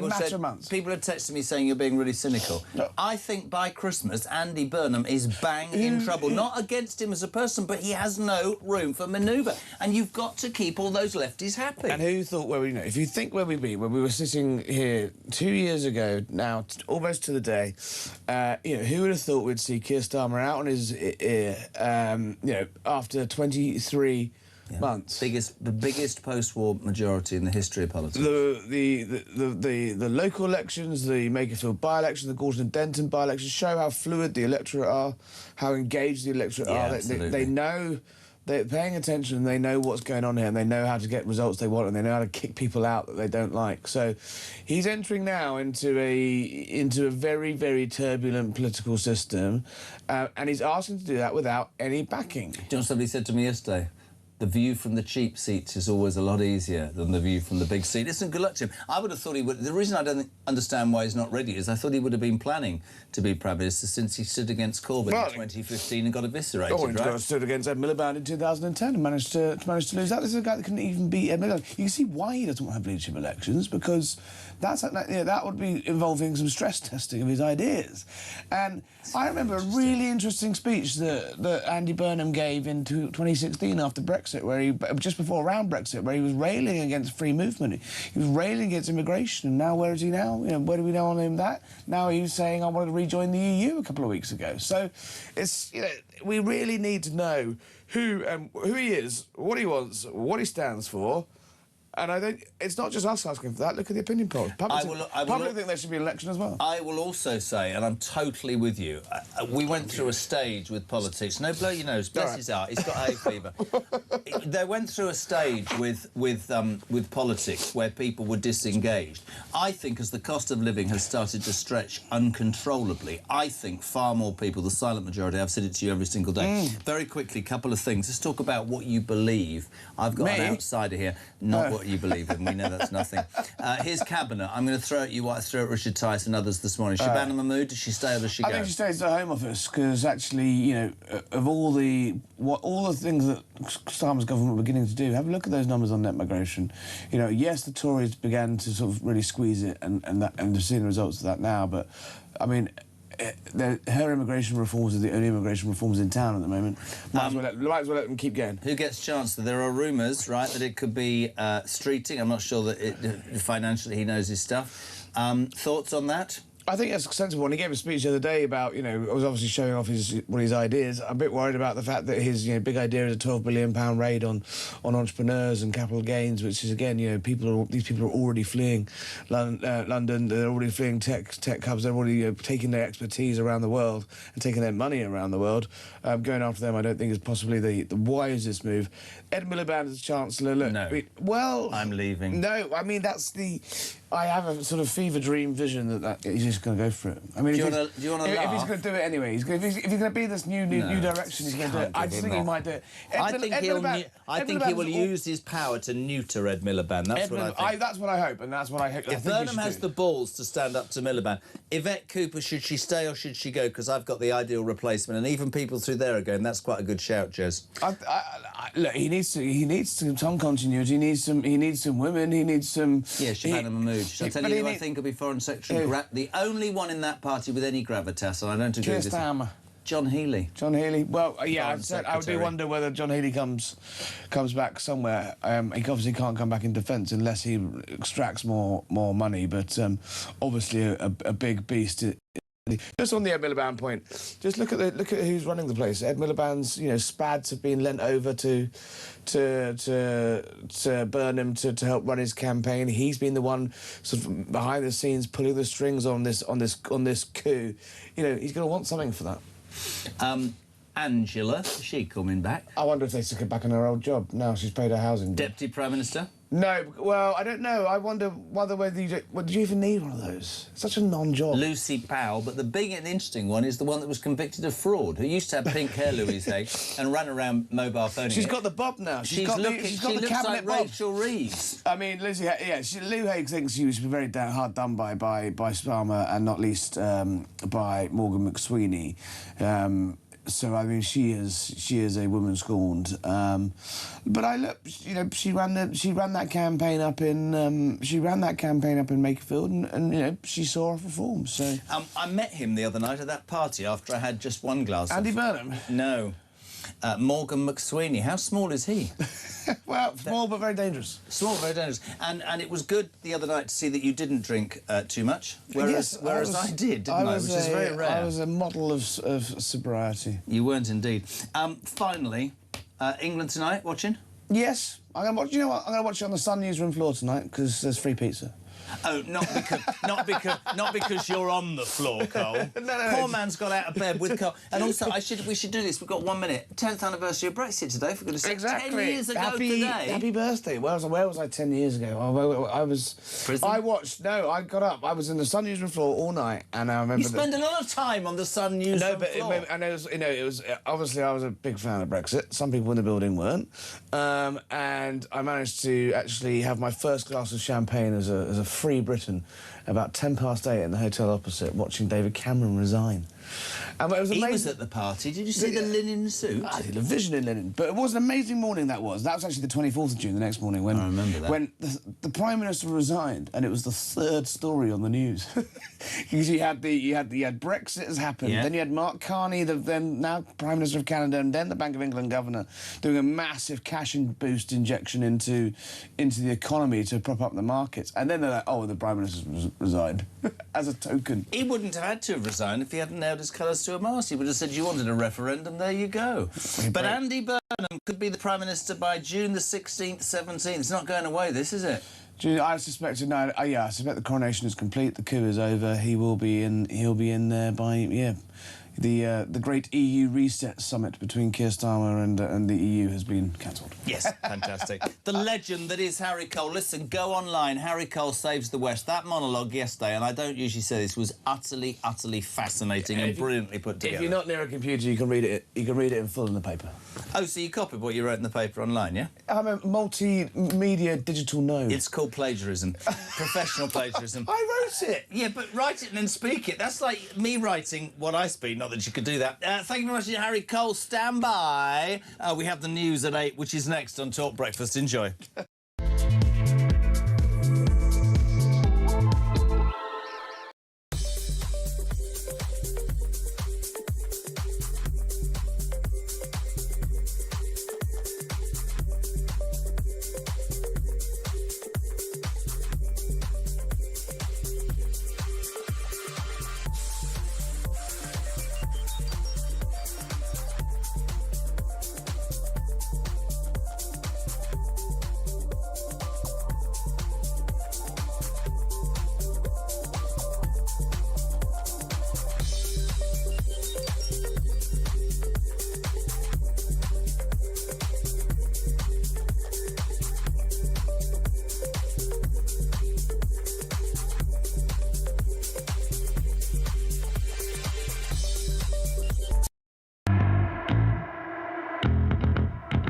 matter of months. People have texted me saying you're being really cynical. No. I think by Christmas, Andy Burnham is bang in trouble. Not against him as a person, but he has no room for manoeuvre. And you've got to keep all those lefties happy. And who thought if you think where we'd be, when we were sitting here 2 years ago, now almost to the day, who would have thought we'd see Keir Starmer out on his ear, after 23 months. The biggest post-war majority in the history of politics. The local elections, the Makerfield by-election, the Gorton and Denton by-elections show how fluid the electorate are, how engaged the electorate are. They know, they're paying attention, they know what's going on here, and they know how to get results they want, and they know how to kick people out that they don't like. So he's entering now into a very, very turbulent political system, and he's asking to do that without any backing. Do you know, somebody said to me yesterday, the view from the cheap seats is always a lot easier than the view from the big seat. Listen, good luck to him. I would have thought he would... The reason I don't understand why he's not ready is I thought he would have been planning to be Prime Minister since he stood against Corbyn in 2015 and got eviscerated, right? Stood against Ed Miliband in 2010 and managed to lose that. This is a guy that couldn't even beat Ed Miliband. You can see why he doesn't want to have leadership elections, because that would be involving some stress testing of his ideas. And I remember a really interesting speech that Andy Burnham gave in 2016 after Brexit, where around Brexit, where he was railing against free movement. He was railing against immigration, and now where is he now? Where do we know on him that? Now he was saying, I wanted to rejoin the EU a couple of weeks ago. So it's, we really need to know who he is, what he wants, what he stands for. And it's not just us asking for that. Look at the opinion polls. Public think there should be an election as well. I will also say, and I'm totally with you, we went through a stage with politics. No, blow your nose. Bless his heart. He's got hay fever. They went through a stage with politics where people were disengaged. I think as the cost of living has started to stretch uncontrollably, I think far more people, the silent majority, I've said it to you every single day. Very quickly, couple of things. Let's talk about what you believe. I've got an outsider here, not what you believe in. We know that's nothing. Here's Cabinet. I'm going to throw at you what I threw at Richard Tice and others this morning. Shabana Mahmood, does she stay or does she go? I think she stays at the Home Office, because actually, of all the things that Starmer's government were beginning to do, have a look at those numbers on net migration. Yes, the Tories began to sort of really squeeze it, and they're seeing the results of that now. But I mean, her immigration reforms are the only immigration reforms in town at the moment. Might as well let them keep going. Who gets Chancellor? There are rumours, right, that it could be Streeting. I'm not sure that financially he knows his stuff. Thoughts on that? I think that's a sensible one. He gave a speech the other day about, I was obviously showing off his ideas. I'm a bit worried about the fact that his big idea is a £12 billion raid on entrepreneurs and capital gains, which is, again, these people are already fleeing London. They're already fleeing tech hubs. They're already taking their expertise around the world and taking their money around the world. Going after them, I don't think is possibly the wisest move. Ed Miliband as Chancellor, look... No. I'm leaving. No, I mean, I have a sort of fever dream vision that he's just going to go for it. I mean, do you want to laugh? If he's going to do it anyway, if he's going to be this new direction, he's going to do it. I just think he might do it. I think he will use his power to neuter Ed Miliband. That's what I think. That's what I hope, and that's what I hope. If Burnham has the balls to stand up to Miliband, Yvette Cooper, should she stay or should she go? Because I've got the ideal replacement, and even people through there are going, that's quite a good shout, Jez. Look, he needs some continuity. He needs some women. He needs some. Yeah, Shabana Mahmood. Shall I tell you who I think will be Foreign Secretary? The only one in that party with any gravitas, and I don't agree with this. John Healey. John Healey. Well, yeah, I do wonder whether John Healey comes back somewhere. He obviously can't come back in defence unless he extracts more money. But obviously, a big beast. Just on the Ed Miliband point, just look at who's running the place. Ed Miliband's, spads have been lent over to Burnham to help run his campaign. He's been the one sort of behind the scenes pulling the strings on this coup. He's going to want something for that. Angela, is she coming back? I wonder if they took her back on her old job. Now she's paid her housing bill. Deputy Prime Minister? No, well, I don't know. I wonder whether you do you even need one of those? Such a non-job. Lucy Powell, but the big and interesting one is the one that was convicted of fraud, who used to have pink hair, Louise Hay, and ran around mobile phoning. She's got the bob now. She looks like Rachel Reeves. I mean, Lizzie, Lou Hay thinks she was very hard done by Starmer, and not least by Morgan McSweeney. So I mean, she is a woman scorned. But she ran that campaign up in Makerfield, and she saw off reforms. So I met him the other night at that party after I had just one glass. Andy Burnham? No. Morgan McSweeney. How small is he? Well, small but very dangerous. Small but very dangerous. And it was good the other night to see that you didn't drink too much, whereas I did, didn't I? Which is very rare. I was a model of sobriety. You weren't indeed. Finally, England tonight, watching? Yes, I'm going to watch. You know what? I'm going to watch it on the Sun newsroom floor tonight because there's free pizza. Oh, not because you're on the floor, Cole. No, Poor man's got out of bed with Cole. And also, we should do this. We've got 1 minute. 10th anniversary of Brexit today. For goodness' sake, Exactly. 10 years ago today. Happy birthday. Where was I 10 years ago? I was. Prison? I got up. I was in the Sun newsroom floor all night, and I remember. You spend a lot of time on the Sun newsroom floor. And it was obviously I was a big fan of Brexit. Some people in the building weren't, and I managed to actually have my first glass of champagne as a free Briton about 8:10 in the hotel opposite, watching David Cameron resign. And it was amazing. He was at the party. Did you see the linen suit? I did a vision in linen. But it was an amazing morning, that was. That was actually the 24th of June, the next morning, when I remember that. When the Prime Minister resigned, and it was the third story on the news. Because you had Brexit has happened, then you had Mark Carney, then now Prime Minister of Canada, and then the Bank of England governor doing a massive cash boost injection into the economy to prop up the markets. And then they're like, oh, the Prime Minister's resigned as a token. He wouldn't have had to have resigned if he hadn't nailed his colours to a mast. He would have said, you wanted a referendum, there you go. But Andy Burnham could be the Prime Minister by June the 16th, 17th. It's not going away, this, is it? I suspect I suspect the coronation is complete. The coup is over. He'll be in there by the great EU reset summit between Keir Starmer and the EU has been cancelled. Yes, fantastic. The legend that is Harry Cole. Listen, go online. Harry Cole Saves the West. That monologue yesterday, and I don't usually say this, was utterly, utterly fascinating and brilliantly put together. If you're not near a computer, you can read it. You can read it in full in the paper. Oh, so you copied what you wrote in the paper online, yeah? I'm a multimedia digital node. It's called plagiarism. Professional plagiarism. I wrote it. Yeah, but write it and then speak it. That's like me writing what I speak. Not that you could do that. Thank you very much, Harry Cole. Stand by. We have the news at 8, which is next on Talk Breakfast. Enjoy.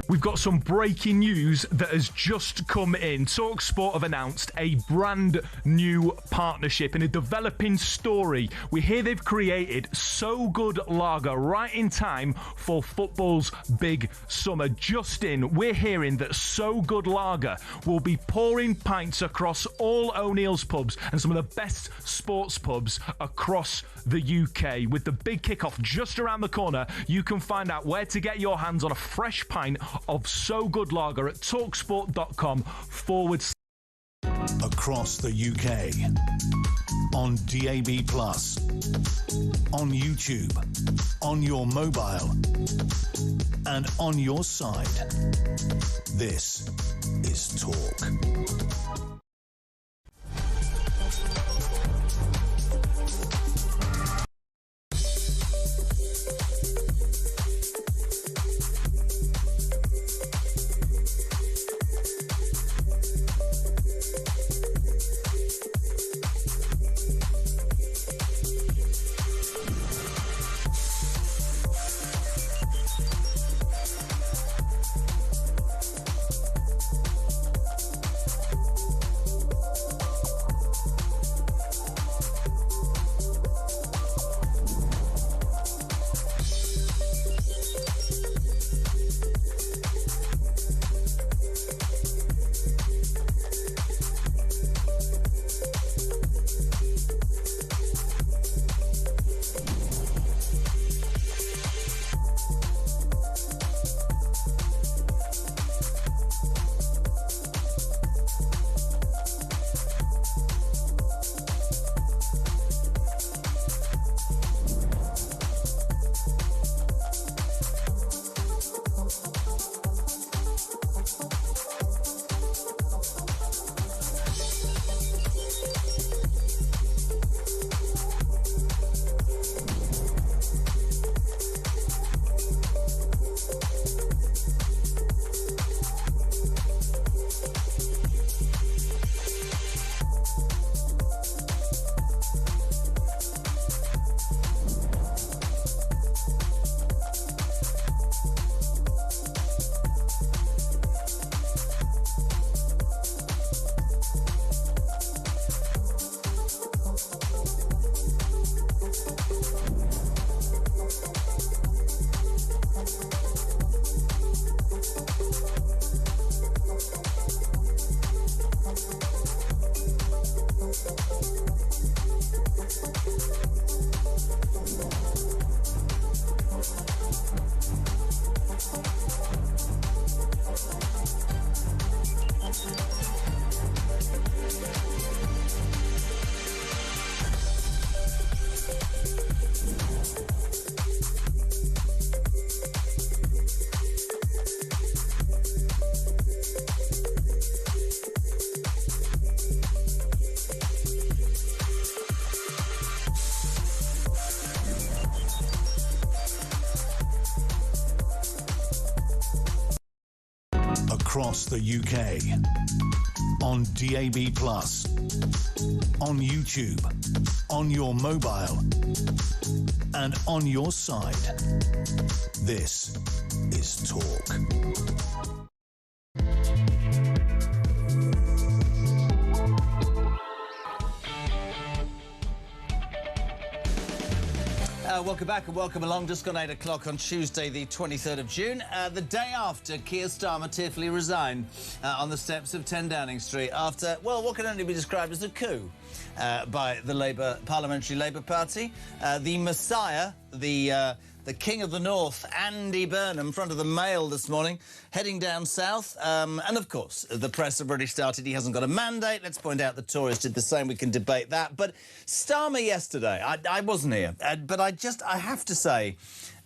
We've got some breaking news that has just come in. TalkSport have announced a brand new partnership in a developing story. We hear they've created So Good Lager right in time for football's big summer. Just in, we're hearing that So Good Lager will be pouring pints across all O'Neill's pubs and some of the best sports pubs across the UK. With the big kickoff just around the corner, you can find out where to get your hands on a fresh pint of So Good Lager at talksport.com/ Across the UK, on DAB+, on YouTube, on your mobile, and on your side. This is Talk. across the UK. On DAB+, on YouTube, on your mobile, and on your side. This is Talk. Welcome back and welcome along. Just gone 8 o'clock on Tuesday, the 23rd of June, the day after Keir Starmer tearfully resigned on the steps of 10 Downing Street after, well, what can only be described as a coup by the Parliamentary Labour Party. The Messiah, the King of the North, Andy Burnham, front of the Mail this morning, heading down south. And, of course, the press have already started. He hasn't got a mandate. Let's point out the Tories did the same. We can debate that. But Starmer yesterday, I wasn't here, but I have to say,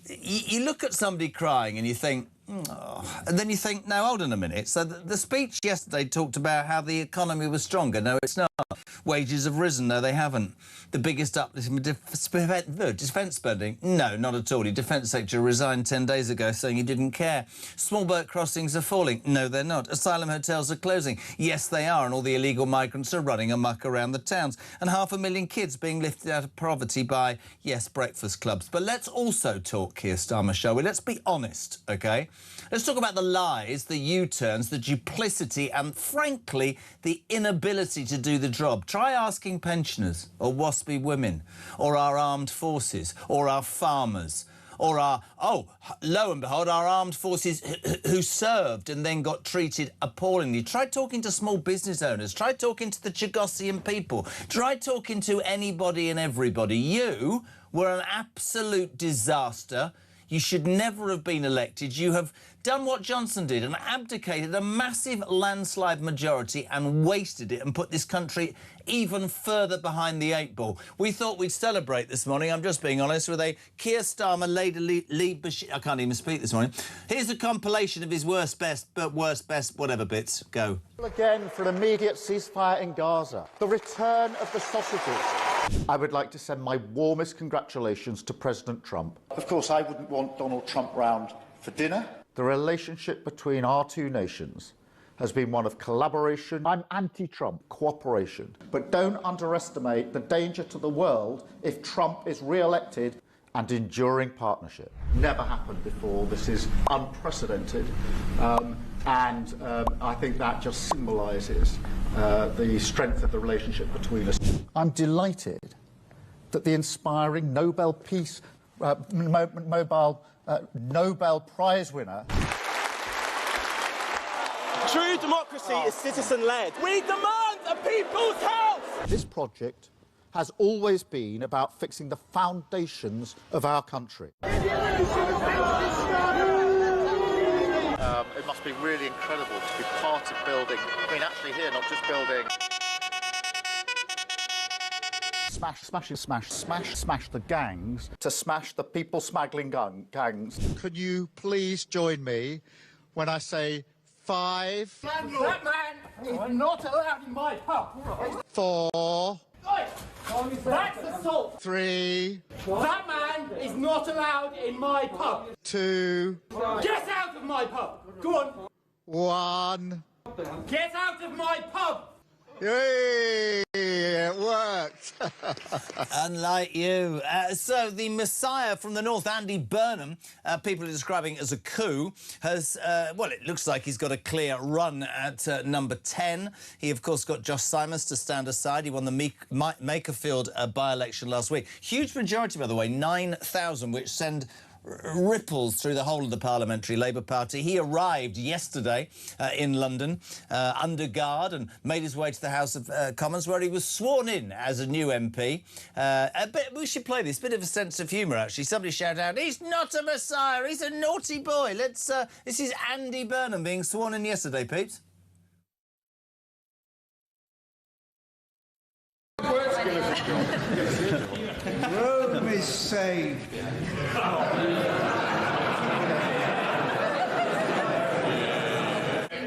you look at somebody crying and you think, oh, and then you think, no, hold on a minute. So the speech yesterday talked about how the economy was stronger. No, it's not. Wages have risen. No, they haven't. The biggest uplift in defence spending? No, not at all. The defence secretary resigned 10 days ago saying he didn't care. Small boat crossings are falling. No, they're not. Asylum hotels are closing. Yes, they are. And all the illegal migrants are running amok around the towns. And 500,000 kids being lifted out of poverty by, yes, breakfast clubs. But let's also talk, Keir Starmer, shall we? Let's be honest, OK? Let's talk about the lies, the U-turns, the duplicity and, frankly, the inability to do the job. Try asking pensioners or waspy women or our armed forces or our farmers or lo and behold, our armed forces who served and then got treated appallingly. Try talking to small business owners. Try talking to the Chagossian people. Try talking to anybody and everybody. You were an absolute disaster. You should never have been elected. You have done what Johnson did and abdicated a massive landslide majority and wasted it and put this country even further behind the 8 ball. We thought we'd celebrate this morning, I'm just being honest, with a Keir Starmer I can't even speak this morning. Here's a compilation of his worst, best, whatever bits. Go. Again for an immediate ceasefire in Gaza. The return of the sausages. I would like to send my warmest congratulations to President Trump. Of course, I wouldn't want Donald Trump round for dinner. The relationship between our two nations has been one of collaboration. I'm anti-Trump, cooperation. But don't underestimate the danger to the world if Trump is re-elected, and enduring partnership. Never happened before. This is unprecedented. I think that just symbolises the strength of the relationship between us. I'm delighted that the inspiring Nobel Nobel Prize winner. True democracy is citizen-led. We demand a people's house! This project has always been about fixing the foundations of our country. It must be really incredible to be part of building, actually here, not just building. Smash the gangs to smash the people smuggling gangs. Could you please join me when I say 5? That man is not allowed in my pub. 4. That's assault. 3. That man is not allowed in my pub. 2. Get out of my pub. Go on. 1. Get out of my pub. Yay! It worked. Unlike you. So the Messiah from the North, Andy Burnham, people are describing as a coup, has, well, it looks like he's got a clear run at number 10. He, of course, got Josh Simons to stand aside. He won the Makerfield by-election last week. Huge majority, by the way, 9,000, which send ripples through the whole of the Parliamentary Labour Party. He arrived yesterday in London under guard and made his way to the House of Commons, where he was sworn in as a new MP. We should play this. Bit of a sense of humour, actually. Somebody shouted out, "He's not a Messiah, he's a naughty boy." Let's. This is Andy Burnham being sworn in yesterday, peeps. Rome is saved.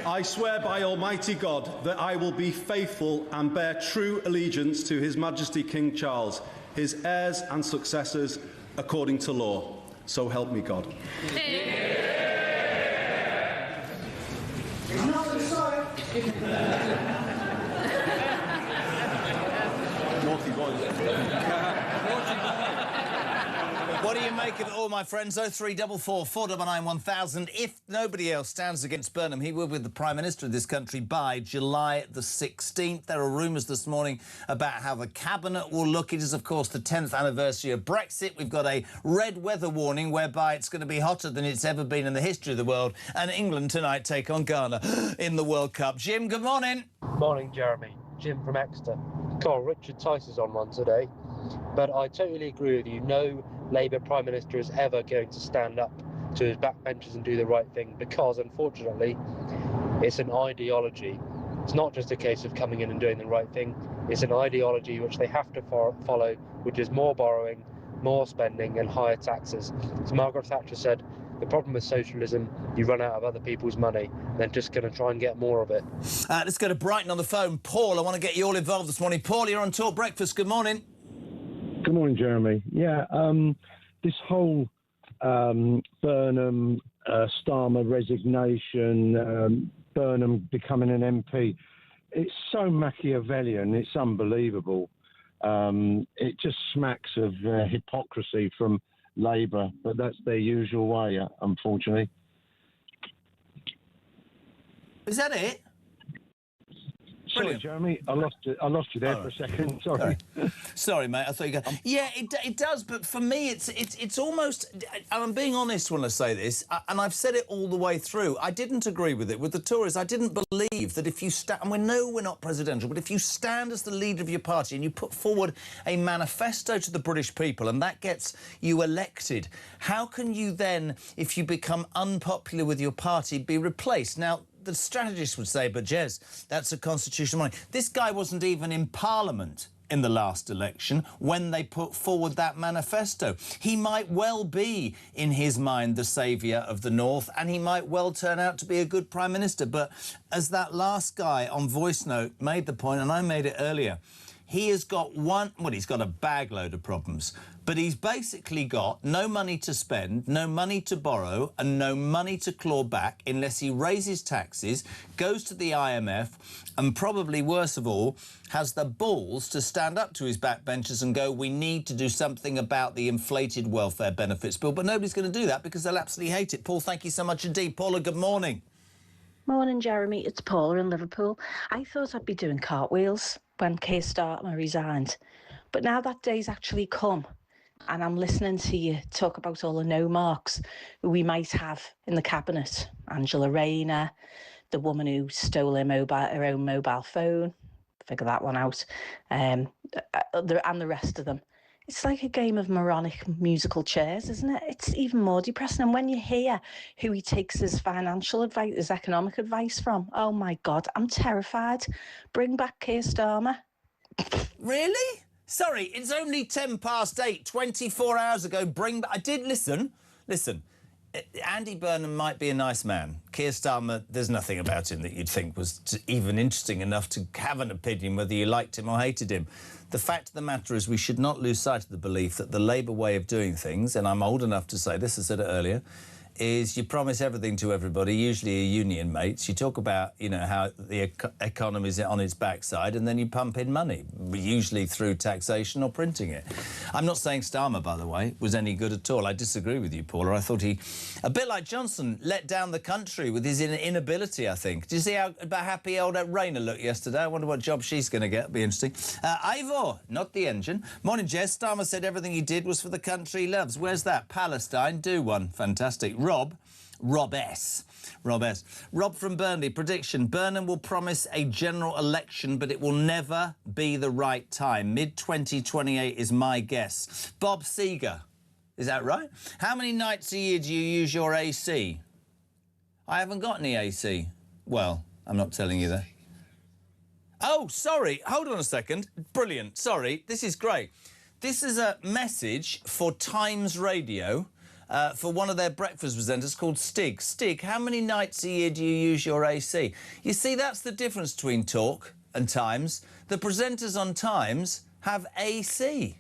I swear by Almighty God that I will be faithful and bear true allegiance to His Majesty King Charles, his heirs and successors, according to law. So help me God. Naughty boys. What do you make of it all, my friends? 0344 499 1000. If nobody else stands against Burnham, he will be the Prime Minister of this country by July the 16th. There are rumours this morning about how the Cabinet will look. It is, of course, the 10th anniversary of Brexit. We've got a red weather warning whereby it's going to be hotter than it's ever been in the history of the world. And England tonight take on Ghana in the World Cup. Jim, good morning. Morning, Jeremy. Jim from Exeter. Carl, Richard Tice is on one today, but I totally agree with you. No Labour Prime Minister is ever going to stand up to his backbenchers and do the right thing because, unfortunately, it's an ideology. It's not just a case of coming in and doing the right thing. It's an ideology which they have to follow, which is more borrowing, more spending and higher taxes. As Margaret Thatcher said, the problem with socialism, you run out of other people's money, they're just going to try and get more of it. Let's go to Brighton on the phone. Paul, I want to get you all involved this morning. Paul, you're on Talk Breakfast. Good morning. Good morning, Jeremy. Yeah, this whole Burnham, Starmer resignation, Burnham becoming an MP, it's so Machiavellian, it's unbelievable. It just smacks of hypocrisy from Labour, but that's their usual way, unfortunately. Is that it? Sorry, Jeremy, I lost you there for a second. Sorry. Sorry, mate. I thought you were going. Yeah, it does. But for me, it's almost. And I'm being honest when I say this, and I've said it all the way through. I didn't agree with it with the Tories. I didn't believe that if you stand, and we know we're not presidential, but if you stand as the leader of your party and you put forward a manifesto to the British people, and that gets you elected, how can you then, if you become unpopular with your party, be replaced? Now, the strategists would say, but Jez, that's a constitutional money. This guy wasn't even in Parliament in the last election when they put forward that manifesto. He might well be, in his mind, the saviour of the North, and he might well turn out to be a good Prime Minister. But as that last guy on Voice Note made the point, and I made it earlier, he has got he's got a bag load of problems, but he's basically got no money to spend, no money to borrow, and no money to claw back unless he raises taxes, goes to the IMF, and probably worse of all, has the balls to stand up to his backbenchers and go, we need to do something about the inflated welfare benefits bill. But nobody's going to do that because they'll absolutely hate it. Paul, thank you so much indeed. Paula, good morning. Morning, Jeremy. It's Paula in Liverpool. I thought I'd be doing cartwheels when Keir Starmer resigned. But now that day's actually come, and I'm listening to you talk about all the no marks we might have in the Cabinet. Angela Rayner, the woman who stole her own mobile phone, figure that one out, and the rest of them. It's like a game of moronic musical chairs, isn't it? It's even more depressing. And when you hear who he takes his financial advice, his economic advice from, oh my God, I'm terrified. Bring back Keir Starmer. Really? Sorry, it's only 8:10, 24 hours ago. I did listen. Listen, Andy Burnham might be a nice man. Keir Starmer, there's nothing about him that you'd think was even interesting enough to have an opinion whether you liked him or hated him. The fact of the matter is we should not lose sight of the belief that the Labour way of doing things, and I'm old enough to say this, I said it earlier, is you promise everything to everybody, usually your union mates. You talk about, you know, how the economy's on its backside, and then you pump in money, usually through taxation or printing it. I'm not saying Starmer, by the way, was any good at all. I disagree with you, Paula. I thought he, a bit like Johnson, let down the country with his inability, I think. Did you see how happy old Rayner looked yesterday? I wonder what job she's going to get. It'll be interesting. Ivor, not the engine. Morning, Jess. Starmer said everything he did was for the country he loves. Where's that? Palestine. Do one. Fantastic. Rob S. Rob from Burnley, prediction. Burnham will promise a general election, but it will never be the right time. Mid-2028 is my guess. Bob Seeger, is that right? How many nights a year do you use your AC? I haven't got any AC. Well, I'm not telling you that. Oh, sorry. Hold on a second. Brilliant. Sorry. This is great. This is a message for Times Radio, for one of their breakfast presenters called Stig. Stig, how many nights a year do you use your AC? You see, that's the difference between Talk and Times. The presenters on Times have AC.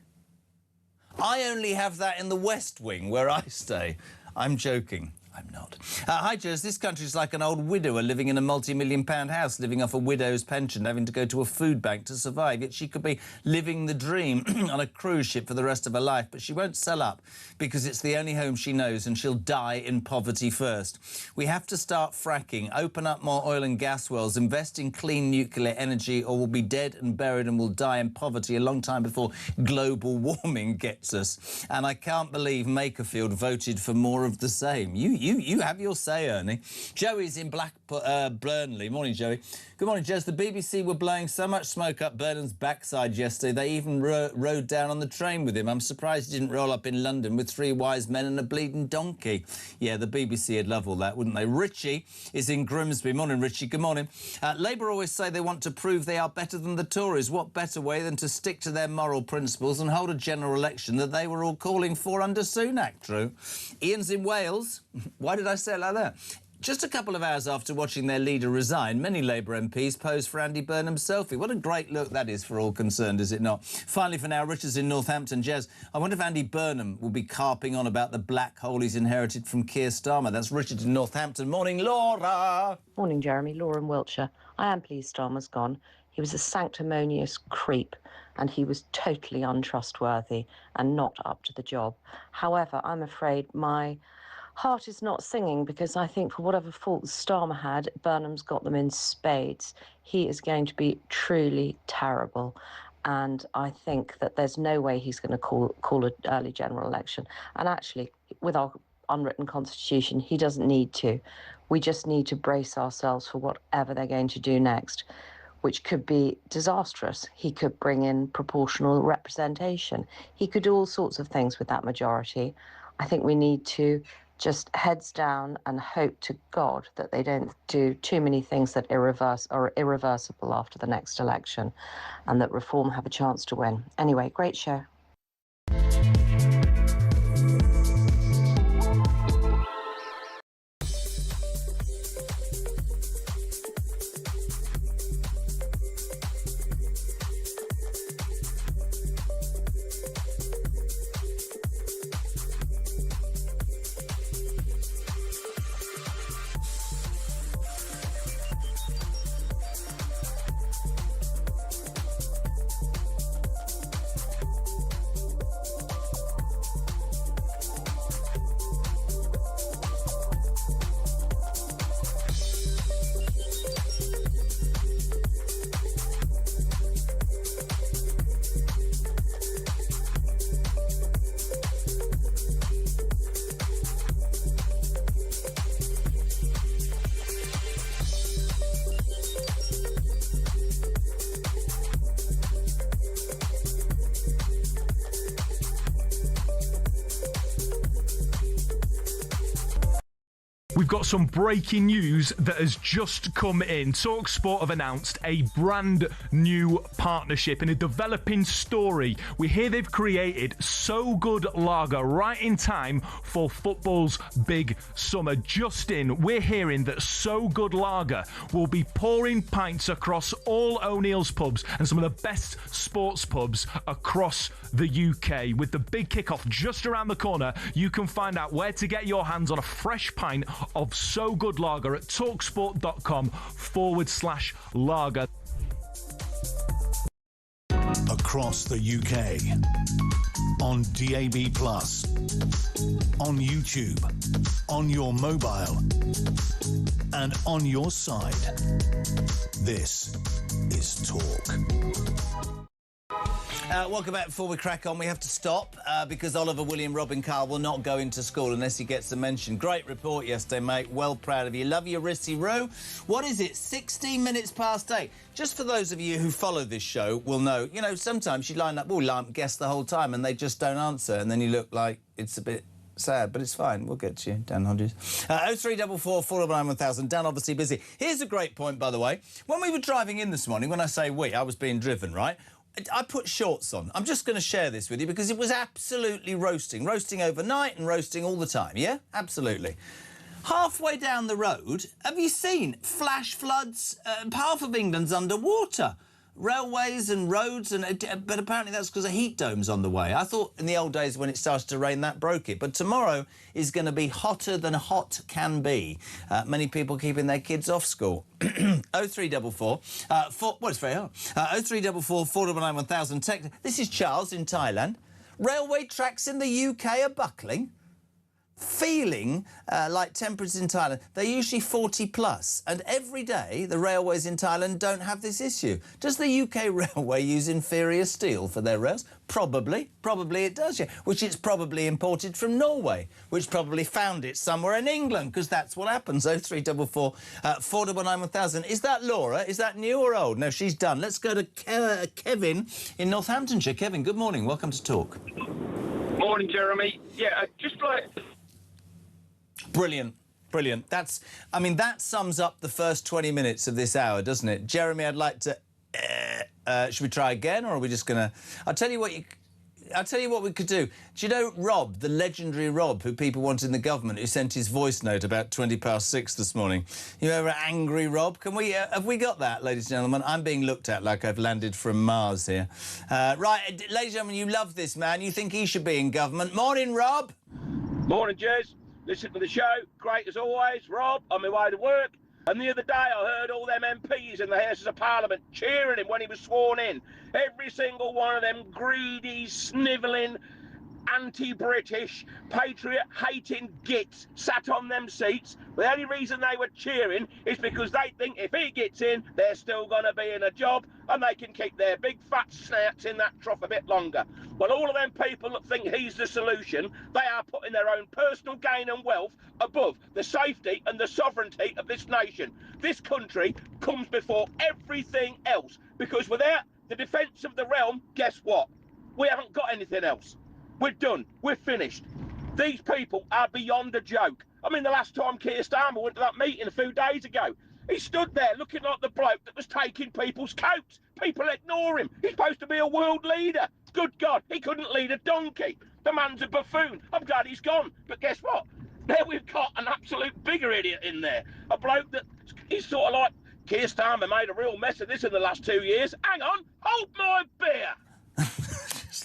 I only have that in the West Wing, where I stay. I'm joking. I'm not. Hi, Jez. This country's like an old widower living in a multi-million-pound house, living off a widow's pension, having to go to a food bank to survive. Yet she could be living the dream on a cruise ship for the rest of her life, but she won't sell up because it's the only home she knows and she'll die in poverty first. We have to start fracking, open up more oil and gas wells, invest in clean nuclear energy, or we'll be dead and buried and we'll die in poverty a long time before global warming gets us. And I can't believe Makerfield voted for more of the same. You have your say, Ernie. Joey's in Burnley. Morning, Joey. Good morning, Jez. The BBC were blowing so much smoke up Burnham's backside yesterday, they even rode down on the train with him. I'm surprised he didn't roll up in London with 3 wise men and a bleeding donkey. Yeah, the BBC would love all that, wouldn't they? Richie is in Grimsby. Morning, Richie. Good morning. Labour always say they want to prove they are better than the Tories. What better way than to stick to their moral principles and hold a general election that they were all calling for under Sunak? True. Ian's in Wales. Why did I say it like that? Just a couple of hours after watching their leader resign, many Labour MPs posed for Andy Burnham's selfie. What a great look that is for all concerned, is it not? Finally, for now, Richard's in Northampton. Jez, I wonder if Andy Burnham will be carping on about the black hole he's inherited from Keir Starmer. That's Richard in Northampton. Morning, Laura. Morning, Jeremy. Laura in Wiltshire. I am pleased Starmer's gone. He was a sanctimonious creep and he was totally untrustworthy and not up to the job. However, I'm afraid my heart is not singing because I think for whatever faults Starmer had, Burnham's got them in spades. He is going to be truly terrible. And I think that there's no way he's going to call an early general election. And actually, with our unwritten constitution, he doesn't need to. We just need to brace ourselves for whatever they're going to do next, which could be disastrous. He could bring in proportional representation. He could do all sorts of things with that majority. I think we need to just heads down and hope to God that they don't do too many things that are irreversible after the next election and that Reform have a chance to win. Anyway, great show. We've got some breaking news that has just come in. TalkSport have announced a brand new partnership in a developing story. We hear they've created So Good Lager right in time for football's big summer. Just in, we're hearing that So Good Lager will be pouring pints across all O'Neill's pubs and some of the best sports pubs across the UK. With the big kickoff just around the corner, you can find out where to get your hands on a fresh pint of So Good Lager at talksport.com/lager. Across the UK, on DAB+, on YouTube, on your mobile, and on your side. This is Talk. Welcome back. Before we crack on, we have to stop because Oliver William Robin Carr will not go into school unless he gets a mention. Great report yesterday, mate. Well proud of you. Love you, Rissy Roo. What is it? 16 minutes past 8. Just for those of you who follow this show will know, you know, sometimes you line up, guests the whole time and they just don't answer and then you look like it's a bit sad, but it's fine. We'll get to you, Dan Hodges. 0344 499 1000. Dan, obviously busy. Here's a great point, by the way. When we were driving in this morning, when I say we, I was being driven, right? I put shorts on. I'm just going to share this with you because it was absolutely roasting. Roasting overnight and roasting all the time, yeah? Absolutely. Halfway down the road, have you seen flash floods? Half of England's underwater. railways and roads, but apparently that's because a heat dome's on the way. I thought in the old days when it started to rain that broke it, but tomorrow is going to be hotter than hot can be. Many people keeping their kids off school. 0344 it's very hard. 0344 499 1000. This is Charles in Thailand. Railway tracks in the UK are buckling. Feeling like temperatures in Thailand, they're usually 40 plus, and every day the railways in Thailand don't have this issue. Does the UK railway use inferior steel for their rails? Probably it does, yeah. Which it's probably imported from Norway, which probably found it somewhere in England, because that's what happens. 0344 499 1000. Is that Laura? Is that new or old? No, she's done. Let's go to Kevin in Northamptonshire. Kevin, good morning. Welcome to Talk. Morning, Jeremy. Yeah, just like... Brilliant. That sums up the first 20 minutes of this hour, doesn't it? Jeremy, I'd like to... should we try again, or are we just going to... I'll tell you what we could do. Do you know Rob, the legendary Rob, who people wanted in the government, who sent his voice note about 6:20 this morning? You remember Angry Rob? Can we... have we got that, ladies and gentlemen? I'm being looked at like I've landed from Mars here. Right, ladies and gentlemen, you love this man. You think he should be in government. Morning, Rob. Morning, Jez. Listen to the show. Great as always. Rob, on my way to work. And the other day I heard all them MPs in the Houses of Parliament cheering him when he was sworn in. Every single one of them greedy, snivelling, anti-British, patriot-hating gits sat on them seats. The only reason they were cheering is because they think if he gets in, they're still going to be in a job and they can keep their big fat snouts in that trough a bit longer. Well, all of them people that think he's the solution, they are putting their own personal gain and wealth above the safety and the sovereignty of this nation. This country comes before everything else, because without the defence of the realm, guess what? We haven't got anything else. We're done. We're finished. These people are beyond a joke. I mean, the last time Keir Starmer went to that meeting a few days ago, he stood there looking like the bloke that was taking people's coats. People ignore him. He's supposed to be a world leader. Good God, he couldn't lead a donkey. The man's a buffoon. I'm glad he's gone. But guess what? Now we've got an absolute bigger idiot in there. A bloke that he's sort of like Keir Starmer made a real mess of this in the last 2 years. Hang on, hold my beer.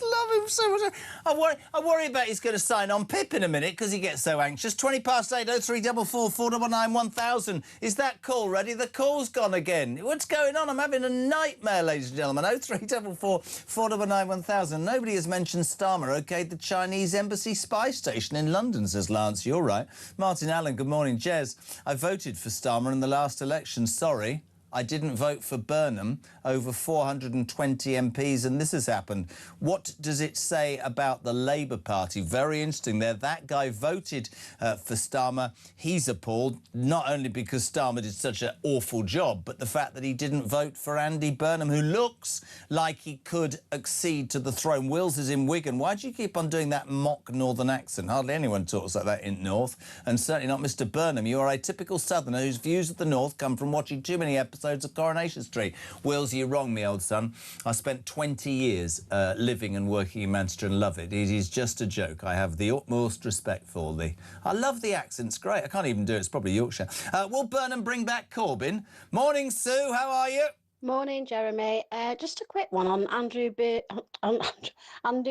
Love him so much. I worry about he's going to sign on Pip in a minute because he gets so anxious. 20 past 8, 0344 499 1000. Is that call ready? The call's gone again. What's going on? I'm having a nightmare, ladies and gentlemen. 0344 499 1000. Nobody has mentioned Starmer okayed the Chinese embassy spy station in London, says Lance. You're right. Martin Allen, good morning. Jez, I voted for Starmer in the last election. Sorry. I didn't vote for Burnham, over 420 MPs, and this has happened. What does it say about the Labour Party? Very interesting there. That guy voted for Starmer. He's appalled, not only because Starmer did such an awful job, but the fact that he didn't vote for Andy Burnham, who looks like he could accede to the throne. Wills is in Wigan. Why do you keep on doing that mock northern accent? Hardly anyone talks like that in North, and certainly not Mr Burnham. You are a typical southerner whose views of the North come from watching too many episodes of Coronation Street. Wills, you wrong me, old son. I spent 20 years living and working in Manchester and love it. It is just a joke. I have the utmost respect for thee. I love the accent's great. I can't even do it. It's probably Yorkshire. Will Burnham bring back Corbyn? Morning, Sue. How are you? Morning, Jeremy. Just a quick one on Andy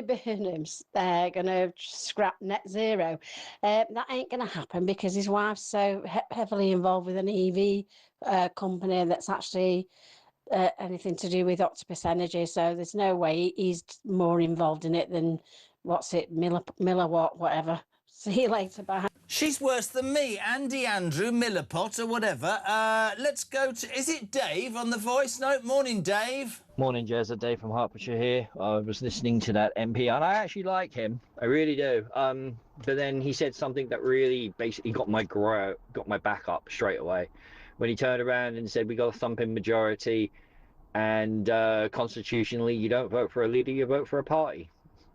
Burnham's. They're going to scrap net zero. That ain't going to happen because his wife's so heavily involved with an EV company that's actually anything to do with Octopus Energy. So there's no way he's more involved in it than Milliwatt, whatever. See you later. Bye. She's worse than me. Andy Andrew, Millipot or whatever. Let's go to... Is it Dave on the voice note? Morning, Dave. Morning, Jez. Dave from Hertfordshire here. I was listening to that MP and I actually like him. I really do. But then he said something that really basically got my back up straight away. When he turned around and said we got a thumping majority and constitutionally you don't vote for a leader, you vote for a party.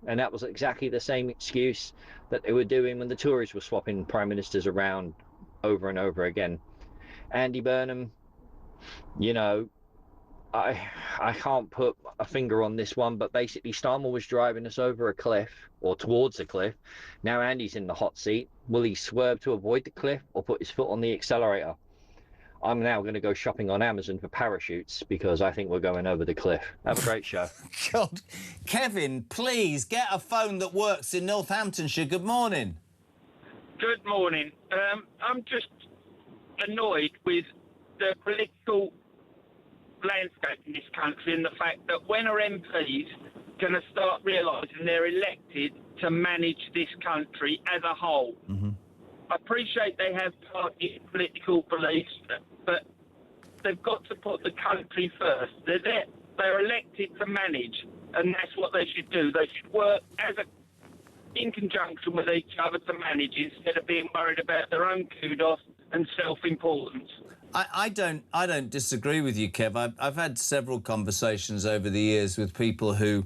And that was exactly the same excuse that they were doing when the Tories were swapping prime ministers around over and over again. Andy Burnham, you know, I can't put a finger on this one, but basically Starmer was driving us over a cliff or towards a cliff. Now Andy's in the hot seat. Will he swerve to avoid the cliff or put his foot on the accelerator? I'm now going to go shopping on Amazon for parachutes because I think we're going over the cliff. Have a great show. God. Kevin, please get a phone that works in Northamptonshire. Good morning. Good morning. I'm just annoyed with the political landscape in this country and the fact that when are MPs going to start realising they're elected to manage this country as a whole? I appreciate they have party political beliefs, but they've got to put the country first. They're there. They're elected to manage, and that's what they should do. They should work in conjunction with each other to manage instead of being worried about their own kudos and self-importance. I don't disagree with you, Kev. I've had several conversations over the years with people who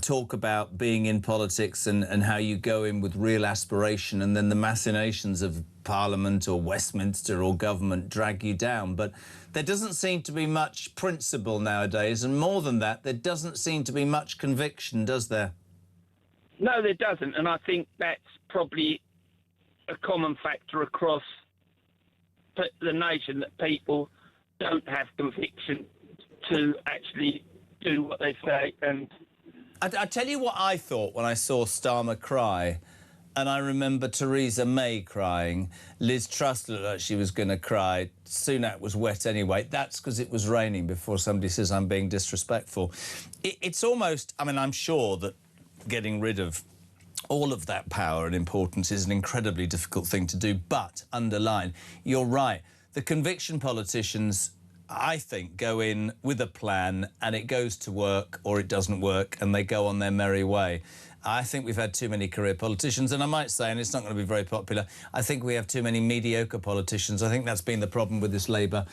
talk about being in politics and how you go in with real aspiration and then the machinations of Parliament or Westminster or government drag you down. But there doesn't seem to be much principle nowadays, and more than that, there doesn't seem to be much conviction, does there? No, there doesn't, and I think that's probably a common factor across the nation, that people don't have conviction to actually do what they say. And I tell you what I thought when I saw Starmer cry, and I remember Theresa May crying. Liz Truss looked like she was going to cry. Sunak was wet anyway. That's because it was raining, before somebody says I'm being disrespectful. It's almost, I mean, I'm sure that getting rid of all of that power and importance is an incredibly difficult thing to do, but underline, you're right. The conviction politicians, I think, go in with a plan and it goes to work or it doesn't work and they go on their merry way. I think we've had too many career politicians, and I might say, and it's not going to be very popular, I think we have too many mediocre politicians. I think that's been the problem with this Labour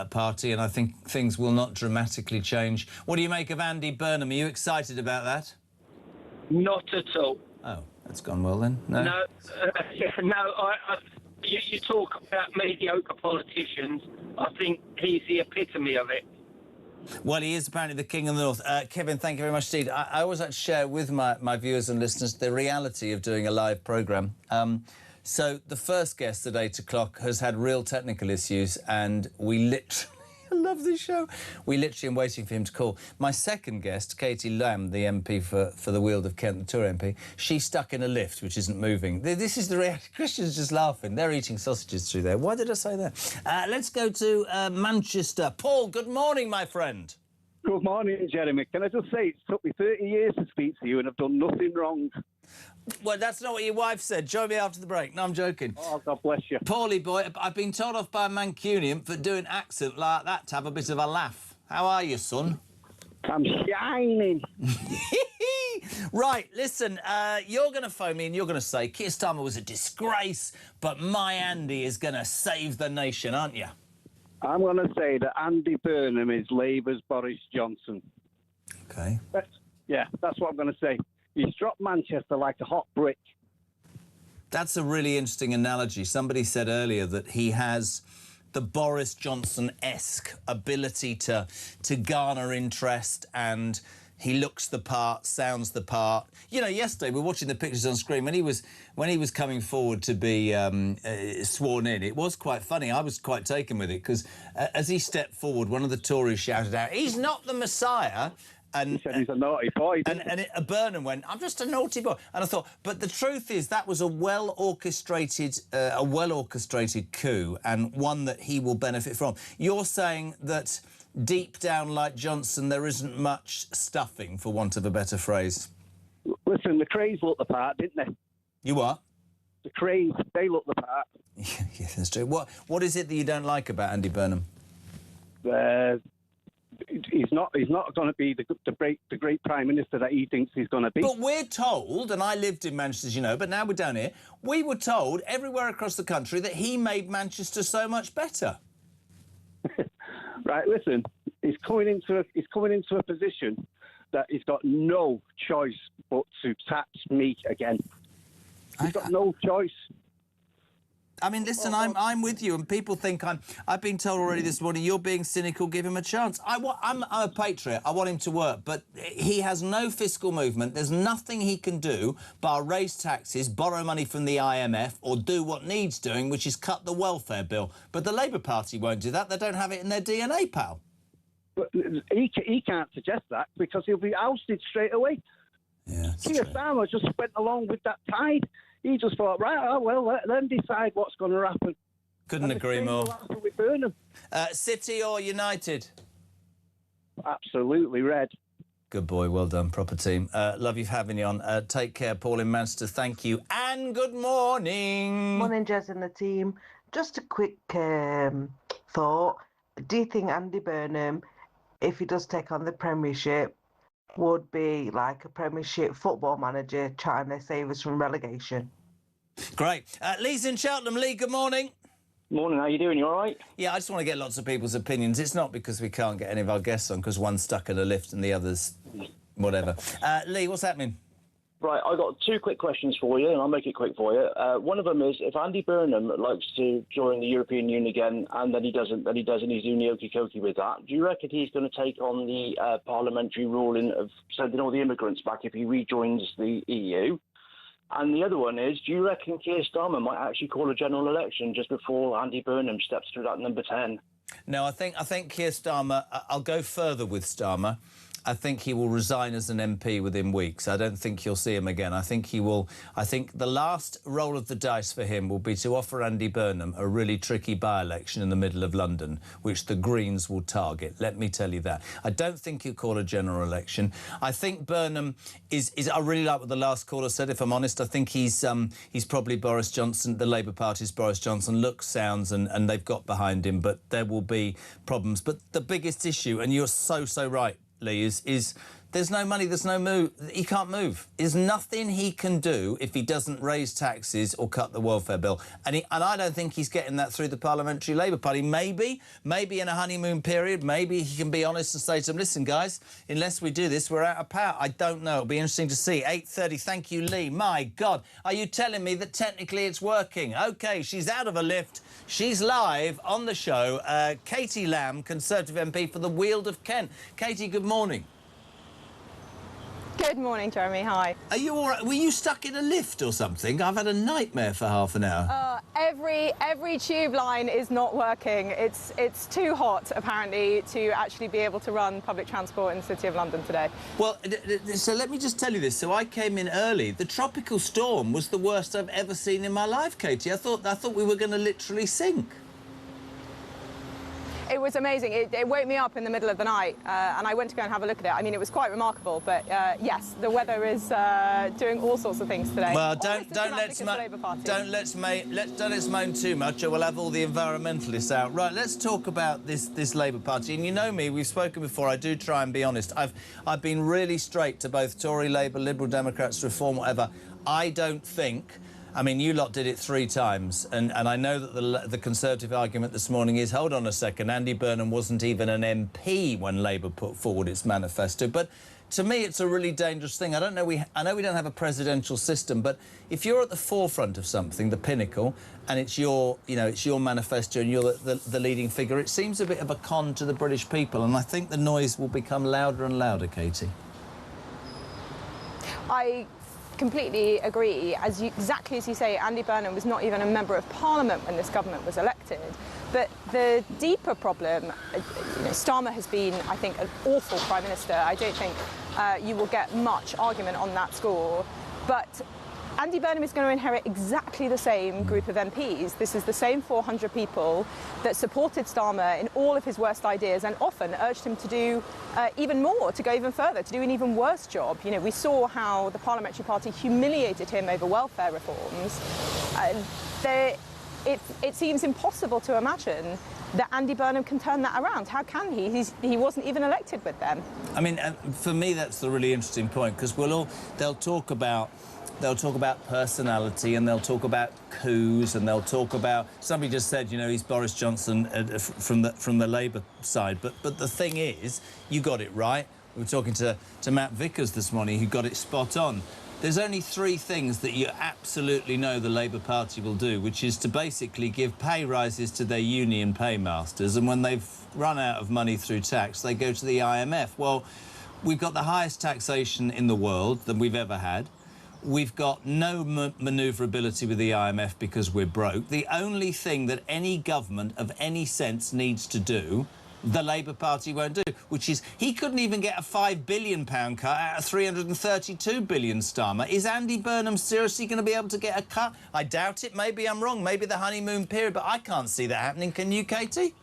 Party, and I think things will not dramatically change. What do you make of Andy Burnham? Are you excited about that? not at all. Oh, that's gone well then. No, you talk about mediocre politicians. I think he's the epitome of it. Well, he is apparently the king of the north. Kevin, thank you very much indeed. I always like to share with my viewers and listeners the reality of doing a live programme. So the first guest at 8 o'clock has had real technical issues, and we literally... I love this show. We literally am waiting for him to call. My second guest, Katie Lamb, the MP for the Weald of Kent, the Tour MP, she's stuck in a lift which isn't moving. This is the reality. Christian's just laughing. They're eating sausages through there. Why did I say that? Let's go to Manchester. Paul, good morning, my friend. Good morning, Jeremy. Can I just say, it took me 30 years to speak to you and I've done nothing wrong. Well, that's not what your wife said. Join me after the break. No, I'm joking. Oh, God bless you. Paulie boy, I've been told off by a Mancunian for doing accent like that to have a bit of a laugh. How are you, son? I'm shining. Right, listen, you're going to phone me and you're going to say Keir Starmer was a disgrace, but my Andy is going to save the nation, aren't you? I'm going to say that Andy Burnham is Labour's Boris Johnson. OK. That's what I'm going to say. He's dropped Manchester like a hot brick. That's a really interesting analogy. Somebody said earlier that he has the Boris Johnson-esque ability to garner interest, and he looks the part, sounds the part. You know, yesterday we were watching the pictures on screen when he was coming forward to be sworn in. It was quite funny. I was quite taken with it because as he stepped forward, one of the Tories shouted out, "He's not the Messiah." And he said he's a naughty boy. And Burnham went, "I'm just a naughty boy." And I thought, but the truth is that was a well-orchestrated coup, and one that he will benefit from. You're saying that deep down, like Johnson, there isn't much stuffing, for want of a better phrase. Listen, the Crays looked the part, didn't they? You what? The Crays, they looked the part. Yes, that's true. What is it that you don't like about Andy Burnham? He's not going to be the great Prime Minister that he thinks he's going to be. But we're told, and I lived in Manchester, as you know, but now we're down here, we were told everywhere across the country that he made Manchester so much better. Right, listen, he's coming into a position that he's got no choice but to tax me again. He's got no choice. I mean, listen, I'm with you, and people think I've been told already this morning, you're being cynical, give him a chance. I'm a patriot, I want him to work, but he has no fiscal movement. There's nothing he can do bar raise taxes, borrow money from the IMF, or do what needs doing, which is cut the welfare bill. But the Labour Party won't do that. They don't have it in their DNA, pal. But he can't suggest that because he'll be ousted straight away. Yeah, Keir Starmer just went along with that tide. He just thought, right, well, let them decide what's going to happen. Couldn't agree more. With Burnham. City or United? Absolutely red. Good boy, well done, proper team. Love you for having you on. Take care, Paul in Manchester, thank you. And good morning. Morning, Jez and the team. Just a quick thought. Do you think Andy Burnham, if he does take on the Premiership, would be like a Premiership football manager trying to save us from relegation? Great. Lee's in Cheltenham. Lee, good morning. Morning, how you doing? You all right? Yeah, I just want to get lots of people's opinions. It's not because we can't get any of our guests on, because one's stuck in a lift and the other's whatever. Lee, what's happening? Right, I've got two quick questions for you, and I'll make it quick for you. One of them is, if Andy Burnham likes to join the European Union again, and then he doesn't, and he's doing the okey-dokey with that, do you reckon he's going to take on the parliamentary ruling of sending all the immigrants back if he rejoins the EU? And the other one is, do you reckon Keir Starmer might actually call a general election just before Andy Burnham steps through that number 10? No, I think Keir Starmer, I'll go further with Starmer. I think he will resign as an MP within weeks. I don't think you'll see him again. I think he will. I think the last roll of the dice for him will be to offer Andy Burnham a really tricky by-election in the middle of London, which the Greens will target. Let me tell you that. I don't think he'll call a general election. I think Burnham is I really like what the last caller said, if I'm honest. I think he's probably Boris Johnson, the Labour Party's Boris Johnson, looks, sounds, and they've got behind him, but there will be problems. But the biggest issue, and you're so right, Lee, is there's no money, there's no move. He can't move. There's nothing he can do if he doesn't raise taxes or cut the welfare bill. And I don't think he's getting that through the Parliamentary Labour Party. Maybe in a honeymoon period, maybe he can be honest and say to them, listen, guys, unless we do this, we're out of power. I don't know. It'll be interesting to see. 8:30, thank you, Lee. My God, are you telling me that technically it's working? OK, she's out of a lift. She's live on the show. Katie Lamb, Conservative MP for the Weald of Kent. Katie, good morning. Good morning, Jeremy. Hi. Are you all right? Were you stuck in a lift or something? I've had a nightmare for half an hour. Every tube line is not working. It's too hot, apparently, to actually be able to run public transport in the City of London today. Well, so let me just tell you this. So I came in early. The tropical storm was the worst I've ever seen in my life, Katie. I thought we were going to literally sink. It was amazing. It woke me up in the middle of the night, and I went to go and have a look at it. I mean, it was quite remarkable. But yes, the weather is doing all sorts of things today. Well, don't let's moan too much, or we'll have all the environmentalists out. Right, let's talk about this Labour Party. And you know me, we've spoken before. I do try and be honest. I've been really straight to both Tory, Labour, Liberal Democrats, Reform, whatever. I don't think. I mean, you lot did it 3 times, and I know that the Conservative argument this morning is, hold on a second, Andy Burnham wasn't even an MP when Labour put forward its manifesto. But to me, it's a really dangerous thing. I know we don't have a presidential system, but if you're at the forefront of something, the pinnacle, and it's your manifesto and you're the leading figure, it seems a bit of a con to the British people, and I think the noise will become louder and louder, Katie. I completely agree. Exactly as you say, Andy Burnham was not even a member of Parliament when this government was elected. But the deeper problem, Starmer has been, I think, an awful Prime Minister. I don't think you will get much argument on that score. But Andy Burnham is going to inherit exactly the same group of MPs. This is the same 400 people that supported Starmer in all of his worst ideas and often urged him to do even more, to go even further, to do an even worse job. You know, we saw how the Parliamentary Party humiliated him over welfare reforms. It seems impossible to imagine that Andy Burnham can turn that around. How can he? He wasn't even elected with them. I mean, for me, that's the really interesting point, because they'll talk about personality, and they'll talk about coups, and they'll talk about, somebody just said, he's Boris Johnson from the Labour side. But the thing is, you got it right. We were talking to Matt Vickers this morning, who got it spot on. There's only three things that you absolutely know the Labour Party will do, which is to basically give pay rises to their union paymasters, and when they've run out of money through tax, they go to the IMF. Well, we've got the highest taxation in the world than we've ever had. We've got no manoeuvrability with the IMF because we're broke. The only thing that any government of any sense needs to do, the Labour Party won't do, which is he couldn't even get a £5 billion cut out of £332 billion, Starmer. Is Andy Burnham seriously going to be able to get a cut? I doubt it. Maybe I'm wrong. Maybe the honeymoon period, but I can't see that happening. Can you, Katie?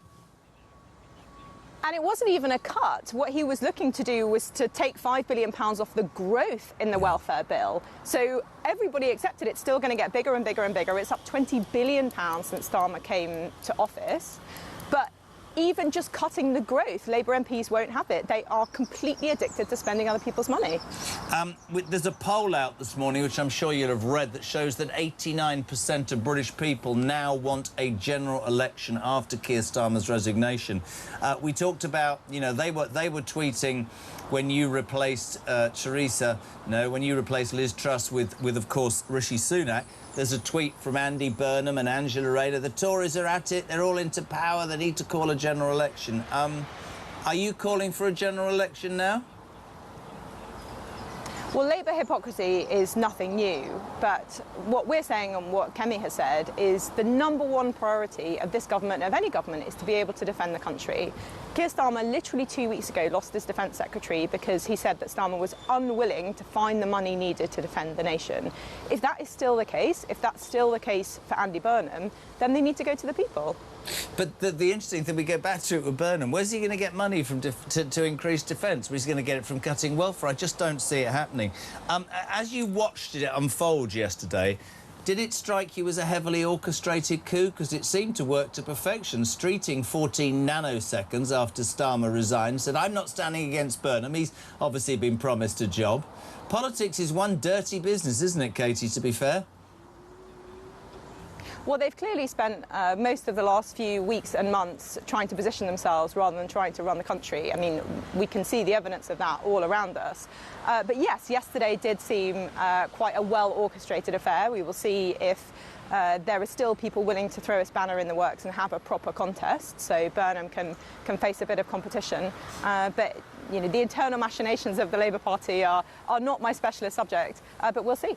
And it wasn't even a cut. What he was looking to do was to take £5 billion off the growth in the welfare bill. So everybody accepted it's still going to get bigger and bigger and bigger. It's up £20 billion since Starmer came to office. But even just cutting the growth, Labour MPs won't have it. They are completely addicted to spending other people's money. There's a poll out this morning, which I'm sure you'll have read, that shows that 89% of British people now want a general election after Keir Starmer's resignation. We talked about, you know, they were tweeting when you replaced when you replaced Liz Truss with of course, Rishi Sunak. There's a tweet from Andy Burnham and Angela Rayner. The Tories are at it. They're all into power. They need to call a general election. Are you calling for a general election now? Well, Labour hypocrisy is nothing new, but what we're saying and what Kemi has said is the #1 priority of this government, of any government, is to be able to defend the country. Keir Starmer literally 2 weeks ago lost his Defence Secretary because he said that Starmer was unwilling to find the money needed to defend the nation. If that is still the case, if that's still the case for Andy Burnham, then they need to go to the people. But the interesting thing, we go back to it with Burnham, where's he going to get money from to increase defence? Where's he going to get it from cutting welfare? I just don't see it happening. As you watched it unfold yesterday, did it strike you as a heavily orchestrated coup? Because it seemed to work to perfection. Streeting 14 nanoseconds after Starmer resigned said, I'm not standing against Burnham. He's obviously been promised a job. Politics is one dirty business, isn't it, Katie, to be fair? Well, they've clearly spent most of the last few weeks and months trying to position themselves rather than trying to run the country. I mean, we can see the evidence of that all around us. But yes, yesterday did seem quite a well-orchestrated affair. We will see if there are still people willing to throw a spanner in the works and have a proper contest, so Burnham can face a bit of competition. But you know, the internal machinations of the Labour Party are not my specialist subject, but we'll see.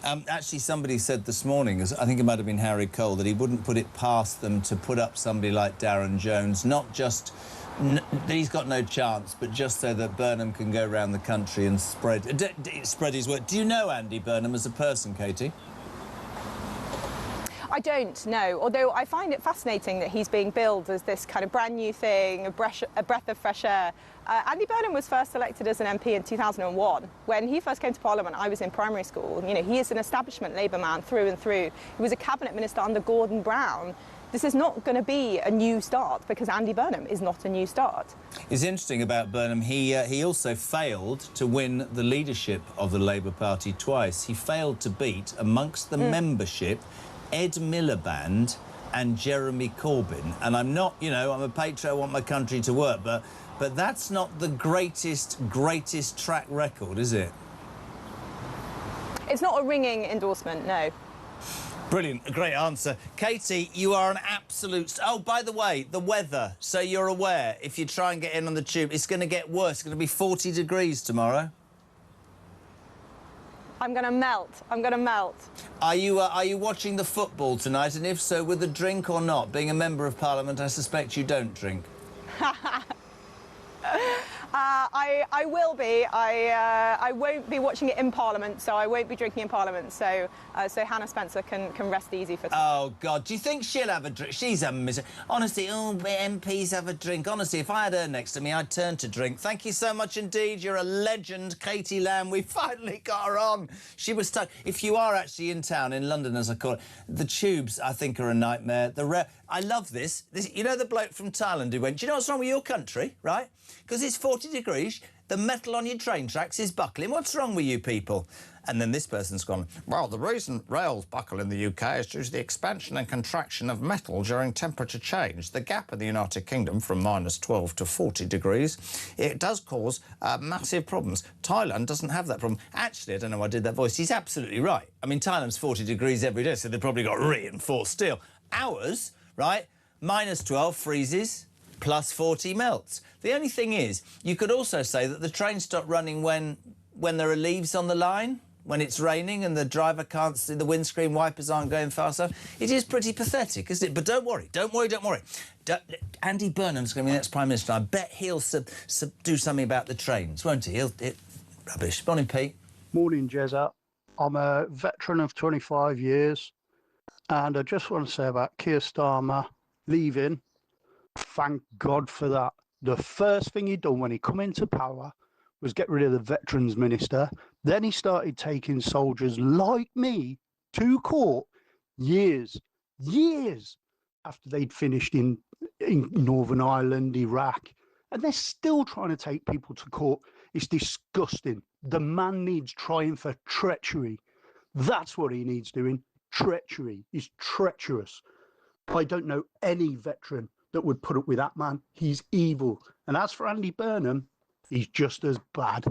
Actually, somebody said this morning, I think it might have been Harry Cole, that he wouldn't put it past them to put up somebody like Darren Jones, not just he's got no chance, but just so that Burnham can go around the country and spread his work. Do you know Andy Burnham as a person, Katie? I don't know, although I find it fascinating that he's being billed as this kind of brand new thing, a breath of fresh air. Andy Burnham was first elected as an MP in 2001. When he first came to Parliament, I was in primary school. You know, he is an establishment Labour man through and through. He was a cabinet minister under Gordon Brown. This is not going to be a new start because Andy Burnham is not a new start. It's interesting about Burnham, he also failed to win the leadership of the Labour Party twice. He failed to beat, amongst the membership, Ed Miliband and Jeremy Corbyn. And I'm not, you know, I'm a patriot, I want my country to work, but that's not the greatest track record, is it? It's not a ringing endorsement, no. Brilliant, a great answer. Katie, you are an absolute... Oh, by the way, the weather, so you're aware, if you try and get in on the tube, it's going to get worse. It's going to be 40 degrees tomorrow. I'm going to melt. I'm going to melt. Are you watching the football tonight? And if so, with a drink or not? Being a member of Parliament, I suspect you don't drink. I will be. I won't be watching it in Parliament, so I won't be drinking in Parliament. So Hannah Spencer can rest easy for tonight. Oh, God. Do you think she'll have a drink? She's a misery. Honestly, MPs have a drink. Honestly, if I had her next to me, I'd turn to drink. Thank you so much indeed. You're a legend, Katie Lamb. We finally got her on. She was stuck. If you are actually in town, in London, as I call it, the tubes, I think, are a nightmare. I love this. You know the bloke from Thailand who went, do you know what's wrong with your country, right? Because it's 40 40 degrees, the metal on your train tracks is buckling. What's wrong with you people? And then this person's gone, well, the reason rails buckle in the UK is due to the expansion and contraction of metal during temperature change. The gap in the United Kingdom from -12 to 40 degrees, it does cause massive problems. Thailand doesn't have that problem. Actually, I don't know why I did that voice. He's absolutely right. I mean, Thailand's 40 degrees every day, so they've probably got reinforced steel. Ours, right, -12 freezes, +40 melts. The only thing is, you could also say that the trains stop running when there are leaves on the line, when it's raining and the driver can't see, the windscreen wipers aren't going fast enough. It is pretty pathetic, isn't it? But don't worry, don't worry, don't worry. Andy Burnham's going to be the next Prime Minister. I bet he'll do something about the trains, won't he? Rubbish. Morning, Pete. Morning, Jezza. I'm a veteran of 25 years, and I just want to say about Keir Starmer leaving, thank God for that. The first thing he done when he come into power was get rid of the Veterans Minister. Then he started taking soldiers like me to court years after they'd finished in Northern Ireland, Iraq. And they're still trying to take people to court. It's disgusting. The man needs trying for treachery. That's what he needs doing. Treachery. He's treacherous. I don't know any veteran that would put up with that man. He's evil. And as for Andy Burnham, he's just as bad.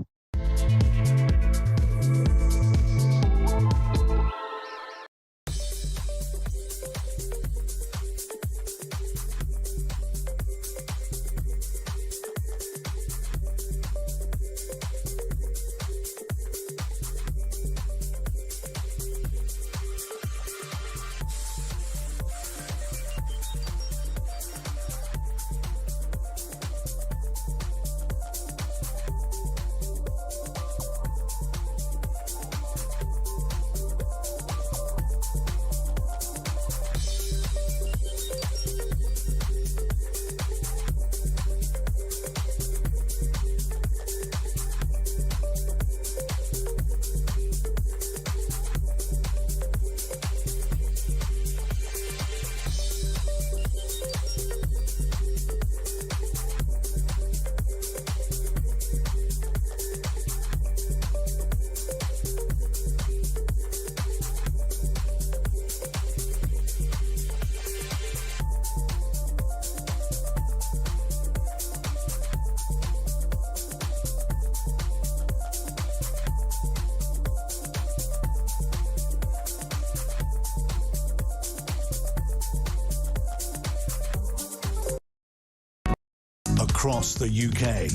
Across the UK,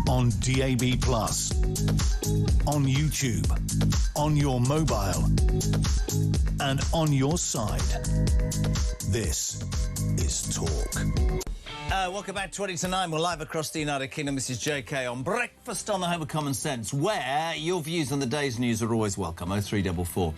on DAB+, on YouTube, on your mobile, and on your side. This is Talk. Welcome back, 20 to 9. We're live across the United Kingdom. This is JK on Breakfast on the Home of Common Sense, where your views on the day's news are always welcome. 0344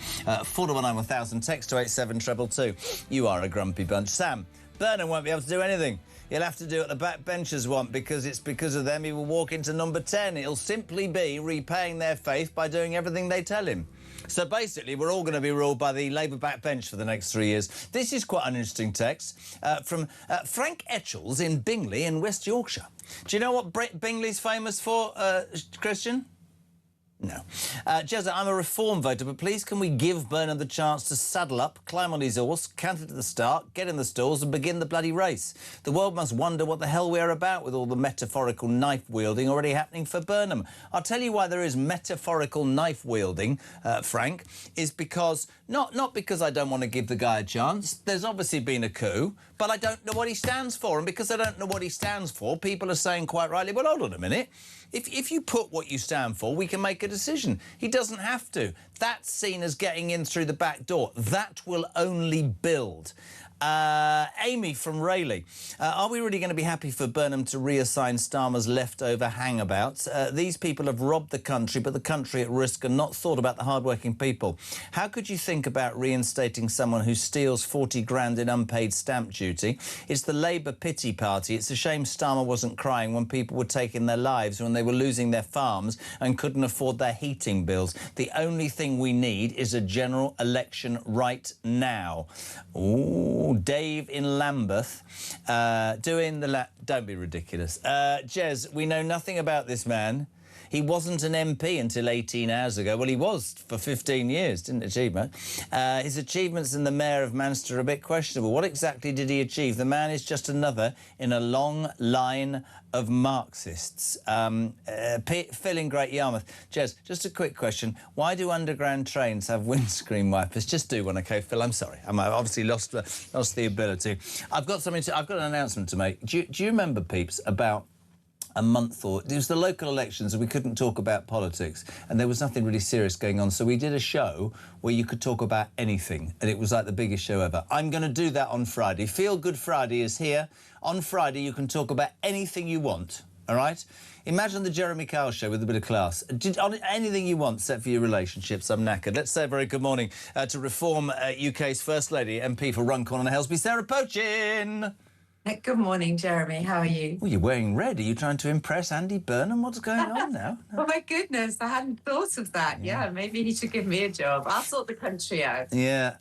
419 1000. Text to 87222. You are a grumpy bunch. Sam, Burnham won't be able to do anything. He'll have to do what the backbenchers want, because it's because of them he will walk into number 10. It'll simply be repaying their faith by doing everything they tell him. So basically, we're all going to be ruled by the Labour backbench for the next 3 years. This is quite an interesting text from Frank Etchells in Bingley in West Yorkshire. Do you know what Bingley's famous for, Christian? No. Jezza, I'm a reform voter, but please can we give Burnham the chance to saddle up, climb on his horse, canter to the start, get in the stalls and begin the bloody race? The world must wonder what the hell we're about with all the metaphorical knife-wielding already happening for Burnham. I'll tell you why there is metaphorical knife-wielding, Frank, is because, not because I don't want to give the guy a chance. There's obviously been a coup, but I don't know what he stands for. And because I don't know what he stands for, people are saying quite rightly, well, hold on a minute. If you put what you stand for, we can make a decision. He doesn't have to. That's seen as getting in through the back door. That will only build. Amy from Rayleigh. Are we really going to be happy for Burnham to reassign Starmer's leftover hangabouts? These people have robbed the country, but the country at risk, and not thought about the hardworking people. How could you think about reinstating someone who steals 40 grand in unpaid stamp duty? It's the Labour pity party. It's a shame Starmer wasn't crying when people were taking their lives, when they were losing their farms and couldn't afford their heating bills. The only thing we need is a general election right now. Ooh, Oh, Dave in Lambeth, doing the... Don't be ridiculous. Jez, we know nothing about this man. He wasn't an MP until 18 hours ago. Well, he was for 15 years, didn't achieve much. His achievements in the Mayor of Manchester are a bit questionable. What exactly did he achieve? The man is just another in a long line of Marxists. Phil in Great Yarmouth. Jez, just a quick question. Why do underground trains have windscreen wipers? Just do one, OK, Phil? I'm sorry. I've obviously lost the ability. I've got an announcement to make. Do you remember, peeps, about a month or... It was the local elections and we couldn't talk about politics and there was nothing really serious going on, so we did a show where you could talk about anything and it was like the biggest show ever. I'm going to do that on Friday. Feel Good Friday is here. On Friday you can talk about anything you want, all right? Imagine the Jeremy Kyle show with a bit of class. Anything you want, except for your relationships. I'm knackered. Let's say a very good morning to Reform UK's First Lady, MP for Runcorn and Helsby, Sarah Pochin. Good morning, Jeremy. How are you? Well, you're wearing red. Are you trying to impress Andy Burnham? What's going on now? Oh, my goodness. I hadn't thought of that. Yeah, maybe he should give me a job. I'll sort the country out. Yeah.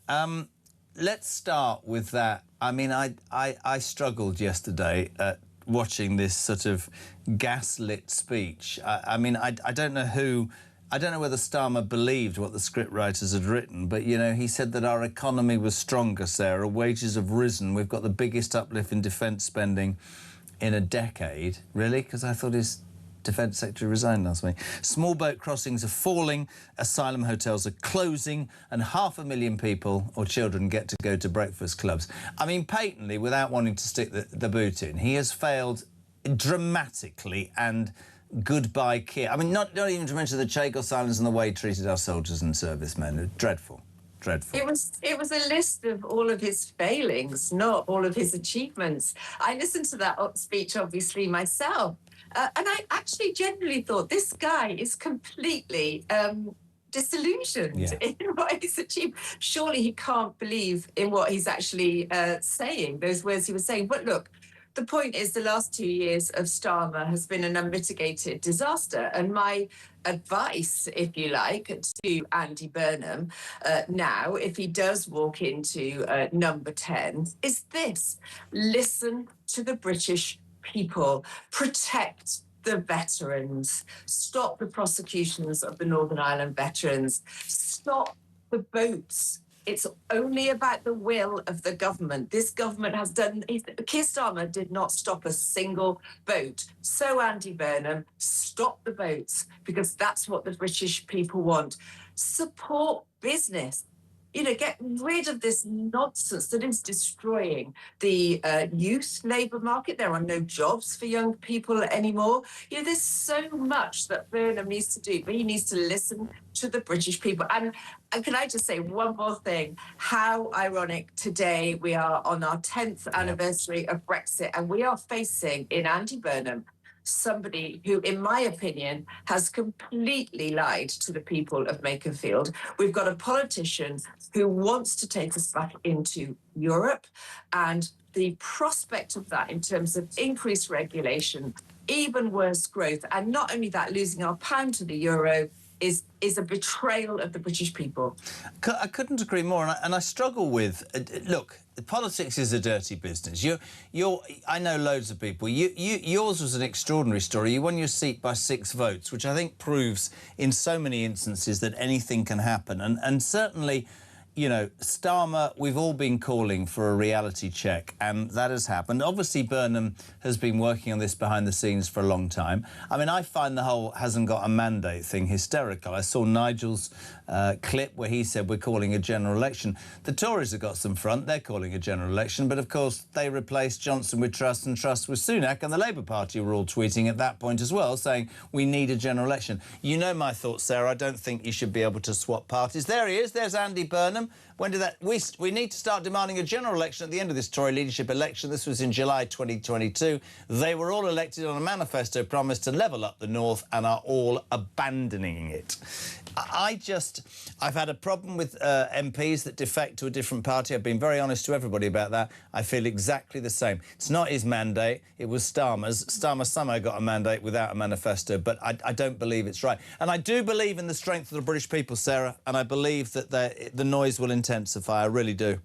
Let's start with that. I mean, I struggled yesterday at watching this sort of gaslit speech. I mean, I don't know who... I don't know whether Starmer believed what the scriptwriters had written, but, you know, he said that our economy was stronger, Sarah. Wages have risen. We've got the biggest uplift in defence spending in a decade. Really? Because I thought his defence secretary resigned last week. Small boat crossings are falling, asylum hotels are closing, and 500,000 people or children get to go to breakfast clubs. I mean, patently, without wanting to stick the boot in, he has failed dramatically and... Goodbye, Keir. I mean, not even to mention the Chagos Islands and the way he treated our soldiers and servicemen. Dreadful. Dreadful. It was a list of all of his failings, not all of his achievements. I listened to that speech, obviously, myself. And I actually genuinely thought this guy is completely disillusioned in what he's achieved. Surely he can't believe in what he's actually saying, those words he was saying. But look, the point is the last 2 years of Starmer has been an unmitigated disaster. And my advice, if you like, to Andy Burnham now, if he does walk into number 10, is this: listen to the British people, protect the veterans, stop the prosecutions of the Northern Ireland veterans, stop the boats. It's only about the will of the government. This government has done... Keir Starmer did not stop a single boat. So, Andy Burnham, stop the boats, because that's what the British people want. Support business. You know, get rid of this nonsense that is destroying the youth labour market. There are no jobs for young people anymore. You know, there's so much that Burnham needs to do, but he needs to listen to the British people. And can I just say one more thing? How ironic today we are on our 10th anniversary of Brexit, and we are facing in Andy Burnham somebody who, in my opinion, has completely lied to the people of Makerfield. We've got a politician who wants to take us back into Europe, and the prospect of that in terms of increased regulation, even worse growth, and not only that, losing our pound to the euro is a betrayal of the British people. I couldn't agree more, and I struggle with... look, politics is a dirty business. I know loads of people. Yours was an extraordinary story. You won your seat by 6 votes, which I think proves in so many instances that anything can happen. And certainly, you know, Starmer, we've all been calling for a reality check, and that has happened. Obviously, Burnham has been working on this behind the scenes for a long time. I mean, I find the whole hasn't got a mandate thing hysterical. I saw Nigel's clip where he said we're calling a general election. The Tories have got some front. They're calling a general election, but of course they replaced Johnson with Truss and Truss with Sunak, and the Labour Party were all tweeting at that point as well, saying we need a general election. You know my thoughts, Sarah. I don't think you should be able to swap parties. There he is. There's Andy Burnham. When did that... We need to start demanding a general election at the end of this Tory leadership election. This was in July 2022. They were all elected on a manifesto promise to level up the North and are all abandoning it. I've had a problem with MPs that defect to a different party. I've been very honest to everybody about that. I feel exactly the same. It's not his mandate. It was Starmer's. Starmer somehow got a mandate without a manifesto, but I don't believe it's right. And I do believe in the strength of the British people, Sarah, and I believe that the noise will intensify. I really do.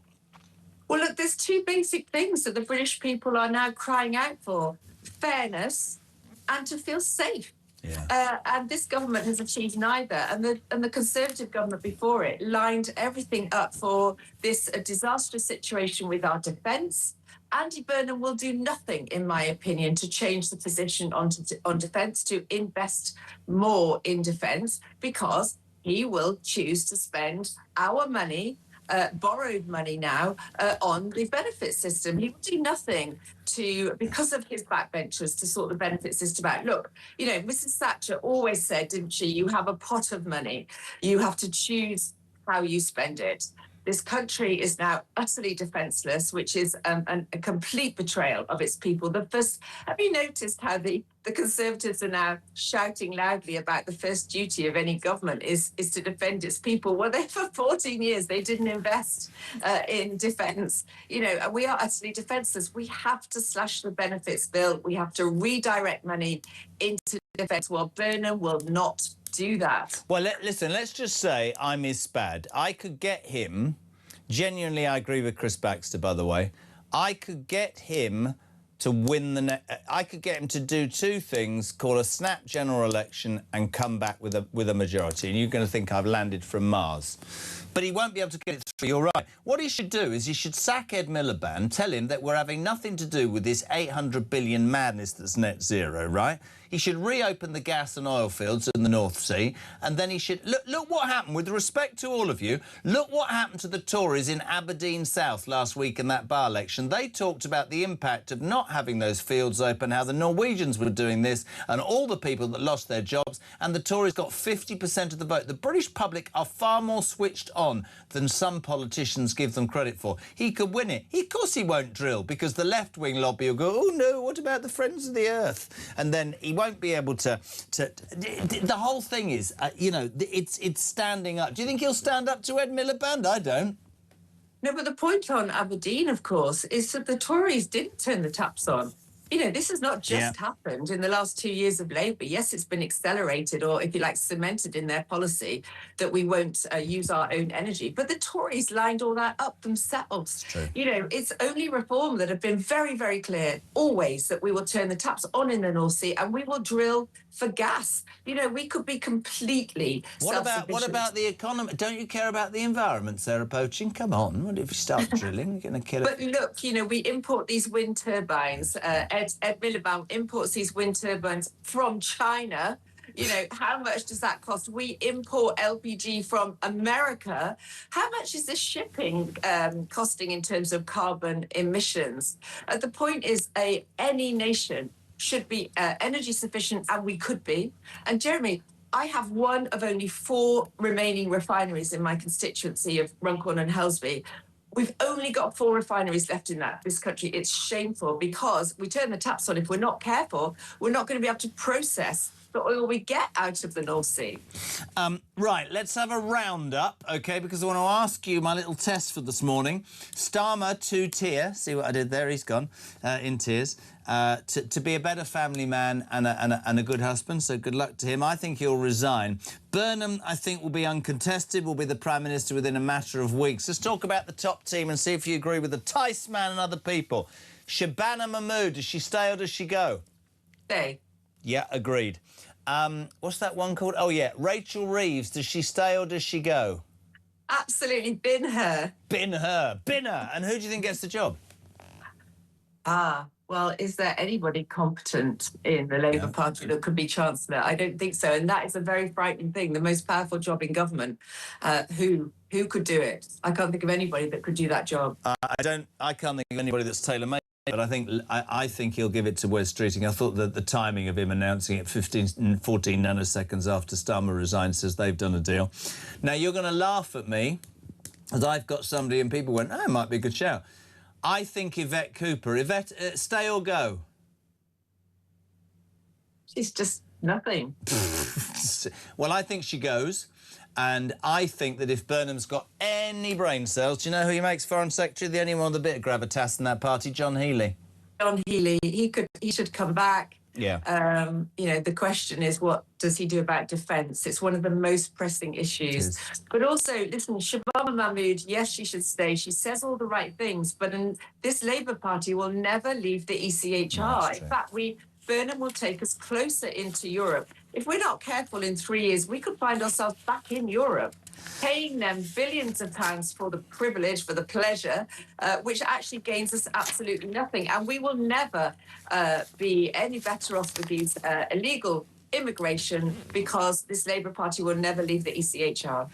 Well, look, there's two basic things that the British people are now crying out for: fairness and to feel safe. And this government has achieved neither. And the Conservative government before it lined everything up for this disastrous situation with our defence. Andy Burnham will do nothing, in my opinion, to change the position on defence, to invest more in defence, because he will choose to spend our money, borrowed money now, on the benefit system. He will do nothing because of his backbenchers, to sort the benefit system out. Look, you know, Mrs. Thatcher always said, didn't she, you have a pot of money. You have to choose how you spend it. This country is now utterly defenceless, which is a complete betrayal of its people. Have you noticed how the Conservatives are now shouting loudly about the first duty of any government is to defend its people? Well, for 14 years, they didn't invest in defence. You know, and we are utterly defenceless. We have to slash the benefits bill. We have to redirect money into defence. Well, Burnham will not do that. Well, listen, let's just say I'm his spad. I could get him, genuinely I agree with Chris Baxter, by the way, I could get him to win I could get him to do two things: call a snap general election and come back with a majority. And you're going to think I've landed from Mars. But he won't be able to get it through. You're right. What he should do is he should sack Ed Miliband, tell him that we're having nothing to do with this 800 billion madness that's net zero, right? He should reopen the gas and oil fields in the North Sea, and then he should... Look what happened, with respect to all of you, look what happened to the Tories in Aberdeen South last week in that by-election. They talked about the impact of not having those fields open, how the Norwegians were doing this, and all the people that lost their jobs, and the Tories got 50% of the vote. The British public are far more switched on than some politicians give them credit for. He could win it. Of course he won't drill, because the left-wing lobby will go, oh, no, what about the Friends of the Earth? And then he won't be able to the whole thing is, you know, it's standing up. Do you think he'll stand up to Ed Miliband? I don't. No, but the point on Aberdeen, of course, is that the Tories didn't turn the taps on. You know, this has not just happened in the last 2 years of Labour. Yes, it's been accelerated, or if you like, cemented in their policy that we won't use our own energy. But the Tories lined all that up themselves. True. You know, it's only Reform that have been very, very clear always that we will turn the taps on in the North Sea and we will drill for gas. You know, we could be completely self-sufficient. What about the economy? Don't you care about the environment, Sarah Poaching? Come on, what if you start drilling? You're going to kill it. But look, you know, we import these wind turbines. Ed Miliband imports these wind turbines from China. You know, how much does that cost? We import LPG from America. How much is this shipping costing in terms of carbon emissions? The point is, any nation should be energy sufficient, and we could be. And Jeremy, I have one of only 4 remaining refineries in my constituency of Runcorn and Helsby. We've only got 4 refineries left in this country. It's shameful, because we turn the taps on. If we're not careful, we're not going to be able to process the oil we get out of the North Sea. Right, let's have a roundup, OK, because I want to ask you my little test for this morning. Starmer 2-tier, see what I did there? He's gone in tears. To be a better family man and a good husband, so good luck to him. I think he'll resign. Burnham, I think, will be uncontested, will be the Prime Minister within a matter of weeks. Let's talk about the top team and see if you agree with the Tice man and other people. Shabana Mahmood, does she stay or does she go? Stay. Yeah, agreed. What's that one called? Oh, yeah, Rachel Reeves, does she stay or does she go? Absolutely, bin her. Bin her. Bin her. And who do you think gets the job? Well, is there anybody competent in the Labour Party that could be Chancellor? I don't think so. And that is a very frightening thing. The most powerful job in government. Who could do it? I can't think of anybody that could do that job. I can't think of anybody that's tailor-made. But I think he'll give it to Wes Streeting. I thought that the timing of him announcing it 14 nanoseconds after Starmer resigned says they've done a deal. Now, you're going to laugh at me, as I've got somebody and people went, oh, it might be a good shout. I think Yvette Cooper. Yvette, stay or go? She's just nothing. Well, I think she goes. And I think that if Burnham's got any brain cells, do you know who he makes Foreign Secretary? The only one with a bit of gravitas in that party, John Healey. John Healey, he should come back. Yeah. The question is, what does he do about defence? It's one of the most pressing issues. But also, listen, Shabana Mahmood, yes, she should stay. She says all the right things, but this Labour Party will never leave the ECHR. In fact, Burnham will take us closer into Europe. If we're not careful in 3 years, we could find ourselves back in Europe, paying them billions of pounds for the privilege, for the pleasure, which actually gains us absolutely nothing. And we will never be any better off with these illegal immigration, because this Labour Party will never leave the ECHR.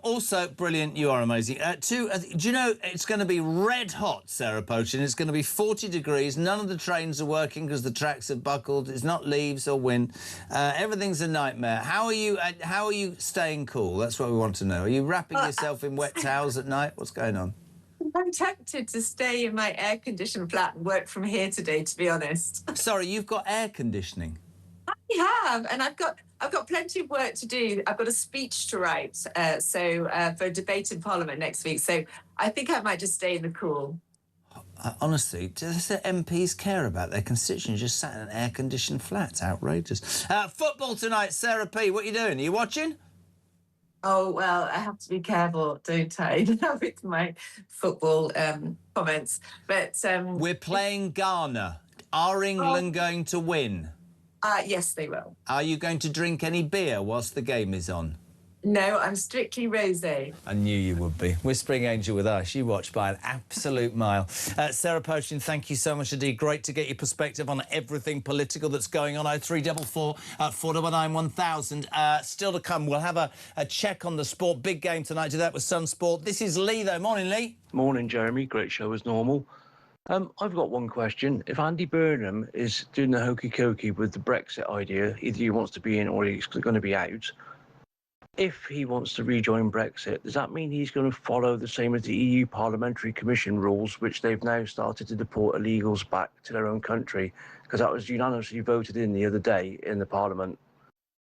Also, brilliant, you are amazing. Do you know, it's going to be red hot, Sarah Pochin. It's going to be 40 degrees. None of the trains are working because the tracks have buckled. It's not leaves or wind. Everything's a nightmare. How are you staying cool? That's what we want to know. Are you wrapping yourself in wet towels at night? What's going on? I'm tempted to stay in my air-conditioned flat and work from here today, to be honest. Sorry, you've got air conditioning? I have, and I've got plenty of work to do. I've got a speech to write, for a debate in Parliament next week. So I think I might just stay in the cool. Honestly, does the MPs care about their constituents just sat in an air-conditioned flat? It's outrageous. Football tonight, Sarah P. What are you doing? Are you watching? Oh, well, I have to be careful, don't I, with my football comments. But we're playing Ghana. Are England going to win? Yes, they will. Are you going to drink any beer whilst the game is on? No, I'm strictly rosé. I knew you would be. Whispering Angel with us. You watch by an absolute mile. Sarah Pochin, thank you so much indeed. Great to get your perspective on everything political that's going on. 0344 419 1000. Still to come. We'll have a check on the sport. Big game tonight. Do that with Sun Sport. This is Lee, though. Morning, Lee. Morning, Jeremy. Great show as normal. I've got one question. If Andy Burnham is doing the hokey-cokey with the Brexit idea, either he wants to be in or he's going to be out, if he wants to rejoin Brexit, does that mean he's going to follow the same as the EU Parliamentary Commission rules, which they've now started to deport illegals back to their own country? Because that was unanimously voted in the other day in the Parliament.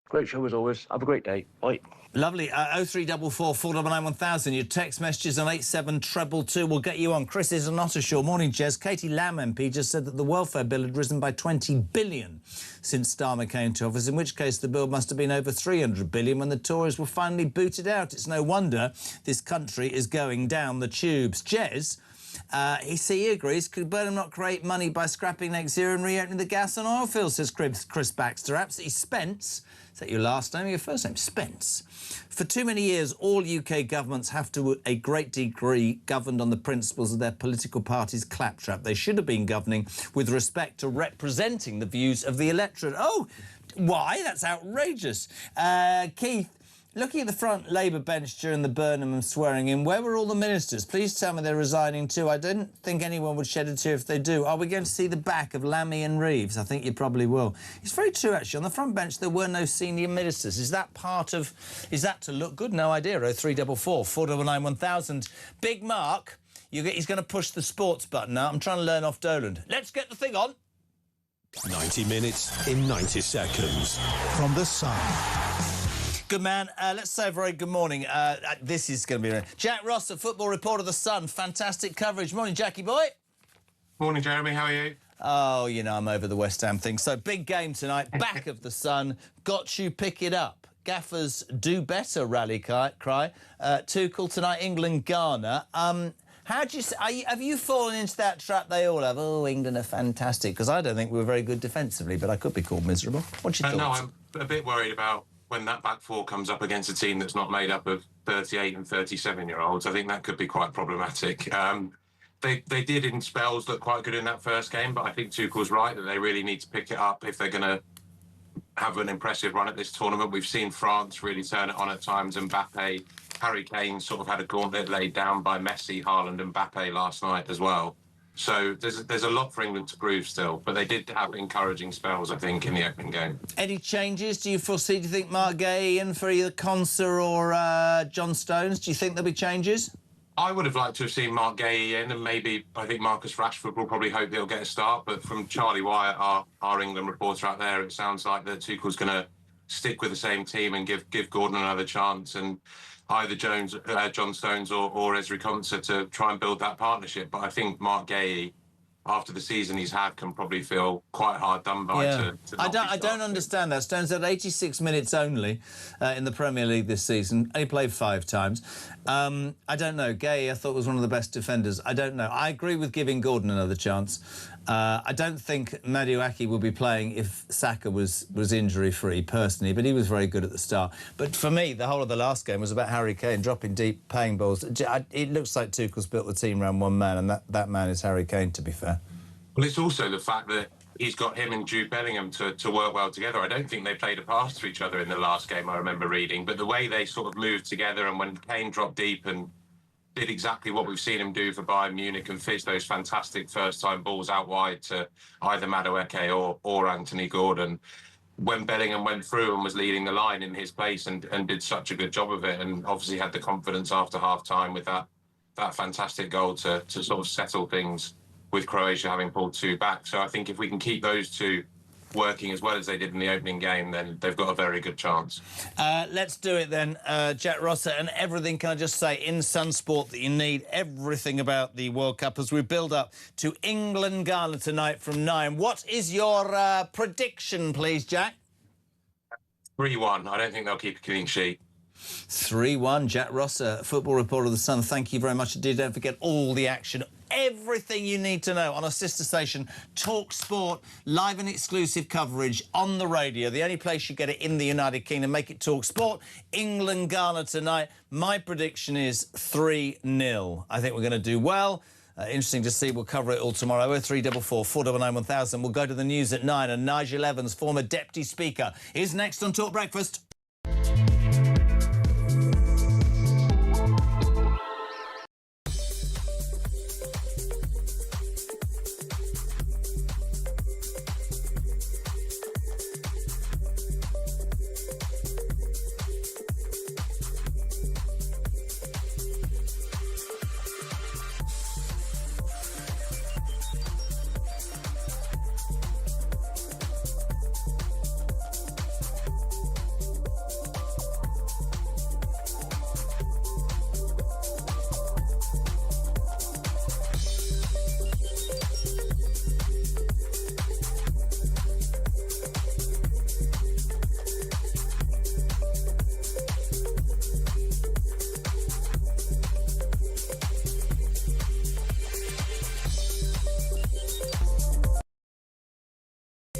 Great show as always. Have a great day. Bye. Lovely. 0344 499 1000. Your text messages on 87222 will get you on. Chris is in Ottershaw. Morning, Jez. Katie Lamb MP just said that the welfare bill had risen by 20 billion since Starmer came to office, in which case the bill must have been over 300 billion when the Tories were finally booted out. It's no wonder this country is going down the tubes. Jez, he agrees. Could Burnham not create money by scrapping Net Zero and reopening the gas and oil fields, says Chris Baxter. Absolutely. Spence, is that your last name or your first name? Spence. For too many years, all UK governments have to a great degree governed on the principles of their political party's claptrap. They should have been governing with respect to representing the views of the electorate. Oh, why? That's outrageous. Keith, looking at the front Labour bench during the Burnham swearing in, where were all the ministers? Please tell me they're resigning too. I don't think anyone would shed a tear if they do. Are we going to see the back of Lammy and Reeves? I think you probably will. It's very true, actually. On the front bench, there were no senior ministers. Is that to look good? No idea. 0344 499 1000. Big Mark, he's going to push the sports button now. I'm trying to learn off Doland. Let's get the thing on. 90 minutes in 90 seconds. From The Sun. Good man. Let's say a very good morning. This is going to be... Jack Ross, a football reporter of The Sun. Fantastic coverage. Morning, Jackie boy. Morning, Jeremy. How are you? Oh, you know, I'm over the West Ham thing. So, big game tonight. Back of The Sun. Got you, pick it up. Gaffers do better, rally cry. Tuchel tonight, England, Ghana. How do you... have you fallen into that trap they all have? Oh, England are fantastic. Because I don't think we were very good defensively, but I could be called miserable. What's your thoughts? No, I'm a bit worried about when that back four comes up against a team that's not made up of 38 and 37-year-olds. I think that could be quite problematic. They did in spells look quite good in that first game, but I think Tuchel's right that they really need to pick it up if they're going to have an impressive run at this tournament. We've seen France really turn it on at times, and Mbappe, Harry Kane sort of had a gauntlet laid down by Messi, Haaland and Mbappe last night as well. So there's a lot for England to prove still, but they did have encouraging spells, I think, in the opening game. Any changes? Do you think Mark Gay in for either Conser or John Stones? Do you think there'll be changes? I would have liked to have seen Mark Gay in, and maybe I think Marcus Rashford will probably hope they'll get a start. But from Charlie Wyatt, our England reporter out there, it sounds like that Tuchel's going to stick with the same team and give Gordon another chance, and either John Stones or Ezri Konsa to try and build that partnership. But I think Mark Gay after the season he's had, can probably feel quite hard done by. Yeah. To I not don't be understand that. Stones had 86 minutes only in the Premier League this season. Only played 5 times. I don't know. Gay, I thought, was one of the best defenders. I don't know. I agree with giving Gordon another chance. I don't think Madueke would be playing if Saka was injury-free, personally, but he was very good at the start. But for me, the whole of the last game was about Harry Kane dropping deep, paying balls. It looks like Tuchel's built the team around one man, and that man is Harry Kane, to be fair. Well, it's also the fact that he's got him and Jude Bellingham to work well together. I don't think they played a pass to each other in the last game, I remember reading, but the way they sort of moved together, and when Kane dropped deep and did exactly what we've seen him do for Bayern Munich and fizz those fantastic first-time balls out wide to either Madueke or Anthony Gordon, when Bellingham went through and was leading the line in his place and did such a good job of it, and obviously had the confidence after half-time with that fantastic goal to sort of settle things with Croatia having pulled 2 back. So I think if we can keep those two working as well as they did in the opening game, then they've got a very good chance. Let's do it then. Jack Rosser, and everything, can I just say, in Sunsport that you need, everything about the World Cup as we build up to England-Ghana tonight from 9. What is your prediction, please, Jack? 3-1. I don't think they'll keep a clean sheet. 3-1. Jack Rosser, football reporter of The Sun. Thank you very much indeed. Don't forget all the action, everything you need to know on our sister station, Talk Sport, live and exclusive coverage on the radio. The only place you get it in the United Kingdom. Make it Talk Sport. England-Ghana tonight. My prediction is 3-0. I think we're going to do well. Interesting to see. We'll cover it all tomorrow. 0344 499 1000. We'll go to the news at 9, and Nigel Evans, former Deputy Speaker, is next on Talk Breakfast.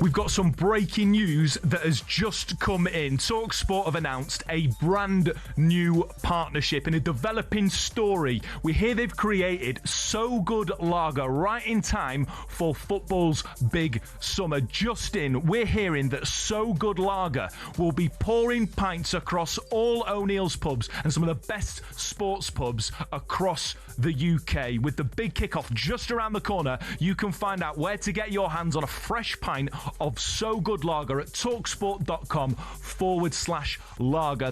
We've got some breaking news that has just come in. TalkSport have announced a brand new partnership in a developing story. We hear they've created So Good Lager right in time for football's big summer. Just in, we're hearing that So Good Lager will be pouring pints across all O'Neill's pubs and some of the best sports pubs across the UK. With the big kickoff just around the corner, you can find out where to get your hands on a fresh pint of So Good Lager at talksport.com/lager.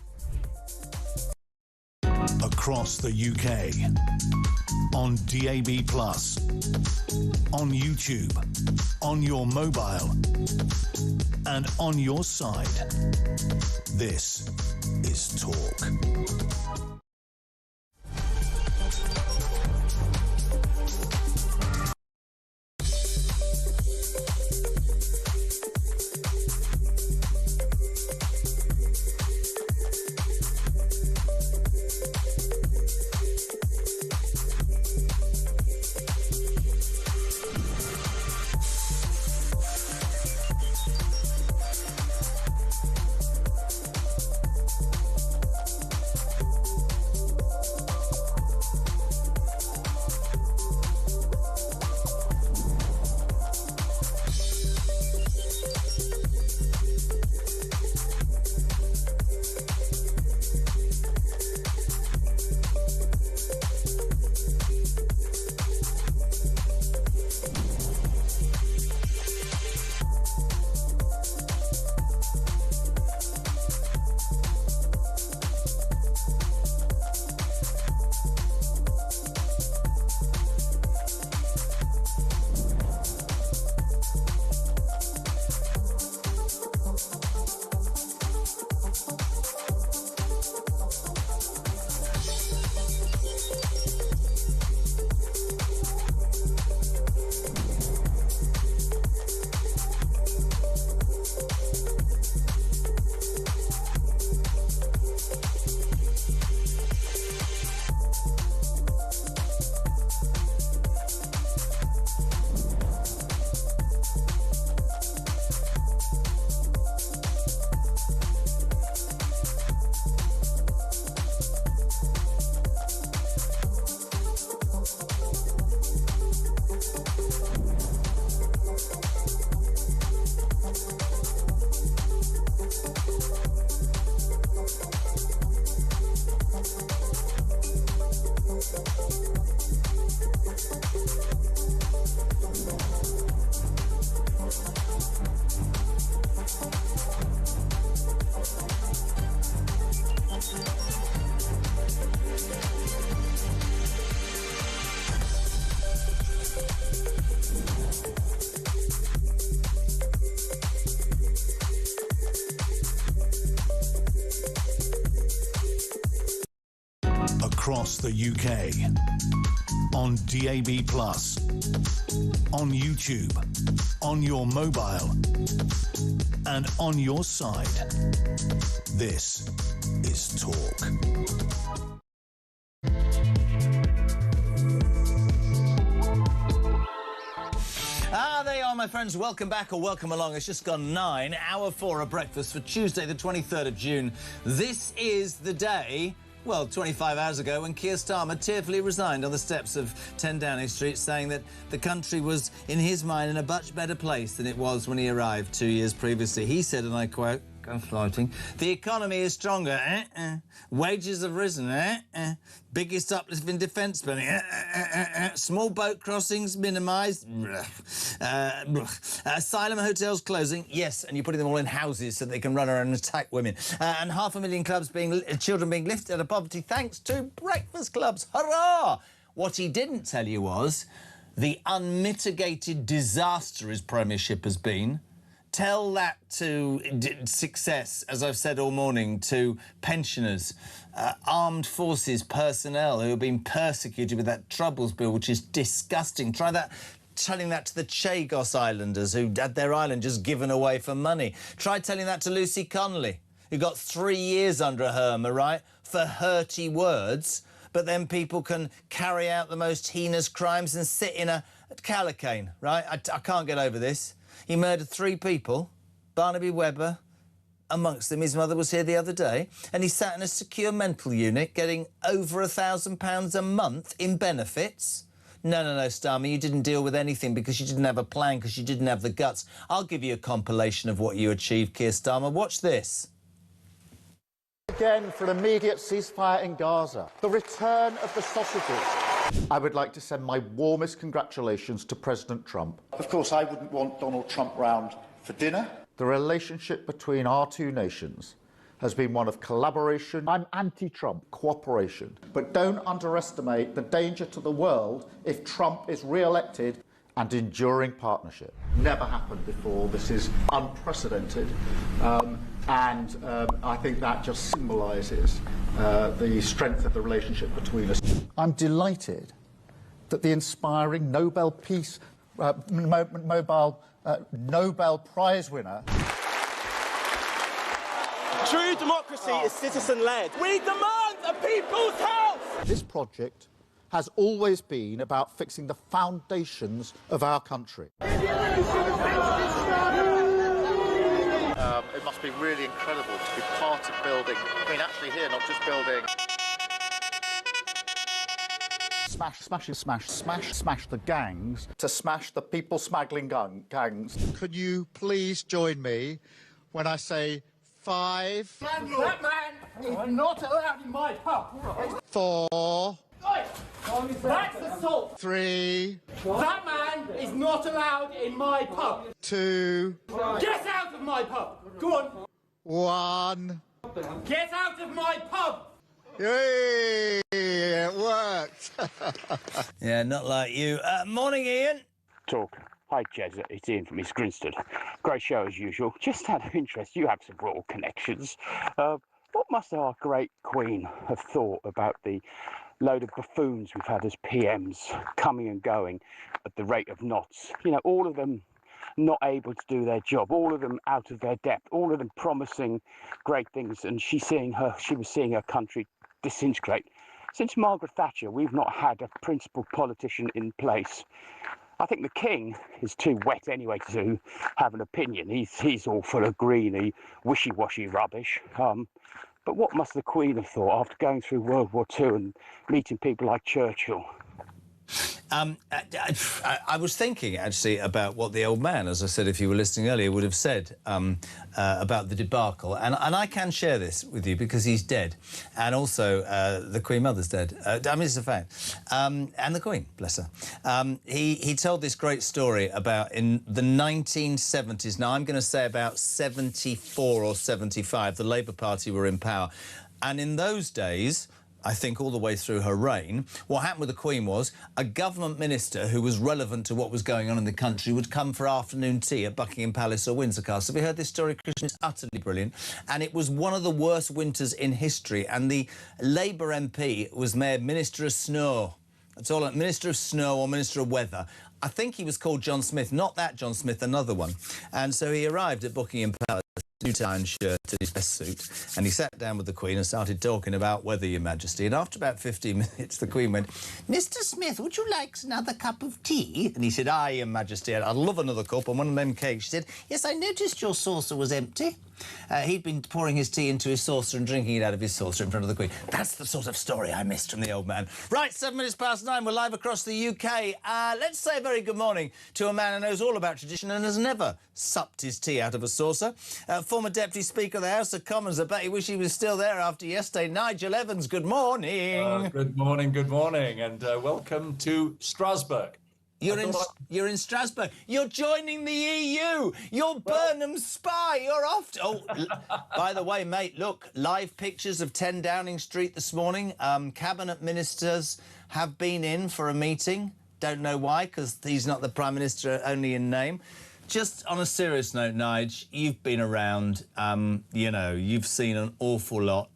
Across the UK, on DAB+, on YouTube, on your mobile, and on your side. This is Talk. across the UK. On DAB+, on YouTube, on your mobile, and on your side. This is Talk. There you are, my friends. Welcome back or welcome along. It's just gone 9, hour 4 of breakfast for Tuesday, the 23rd of June. This is the day, well, 25 hours ago, when Keir Starmer tearfully resigned on the steps of 10 Downing Street, saying that the country was, in his mind, in a much better place than it was when he arrived 2 years previously. He said, and I quote, gaslighting, the economy is stronger, wages have risen, biggest uplift in defence spending, small boat crossings minimised, asylum hotels closing, yes, and you're putting them all in houses so they can run around and attack women, and 500,000 children being lifted out of poverty thanks to breakfast clubs, hurrah! What he didn't tell you was the unmitigated disaster his premiership has been. Tell that to success, as I've said all morning, to pensioners, armed forces personnel who have been persecuted with that Troubles Bill, which is disgusting. Try that, telling that to the Chagos Islanders who had their island just given away for money. Try telling that to Lucy Connolly, who got 3 years under Herma, right, for hurty words, but then people can carry out the most heinous crimes and sit in a calicane, right? I can't get over this. He murdered 3 people, Barnaby Webber, amongst them his mother was here the other day, and he sat in a secure mental unit getting over £1,000 a month in benefits. No, Starmer, you didn't deal with anything because you didn't have a plan, because you didn't have the guts. I'll give you a compilation of what you achieved, Keir Starmer. Watch this. Again for an immediate ceasefire in Gaza, the return of the sausages. I would like to send my warmest congratulations to President Trump. Of course, I wouldn't want Donald Trump round for dinner. The relationship between our two nations has been one of collaboration. I'm anti-Trump, cooperation. But don't underestimate the danger to the world if Trump is re-elected, and enduring partnership. Never happened before. This is unprecedented. I think that just symbolises the strength of the relationship between us. I'm delighted that the inspiring Nobel Peace, Nobel Prize winner. True democracy is citizen-led. We demand a people's house! This project has always been about fixing the foundations of our country. It must be really incredible to be part of building, I mean, actually here, not just building. Smash the gangs to smash the people smuggling gangs. Could you please join me when I say 5? That man is not allowed in my pub. 4. That's assault. 3. That man is not allowed in my pub. 2. Get out of my pub. Go on. 1. Get out of my pub. Yay! It worked. Yeah, not like you. Morning, Ian. Talk. Hi, Jez. It's Ian from East Grinstead. Great show as usual. Just out of interest, you have some royal connections. What must our great Queen have thought about the load of buffoons we've had as PMs coming and going at the rate of knots? You know, all of them not able to do their job, all of them out of their depth, all of them promising great things, and she was seeing her country disintegrate. Since Margaret Thatcher, we've not had a principled politician in place. I think the King is too wet anyway to have an opinion. He's all full of greeny, wishy-washy rubbish. But what must the Queen have thought after going through World War II and meeting people like Churchill? I was thinking, actually, about what the old man, as I said, if you were listening earlier, would have said about the debacle. And I can share this with you because he's dead. And also, the Queen Mother's dead. I mean, it's a fact. And the Queen, bless her. He told this great story about in the 1970s. Now, I'm going to say about 74 or 75, the Labour Party were in power. And in those days, I think, all the way through her reign. What happened with the Queen was a government minister who was relevant to what was going on in the country would come for afternoon tea at Buckingham Palace or Windsor Castle. Have you heard this story, Christian? It's utterly brilliant. And it was one of the worst winters in history. And the Labour MP was made Minister of Snow. That's all, Minister of Snow or Minister of Weather. I think he was called John Smith, not that John Smith, another one. And so he arrived at Buckingham Palace, new tie shirt and his best suit, and he sat down with the Queen and started talking about weather, Your Majesty. And after about 15 minutes, the Queen went, "Mr. Smith, would you like another cup of tea?" And he said, "Aye, Your Majesty, I'd love another cup." And one of them cakes, she said, "Yes, I noticed your saucer was empty." He'd been pouring his tea into his saucer and drinking it out of his saucer in front of the Queen. That's the sort of story I missed from the old man. Right, 7 minutes past 9, we're live across the UK. Let's say a very good morning to a man who knows all about tradition and has never supped his tea out of a saucer. Former Deputy Speaker of the House of Commons. I bet he wish he was still there after yesterday. Nigel Evans, good morning. Good morning, and welcome to Strasbourg. You're in Strasbourg. You're joining the EU. You're Burnham's spy. You're off to... Oh, by the way, mate, look, live pictures of 10 Downing Street this morning. Cabinet ministers have been in for a meeting. Don't know why, because he's not the Prime Minister, only in name. Just on a serious note, Nige, you've been around, you know, you've seen an awful lot.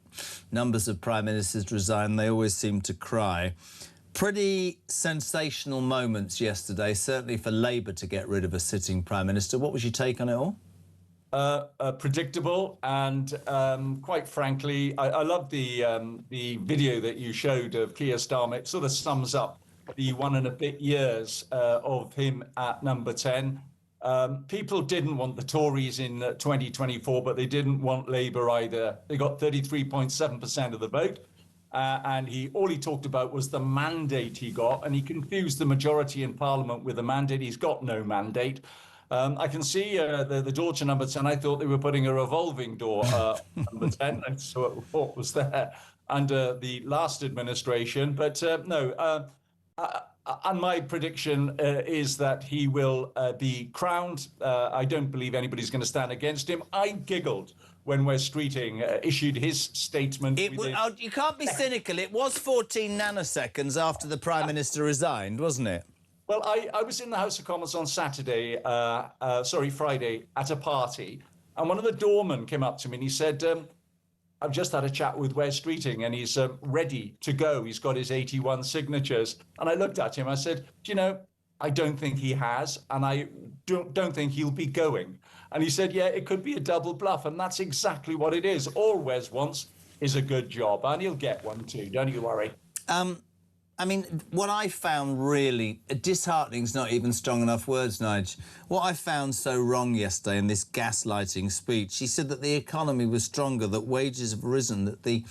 Numbers of Prime Ministers resign. They always seem to cry. Pretty sensational moments yesterday, certainly for Labour to get rid of a sitting Prime Minister. What was your take on it all? Predictable, and quite frankly, I love the video that you showed of Keir Starmer. It sort of sums up the 1 and a bit years of him at number 10. People didn't want the Tories in 2024, but they didn't want Labour either. They got 33.7% of the vote. And all he talked about was the mandate he got, and he confused the majority in Parliament with the mandate. He's got no mandate. I can see the door to number 10. I thought they were putting a revolving door number 10. That's what was there under the last administration. But no, and my prediction is that he will be crowned. I don't believe anybody's going to stand against him. I giggled when Wes Streeting issued his statement. You can't be cynical. It was 14 nanoseconds after the Prime Minister resigned, wasn't it? Well, I was in the House of Commons on Friday, at a party, and one of the doormen came up to me and he said, I've just had a chat with Wes Streeting and he's ready to go. He's got his 81 signatures. And I looked at him, I said, do you know, I don't think he has, and I don't think he'll be going. And he said, yeah, it could be a double bluff, and that's exactly what it is. All Wes wants is a good job, and he'll get one too, don't you worry. I mean, what I found really disheartening's not even strong enough words, Nige. What I found so wrong yesterday in this gaslighting speech, he said that the economy was stronger, that wages have risen, that the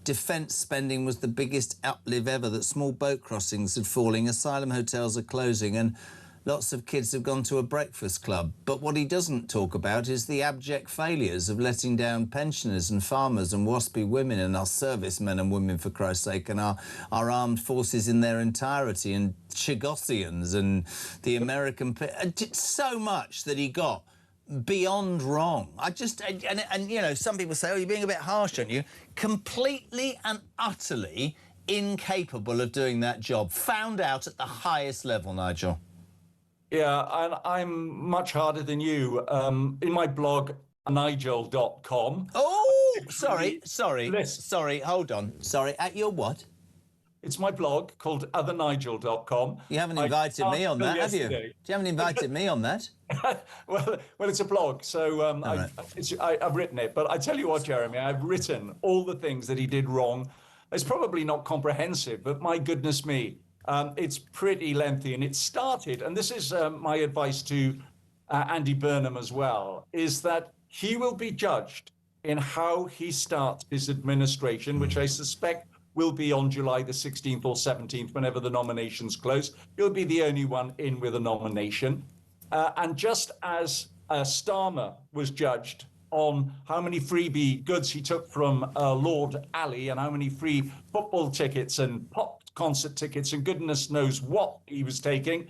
defence spending was the biggest uplift ever, that small boat crossings are falling, asylum hotels are closing, and lots of kids have gone to a breakfast club. But what he doesn't talk about is the abject failures of letting down pensioners and farmers and waspy women and our servicemen and women, for Christ's sake, and our armed forces in their entirety, and Chagosians and the American... So much that he got beyond wrong. And you know, some people say, oh, you're being a bit harsh, aren't you? Completely and utterly incapable of doing that job. Found out at the highest level, Nigel. Yeah, and I'm much harder than you. In my blog, nigel.com... Oh, sorry, hold on. Sorry, at your what? It's my blog called otherNigel.com. You haven't invited me on that, have you? You haven't invited me on that. Well, it's a blog, so I've written it. But I tell you what, Jeremy, I've written all the things that he did wrong. It's probably not comprehensive, but my goodness me, it's pretty lengthy. And it started, and this is my advice to Andy Burnham as well, is that he will be judged in how he starts his administration, which I suspect will be on July the 16th or 17th, whenever the nominations close. He'll be the only one in with a nomination. And just as Starmer was judged on how many freebie goods he took from Lord Ali and how many free football tickets and pop concert tickets and goodness knows what he was taking,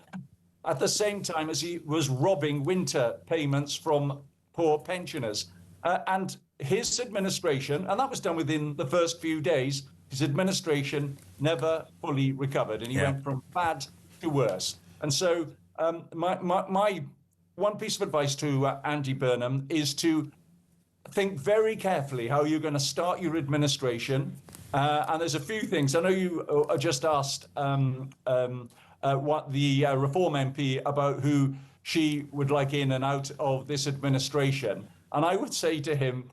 at the same time as he was robbing winter payments from poor pensioners. And his administration, and that was done within the first few days, his administration never fully recovered, and he went from bad to worse. And so my one piece of advice to Andy Burnham is to think very carefully how you're going to start your administration. And there's a few things. I know you just asked what the Reform MP about who she would like in and out of this administration. And I would say to him,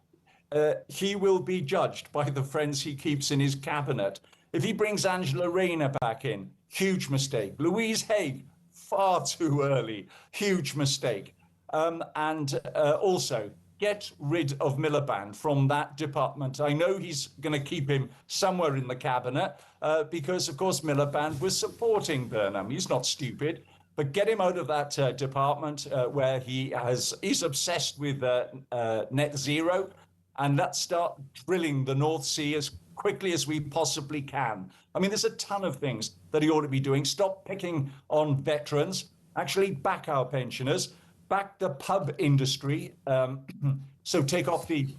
he will be judged by the friends he keeps in his cabinet. If he brings Angela Rayner back in, huge mistake. Louise Haigh, far too early, huge mistake. And also, get rid of Miliband from that department. I know he's going to keep him somewhere in the cabinet because, of course, Miliband was supporting Burnham. He's not stupid. But get him out of that department where he's obsessed with net zero, and let's start drilling the North Sea as quickly as we possibly can. I mean, there's a ton of things that he ought to be doing. Stop picking on veterans. Actually back our pensioners. Back the pub industry. So take off the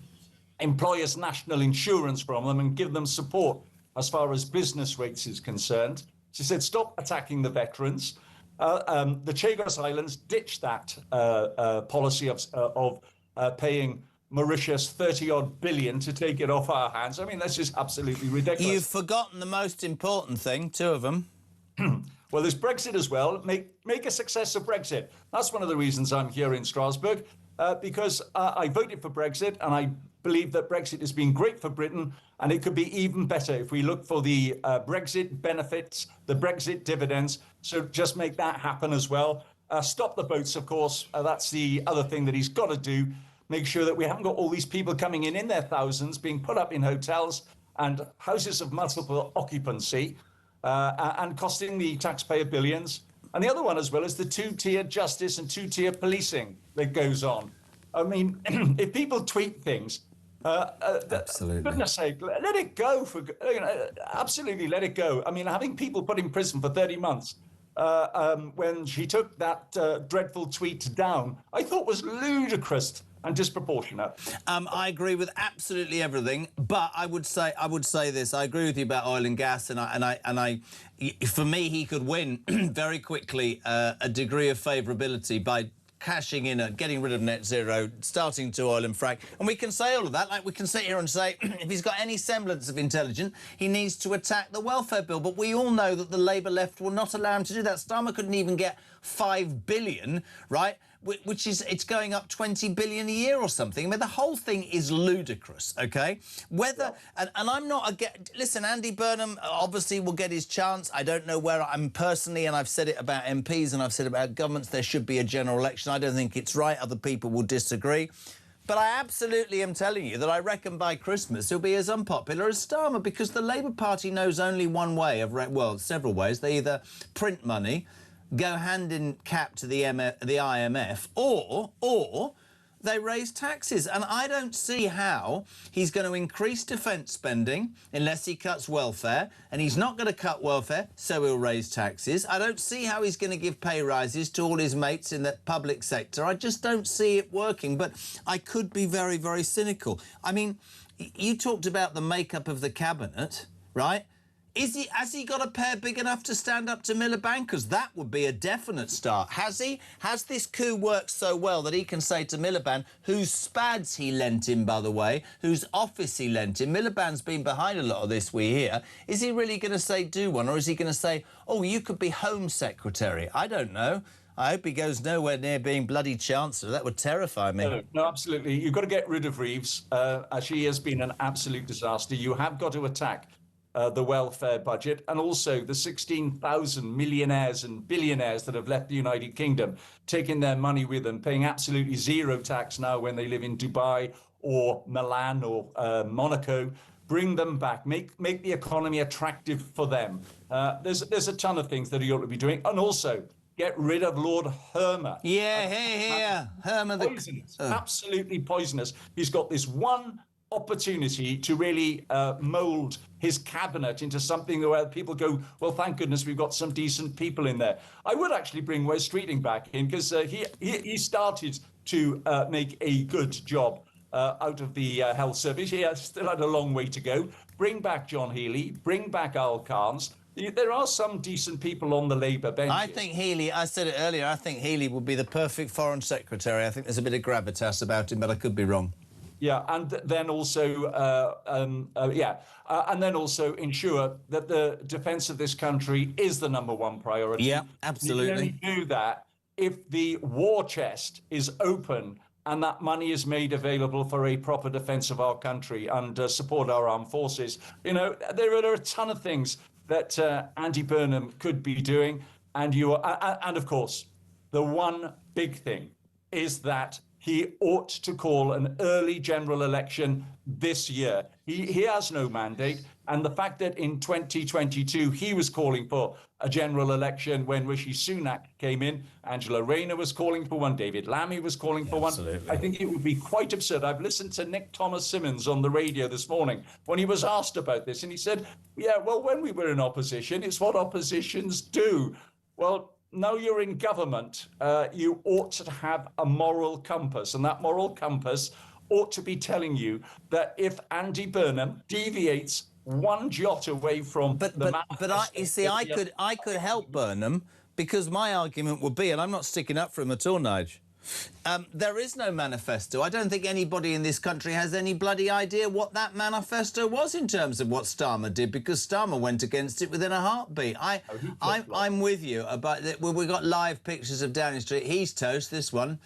employers' national insurance from them and give them support as far as business rates is concerned. She said, stop attacking the veterans. The Chagos Islands ditched that policy of paying Mauritius 30-odd billion to take it off our hands. I mean, that's just absolutely ridiculous. You've forgotten the most important thing, two of them. Well, there's Brexit as well. Make a success of Brexit. That's one of the reasons I'm here in Strasbourg, because I voted for Brexit, and I believe that Brexit has been great for Britain, and it could be even better if we look for the Brexit benefits, the Brexit dividends. So just make that happen as well. Stop the boats, of course. That's the other thing that he's got to do. Make sure that we haven't got all these people coming in their thousands, being put up in hotels and houses of multiple occupancy, and costing the taxpayer billions. And the other one as well is the two-tier justice and two-tier policing that goes on. I mean, if people tweet things, absolutely, for goodness sake, let it go. Absolutely, let it go. I mean, having people put in prison for 30 months when she took that dreadful tweet down, I thought was ludicrous and disproportionate. I agree with absolutely everything, but I would say this. I agree with you about oil and gas, and for me, he could win very quickly a degree of favourability by cashing in, getting rid of net zero, starting to oil and frack. And we can say all of that, like we can sit here and say, if he's got any semblance of intelligence, he needs to attack the welfare bill. But we all know that the Labour left will not allow him to do that. Starmer couldn't even get 5 billion, right? Which is, it's going up 20 billion a year or something. I mean, the whole thing is ludicrous, OK? Whether, and I'm not, listen, Andy Burnham obviously will get his chance. I don't know where I'm personally, and I've said it about MPs and I've said about governments, there should be a general election. I don't think it's right. Other people will disagree. But I absolutely am telling you that I reckon by Christmas he'll be as unpopular as Starmer, because the Labour Party knows only one way of, well, several ways. They either print money, go hand in cap to the IMF, or they raise taxes. And I don't see how he's going to increase defence spending unless he cuts welfare, and he's not going to cut welfare, so he'll raise taxes. I don't see how he's going to give pay rises to all his mates in the public sector. I just don't see it working, but I could be very, very cynical. I mean, you talked about the makeup of the cabinet, right? Has he got a pair big enough to stand up to Miliband? Because that would be a definite start. Has he? Has this coup worked so well that he can say to Miliband, whose spads he lent him, by the way, whose office he lent him? Miliband's been behind a lot of this, we hear. Is he really going to say do one, or is he going to say, oh, you could be Home Secretary? I don't know. I hope he goes nowhere near being bloody Chancellor. That would terrify me. No, absolutely. You've got to get rid of Reeves. She has been an absolute disaster. You have got to attack the welfare budget, and also the 16,000 millionaires and billionaires that have left the United Kingdom, taking their money with them, paying absolutely zero tax now when they live in Dubai or Milan or Monaco. Bring them back. Make the economy attractive for them. There's a ton of things that he ought to be doing. And also, get rid of Lord Hermer. Yeah, Hermer. Poisonous, absolutely poisonous. He's got this one opportunity to really mould his cabinet into something where people go, well, thank goodness we've got some decent people in there. I would actually bring Wes Streeting back in, because he started to make a good job out of the health service. He still had a long way to go. Bring back John Healey, bring back Al Carnes. There are some decent people on the Labour bench. I think Healey, I said it earlier, I think Healey would be the perfect foreign secretary. I think there's a bit of gravitas about him, but I could be wrong. Yeah, and then also, and then also ensure that the defence of this country is the #1 priority. Yeah, absolutely. You can only do that if the war chest is open and that money is made available for a proper defence of our country and support our armed forces. You know, there are a ton of things that Andy Burnham could be doing, and and of course, the one big thing is that he ought to call an early general election this year. He has no mandate, and the fact that in 2022 he was calling for a general election when Rishi Sunak came in, Angela Rayner was calling for one, David Lammy was calling for one. I think it would be quite absurd. I've listened to Nick Thomas-Symonds on the radio this morning when he was asked about this, and he said, yeah, well, when we were in opposition, it's what oppositions do. Well, now you're in government, you ought to have a moral compass, and that moral compass ought to be telling you that if Andy Burnham deviates one jot away from I could help Burnham, because my argument would be, and I'm not sticking up for him at all, Nige, there is no manifesto. I don't think anybody in this country has any bloody idea what that manifesto was in terms of what Starmer did, because Starmer went against it within a heartbeat. I'm with you about that. Well, we got live pictures of Downing Street. He's toast. This one,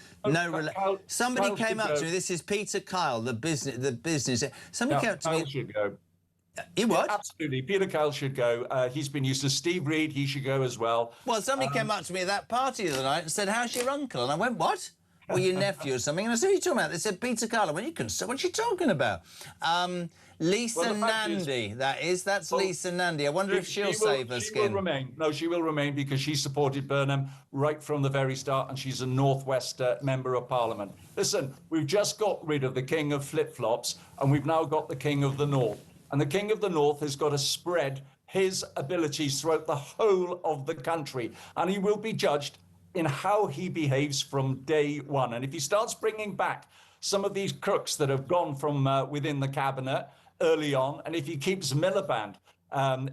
somebody came up to me. This is Peter Kyle, the business. Somebody came up to me. Should go. He would? Yeah, absolutely. Peter Kyle should go. He's been used to Steve Reed. He should go as well. Well, somebody came up to me at that party the other night and said, how's your uncle? And I went, what? Or your nephew or something? And I said, what are you talking about? They said, Peter Kyle. I went, what's she talking about? Lisa Nandy, that's Lisa Nandy. I wonder if she'll save her skin. She will remain. No, she will remain because she supported Burnham right from the very start, and she's a North West Member of Parliament. Listen, we've just got rid of the king of flip-flops, and we've now got the king of the North. And the king of the North has got to spread his abilities throughout the whole of the country, and he will be judged in how he behaves from day one. And if he starts bringing back some of these crooks that have gone from within the cabinet early on, and if he keeps Miliband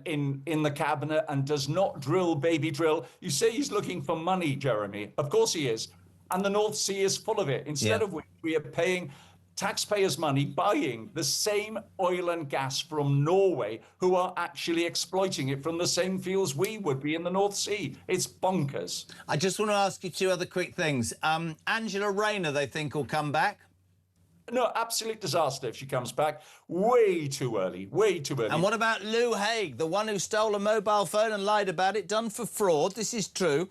in the cabinet and does not drill, baby drill, you say he's looking for money, Jeremy. Of course he is. And the North Sea is full of it, instead of which we are paying taxpayers' money buying the same oil and gas from Norway, who are actually exploiting it from the same fields we would be in the North Sea. It's bonkers. I just want to ask you two other quick things. Angela Rayner, they think, will come back? No, absolute disaster if she comes back. Way too early, way too early. And what about Lou Haig, the one who stole a mobile phone and lied about it, done for fraud? This is true.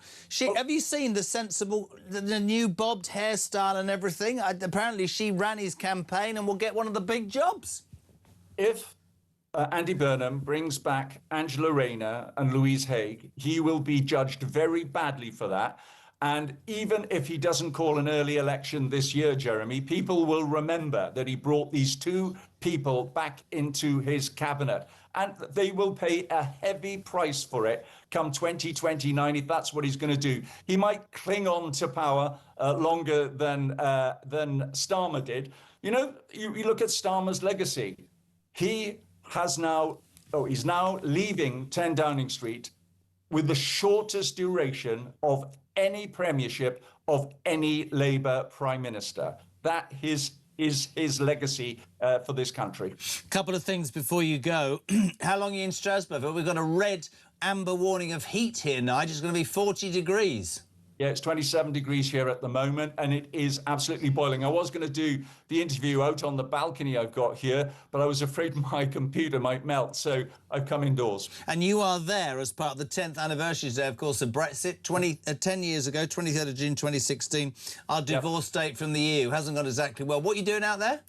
Have you seen the new bobbed hairstyle and everything? Apparently she ran his campaign and will get one of the big jobs. If Andy Burnham brings back Angela Rayner and Louise Haig, he will be judged very badly for that. And even if he doesn't call an early election this year, Jeremy, people will remember that he brought these two people back into his cabinet. And they will pay a heavy price for it come 2029 if that's what he's going to do. He might cling on to power longer than Starmer did. You know, you look at Starmer's legacy. He's now leaving 10 Downing Street with the shortest duration of any premiership of any Labour Prime Minister. That is his legacy for this country. Couple of things before you go. How long are you in Strasbourg? We've got a red amber warning of heat here, Nigel. It's going to be 40 degrees. Yeah, it's 27 degrees here at the moment, and it is absolutely boiling. I was going to do the interview out on the balcony I've got here, but I was afraid my computer might melt, so I've come indoors. And you are there as part of the 10th anniversary day, of course, of Brexit. 10 years ago, 23rd of June 2016, our divorce date from the EU hasn't gone exactly well. What are you doing out there?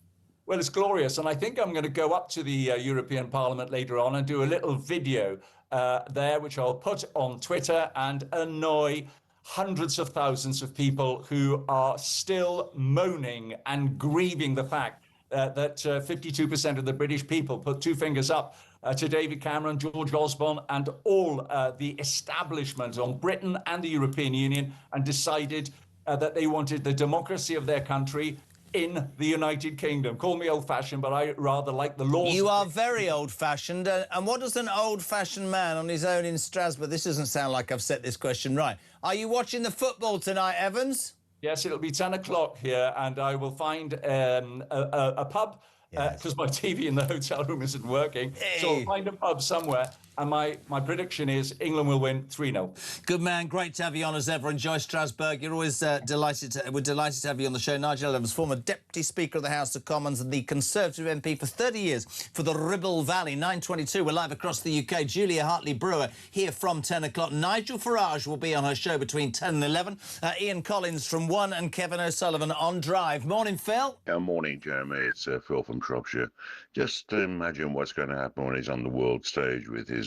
Well, it's glorious, and I think I'm going to go up to the European Parliament later on and do a little video there, which I'll put on Twitter and annoy hundreds of thousands of people who are still moaning and grieving the fact that 52% of the British people put two fingers up to David Cameron, George Osborne and all the establishment on Britain and the European Union and decided that they wanted the democracy of their country in the United Kingdom. Call me old-fashioned, but I rather like the laws. You are very old-fashioned. And what does an old-fashioned man on his own in Strasbourg... This doesn't sound like I've set this question right. Are you watching the football tonight, Evans? Yes, it'll be 10 o'clock here, and I will find a pub, because my TV in the hotel room isn't working. So I'll find a pub somewhere, and my prediction is England will win 3-0. Good man, great to have you on as ever. Enjoy Strasbourg. You're always delighted. We're delighted to have you on the show. Nigel Evans, former Deputy Speaker of the House of Commons and the Conservative MP for 30 years for the Ribble Valley. 9:22. We're live across the UK. Julia Hartley-Brewer here from 10 o'clock. Nigel Farage will be on her show between 10 and 11. Ian Collins from 1 and Kevin O'Sullivan on Drive. Morning, Phil. Morning, Jeremy. It's Phil from Shropshire. Just imagine what's going to happen when he's on the world stage with his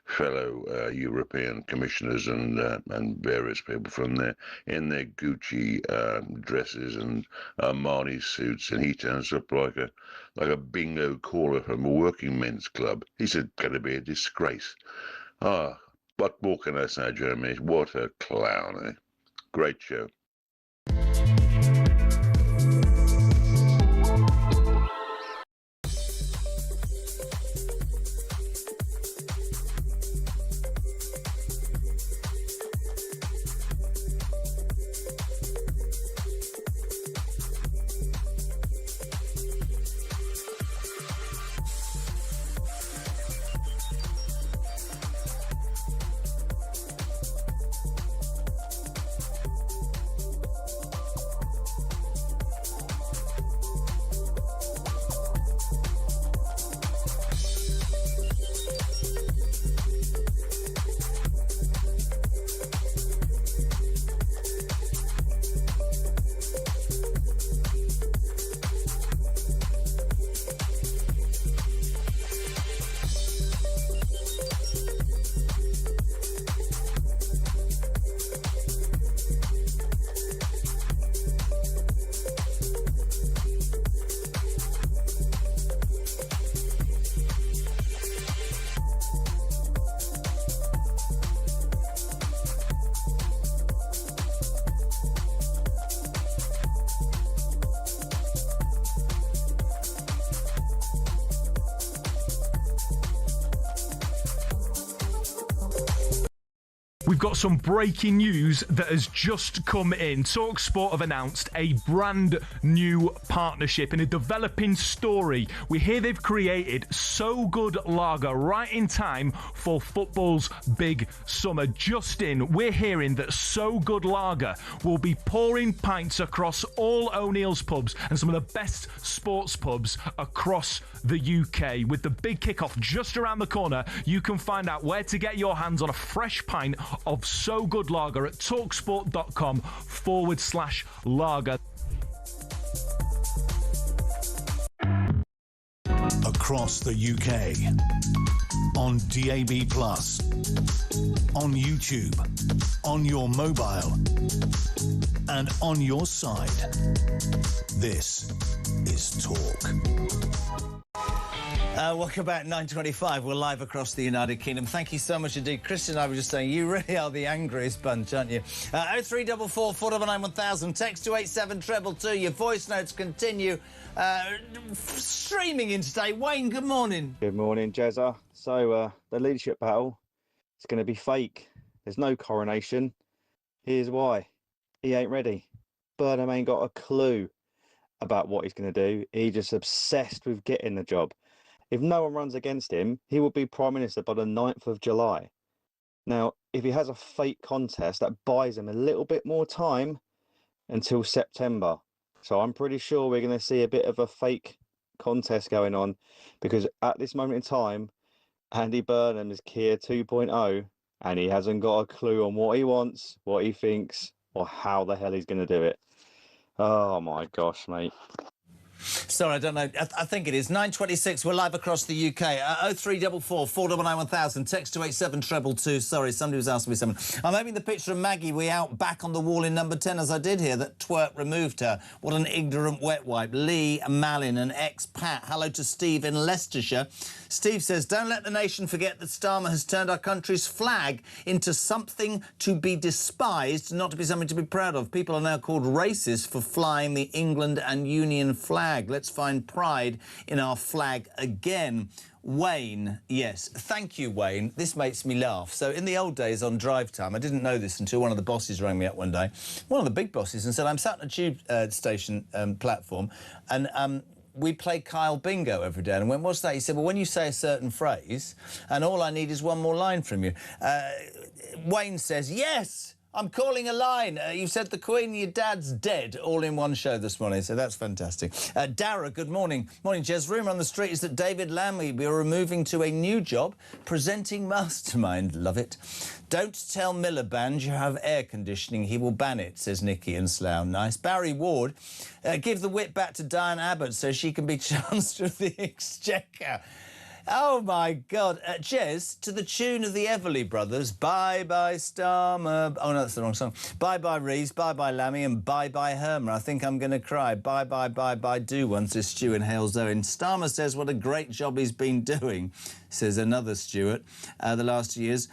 fellow European commissioners and various people from there in their Gucci dresses and Armani suits, and he turns up like a bingo caller from a working men's club. He's going to be a disgrace. What more can I say, Jeremy? What a clown, eh? Great show. We've got some breaking news that has just come in. TalkSport have announced a brand new partnership in a developing story. We hear they've created So Good Lager right in time for football's big summer. Just in, we're hearing that So Good Lager will be pouring pints across all O'Neill's pubs and some of the best sports pubs across the UK. With the big kickoff just around the corner, you can find out where to get your hands on a fresh pint of So Good Lager at talksport.com/lager. Across the UK, on DAB+, on YouTube, on your mobile, and on your side. This is Talk. Welcome back, 9:25. We're live across the United Kingdom. Thank you so much indeed. Christian and I were just saying, you really are the angriest bunch, aren't you? 0344 499 1000. Text to 87222. Your voice notes continue streaming in today. Wayne, good morning. Good morning, Jezza. So, the leadership battle is going to be fake. There's no coronation. Here's why. He ain't ready. Burnham ain't got a clue about what he's going to do. He's just obsessed with getting the job. If no one runs against him, he will be Prime Minister by the 9th of July. Now, if he has a fake contest, that buys him a little bit more time until September. So I'm pretty sure we're going to see a bit of a fake contest going on, because at this moment in time, Andy Burnham is Keir 2.0, and he hasn't got a clue on what he wants, what he thinks, or how the hell he's going to do it. Oh my gosh, mate. Sorry, I don't know. I think it is. 9:26, we're live across the UK. 0344 499 1000. Text to 87222. Sorry, somebody was asking me something. I'm having the picture of Maggie we out back on the wall in number 10, as I did here. That twerp removed her. What an ignorant wet wipe. Lee Malin, an ex-Pat. Hello to Steve in Leicestershire. Steve says, don't let the nation forget that Starmer has turned our country's flag into something to be despised, not to be something to be proud of. People are now called racist for flying the England and Union flag. Let's find pride in our flag again. Wayne, yes. Thank you, Wayne. This makes me laugh. So in the old days on drive time, I didn't know this until one of the bosses rang me up one day, one of the big bosses, and said, I'm sat on a tube station platform, and we play Kyle Bingo every day. And I went, what's that? He said, well, when you say a certain phrase, and all I need is one more line from you. Wayne says, yes, I'm calling a line. You said the Queen, your dad's dead, all in one show this morning, so that's fantastic. Dara, good morning. Morning, Jez. Rumour on the street is that David Lamb will be moving to a new job, presenting Mastermind. Love it. Don't tell Miliband you have air conditioning. He will ban it, says Nikki in Slough. Nice. Barry Ward, give the whip back to Diane Abbott so she can be Chancellor of the Exchequer. Oh, my God. Jez, to the tune of the Everly Brothers, bye-bye Starmer. Oh, no, that's the wrong song. Bye-bye Rees, bye-bye Lammy, and bye-bye Hermer. I think I'm going to cry. Bye-bye, bye-bye do one, says Stu in Hales Owen. Starmer says what a great job he's been doing, says another Stuart, the last 2 years.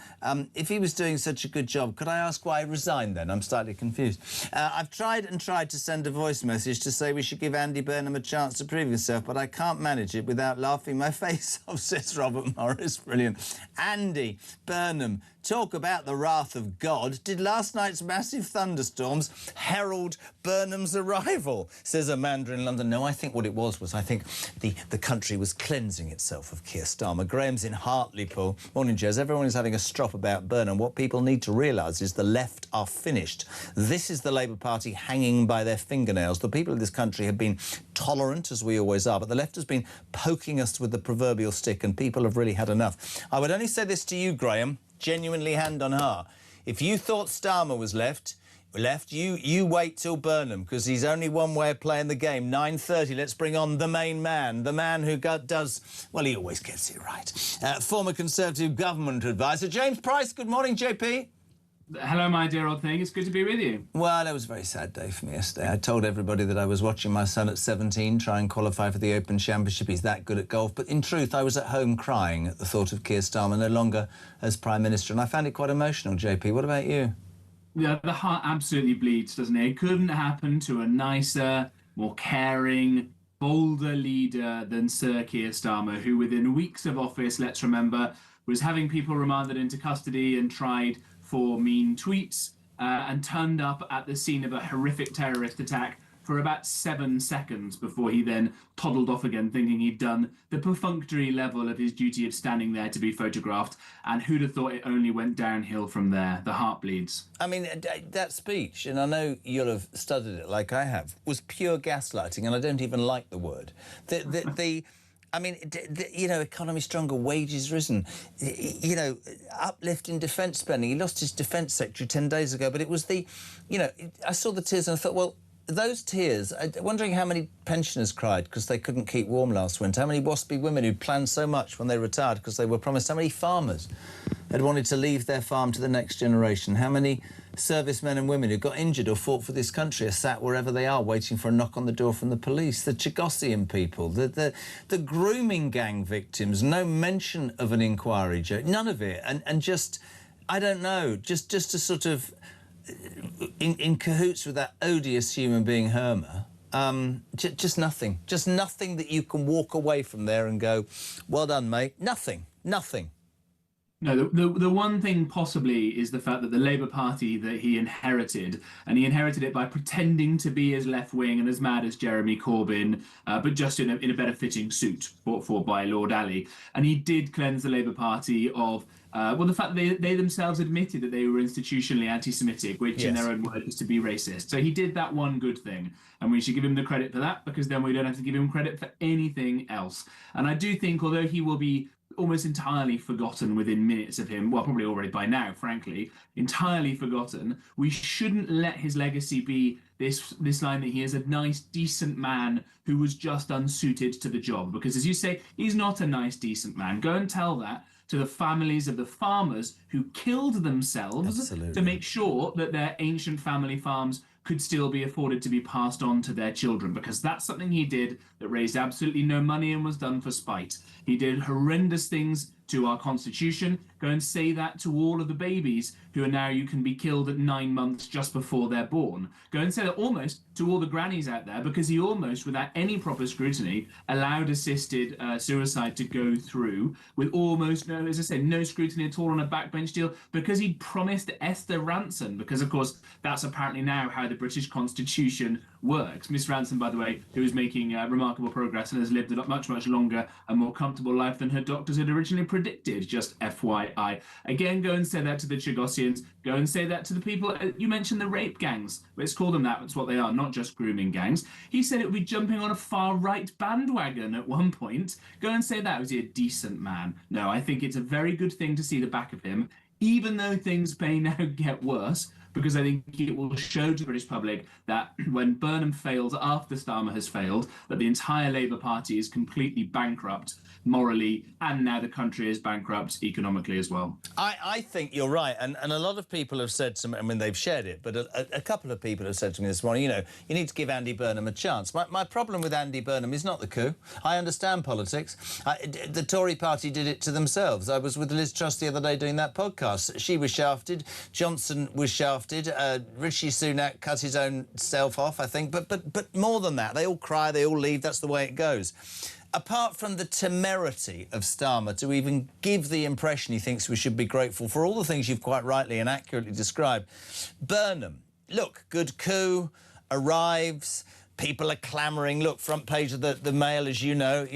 If he was doing such a good job, could I ask why he resigned then? I'm slightly confused. I've tried to send a voice message to say we should give Andy Burnham a chance to prove himself, but I can't manage it without laughing my face off, says Robert Morris. Brilliant. Andy Burnham, talk about the wrath of God. Did last night's massive thunderstorms herald Burnham's arrival, says Amanda in London. No, I think what it was I think the country was cleansing itself of Keir Starmer. Graham's in Hartlepool. Morning, Jez. Everyone is having a strop about Burnham. What people need to realise is the left are finished. This is the Labour Party hanging by their fingernails. The people of this country have been tolerant, as we always are, but the left has been poking us with the proverbial stick, and people have really had enough. I would only say this to you, Graham, genuinely hand on heart. If you thought Starmer was left, you wait till Burnham, because he's only one way of playing the game. 9:30, let's bring on the main man, the man who does, well, he always gets it right. Former Conservative government advisor, James Price. Good morning, JP. Hello, my dear old thing. It's good to be with you. Well, it was a very sad day for me yesterday. I told everybody that I was watching my son at 17 try and qualify for the Open Championship. He's that good at golf. But in truth, I was at home crying at the thought of Keir Starmer no longer as Prime Minister, and I found it quite emotional, JP. What about you? Yeah, the heart absolutely bleeds, doesn't it? It couldn't happen to a nicer, more caring, bolder leader than Sir Keir Starmer, who within weeks of office, let's remember, was having people remanded into custody and tried for mean tweets, and turned up at the scene of a horrific terrorist attack for about 7 seconds before he then toddled off again, thinking he'd done the perfunctory level of his duty of standing there to be photographed. And who'd have thought it only went downhill from there? The heart bleeds. I mean, that speech, and I know you'll have studied it like I have, was pure gaslighting, and I don't even like the word. I mean, you know, economy stronger, wages risen, you know, uplift in defence spending. He lost his defence secretary 10 days ago, but it was you know, I saw the tears and I thought, well, those tears, wondering how many pensioners cried because they couldn't keep warm last winter, how many waspy women who'd planned so much when they retired because they were promised, how many farmers had wanted to leave their farm to the next generation, how many servicemen and women who got injured or fought for this country are sat wherever they are waiting for a knock on the door from the police, the Chagossian people, the grooming gang victims, no mention of an inquiry, Joe, none of it, and just, I don't know, just to sort of in cahoots with that odious human being Hermer, just nothing that you can walk away from there and go, well done, mate. Nothing. No, the one thing possibly is the fact that the Labour Party that he inherited, and he inherited it by pretending to be as left-wing and as mad as Jeremy Corbyn, but just in a better fitting suit bought for by Lord Ali. And he did cleanse the Labour Party of, well, the fact that they themselves admitted that they were institutionally anti-Semitic, which in their own words is to be racist. So he did that one good thing, and we should give him the credit for that, because then we don't have to give him credit for anything else. And I do think, although he will be almost entirely forgotten within minutes of him. Well, probably already by now, frankly, entirely forgotten. We shouldn't let his legacy be this line that he is a nice, decent man who was just unsuited to the job. Because as you say, he's not a nice, decent man. Go and tell that to the families of the farmers who killed themselves to make sure that their ancient family farms could still be afforded to be passed on to their children, because that's something he did that raised absolutely no money and was done for spite. He did horrendous things to our constitution. Go and say that to all of the babies who are now, you can be killed at 9 months just before they're born. Go and say that almost to all the grannies out there, because he almost, without any proper scrutiny, allowed assisted suicide to go through with almost no, as I said, no scrutiny at all on a backbench deal, because he promised Esther Ranson, because of course that's apparently now how the British Constitution works. Miss Ranson, by the way, who is making remarkable progress and has lived a much, much longer and more comfortable life than her doctors had originally predicted, just FYI. Again, go and say that to the Chagossians. Go and say that to the people. You mentioned the rape gangs. Let's call them that. That's what they are, not just grooming gangs. He said it would be jumping on a far-right bandwagon at one point. Go and say that. Was he a decent man? No, I think it's a very good thing to see the back of him, even though things may now get worse, because I think it will show to the British public that when Burnham fails after Starmer has failed, that the entire Labour Party is completely bankrupt morally, and now the country is bankrupt economically as well. I think you're right, and a lot of people have said to me, I mean, they've shared it, but a couple of people have said to me this morning, you know, you need to give Andy Burnham a chance. My problem with Andy Burnham is not the coup. I understand politics. The Tory party did it to themselves. I was with Liz Truss the other day doing that podcast. She was shafted, Johnson was shafted, Rishi Sunak cut his own self off, I think, but more than that, they all cry, they all leave, that's the way it goes. Apart from the temerity of Starmer to even give the impression he thinks we should be grateful for all the things you've quite rightly and accurately described, Burnham, look, good coup, arrives, people are clamouring. Look, front page of the Mail, as you know,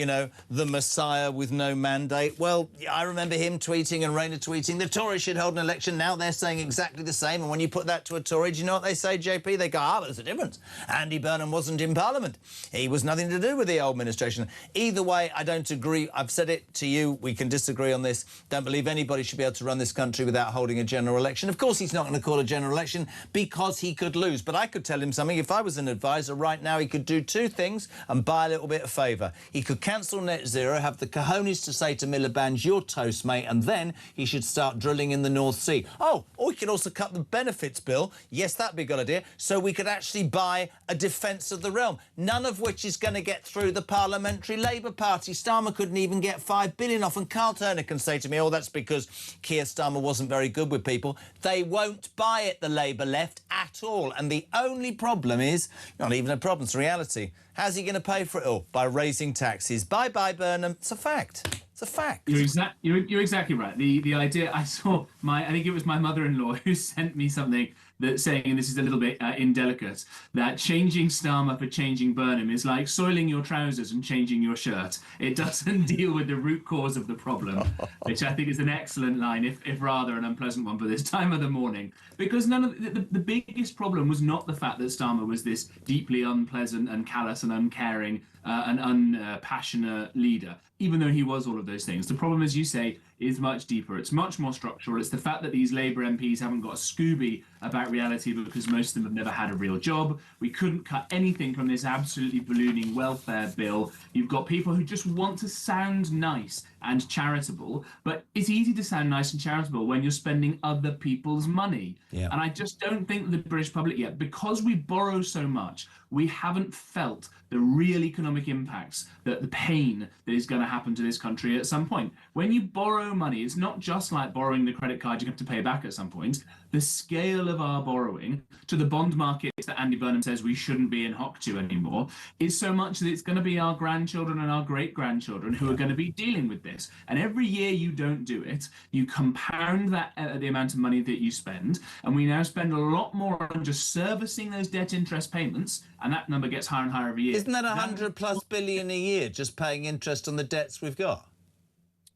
the Messiah with no mandate. Well, I remember him tweeting and Rayner tweeting, the Tories should hold an election. Now they're saying exactly the same. And when you put that to a Tory, do you know what they say, JP? They go, but there's a difference. Andy Burnham wasn't in Parliament. He was nothing to do with the old administration. Either way, I don't agree. I've said it to you. We can disagree on this. Don't believe anybody should be able to run this country without holding a general election. Of course, he's not going to call a general election because he could lose. But I could tell him something. If I was an advisor right now, he could do two things and buy a little bit of favour. He could cancel net zero, have the cojones to say to Miliband, you're toast, mate, and then he should start drilling in the North Sea. Oh, or he could also cut the benefits bill. Yes, that'd be a good idea. So we could actually buy a defence of the realm, none of which is going to get through the Parliamentary Labour Party. Starmer couldn't even get $5 billion off, and Carl Turner can say to me, oh, that's because Keir Starmer wasn't very good with people. They won't buy it, the Labour left, at all. And the only problem is, not even a problem, it's reality. How's he going to pay for it all? By raising taxes. Bye-bye, Burnham. It's a fact. It's a fact. You're exactly right. The idea, I saw I think it was my mother-in-law who sent me something that saying, and this is a little bit indelicate, that changing Starmer for changing Burnham is like soiling your trousers and changing your shirt. It doesn't deal with the root cause of the problem, which I think is an excellent line, if rather an unpleasant one for this time of the morning. Because none of the biggest problem was not the fact that Starmer was this deeply unpleasant and callous and uncaring and unpassionate leader, even though he was all of those things. The problem, as you say, is much deeper. It's much more structural. It's the fact that these Labour MPs haven't got a Scooby about reality because most of them have never had a real job. We couldn't cut anything from this absolutely ballooning welfare bill. You've got people who just want to sound nice and charitable, but it's easy to sound nice and charitable when you're spending other people's money. Yeah. And I just don't think the British public yet, because we borrow so much, we haven't felt the real economic impacts, the pain that is going to happen to this country at some point. When you borrow money, it's not just like borrowing the credit card you have to pay back at some point. The scale of our borrowing to the bond markets that Andy Burnham says we shouldn't be in hock to anymore is so much that it's going to be our grandchildren and our great-grandchildren who are going to be dealing with this. And every year you don't do it, you compound that the amount of money that you spend, and we now spend a lot more on just servicing those debt interest payments, and that number gets higher and higher every year. Isn't that 100+ billion a year just paying interest on the debts we've got?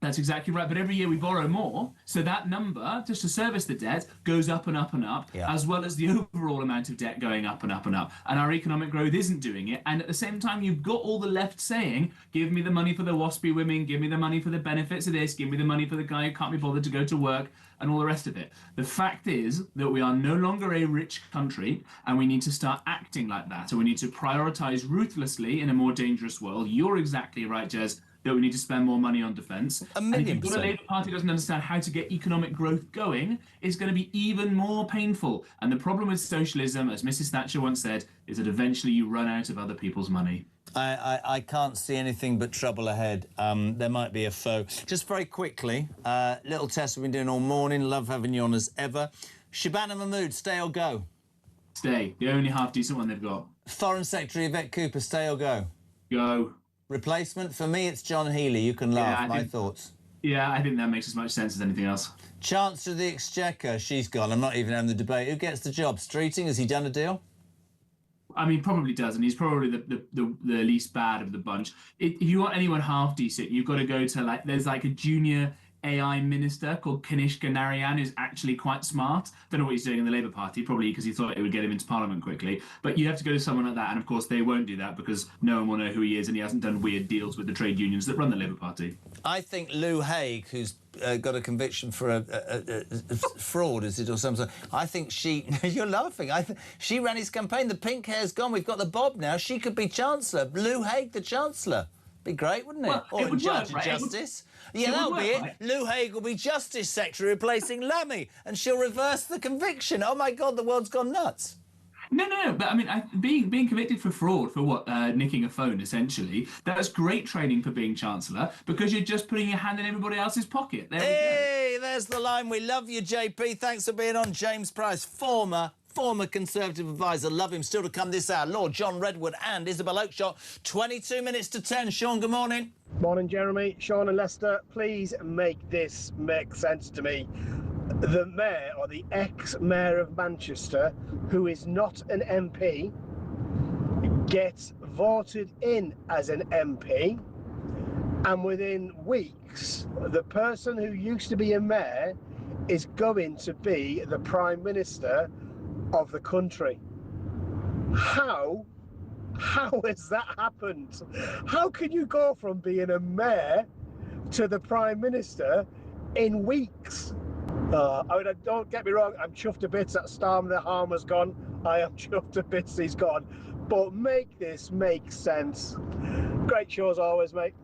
That's exactly right. But every year we borrow more. So that number, just to service the debt, goes up and up and up, as well as the overall amount of debt going up and up and up. And our economic growth isn't doing it. And at the same time, you've got all the left saying, give me the money for the waspy women, give me the money for the benefits of this, give me the money for the guy who can't be bothered to go to work, and all the rest of it. The fact is that we are no longer a rich country, and we need to start acting like that. So we need to prioritize ruthlessly in a more dangerous world. You're exactly right, Jez, that we need to spend more money on defence. And if you've got a Labour Party that doesn't understand how to get economic growth going, it's going to be even more painful. And the problem with socialism, as Mrs. Thatcher once said, is that eventually you run out of other people's money. I can't see anything but trouble ahead. There might be a foe. Just very quickly, little test we've been doing all morning. Love having you on as ever. Shabana Mahmood, stay or go? Stay. The only half-decent one they've got. Foreign Secretary Yvette Cooper, stay or go? Go. Replacement? For me, it's John Healey. You can laugh. My thoughts. Yeah, I think that makes as much sense as anything else. Chancellor of the Exchequer, she's gone. I'm not even having the debate. Who gets the job? Streeting? Has he done a deal? I mean, probably does, and he's probably the least bad of the bunch. If you want anyone half decent, you've got to go to there's a junior AI minister called Kanishka Narayan, who's actually quite smart. Don't know what he's doing in the Labour Party, probably because he thought it would get him into Parliament quickly. But you have to go to someone like that, and of course they won't do that because no one will know who he is, and he hasn't done weird deals with the trade unions that run the Labour Party. I think Lou Haig, who's got a conviction for a fraud, is it, or something? I think she... You're laughing. She ran his campaign. The pink hair's gone. We've got the bob now. She could be Chancellor. Lou Haig, the Chancellor. Be great, wouldn't it? Well, or it would Judge work, right? of Justice. Yeah, that'll be it. Right? Lou Haig will be Justice Secretary replacing Lammy, and she'll reverse the conviction. Oh, my God, the world's gone nuts. No, but I mean, being convicted for fraud, for what, nicking a phone, essentially, that's great training for being Chancellor, because you're just putting your hand in everybody else's pocket. There we go. There's the line. We love you, JP. Thanks for being on. James Price, former Conservative advisor. Love him. Still to come this hour. Lord John Redwood and Isabel Oakeshott. 22 minutes to 10. Sean, good morning. Morning, Jeremy. Sean and Leicester, please make this make sense to me. The mayor, or the ex-mayor of Manchester, who is not an MP, gets voted in as an MP, and within weeks, the person who used to be a mayor is going to be the Prime Minister of the country. How has that happened? How can you go from being a mayor to the Prime Minister in weeks? Don't get me wrong, I'm chuffed to bits that Starmer the Harmer's gone. I am chuffed to bits he's gone. But make this make sense. Great show as always, mate.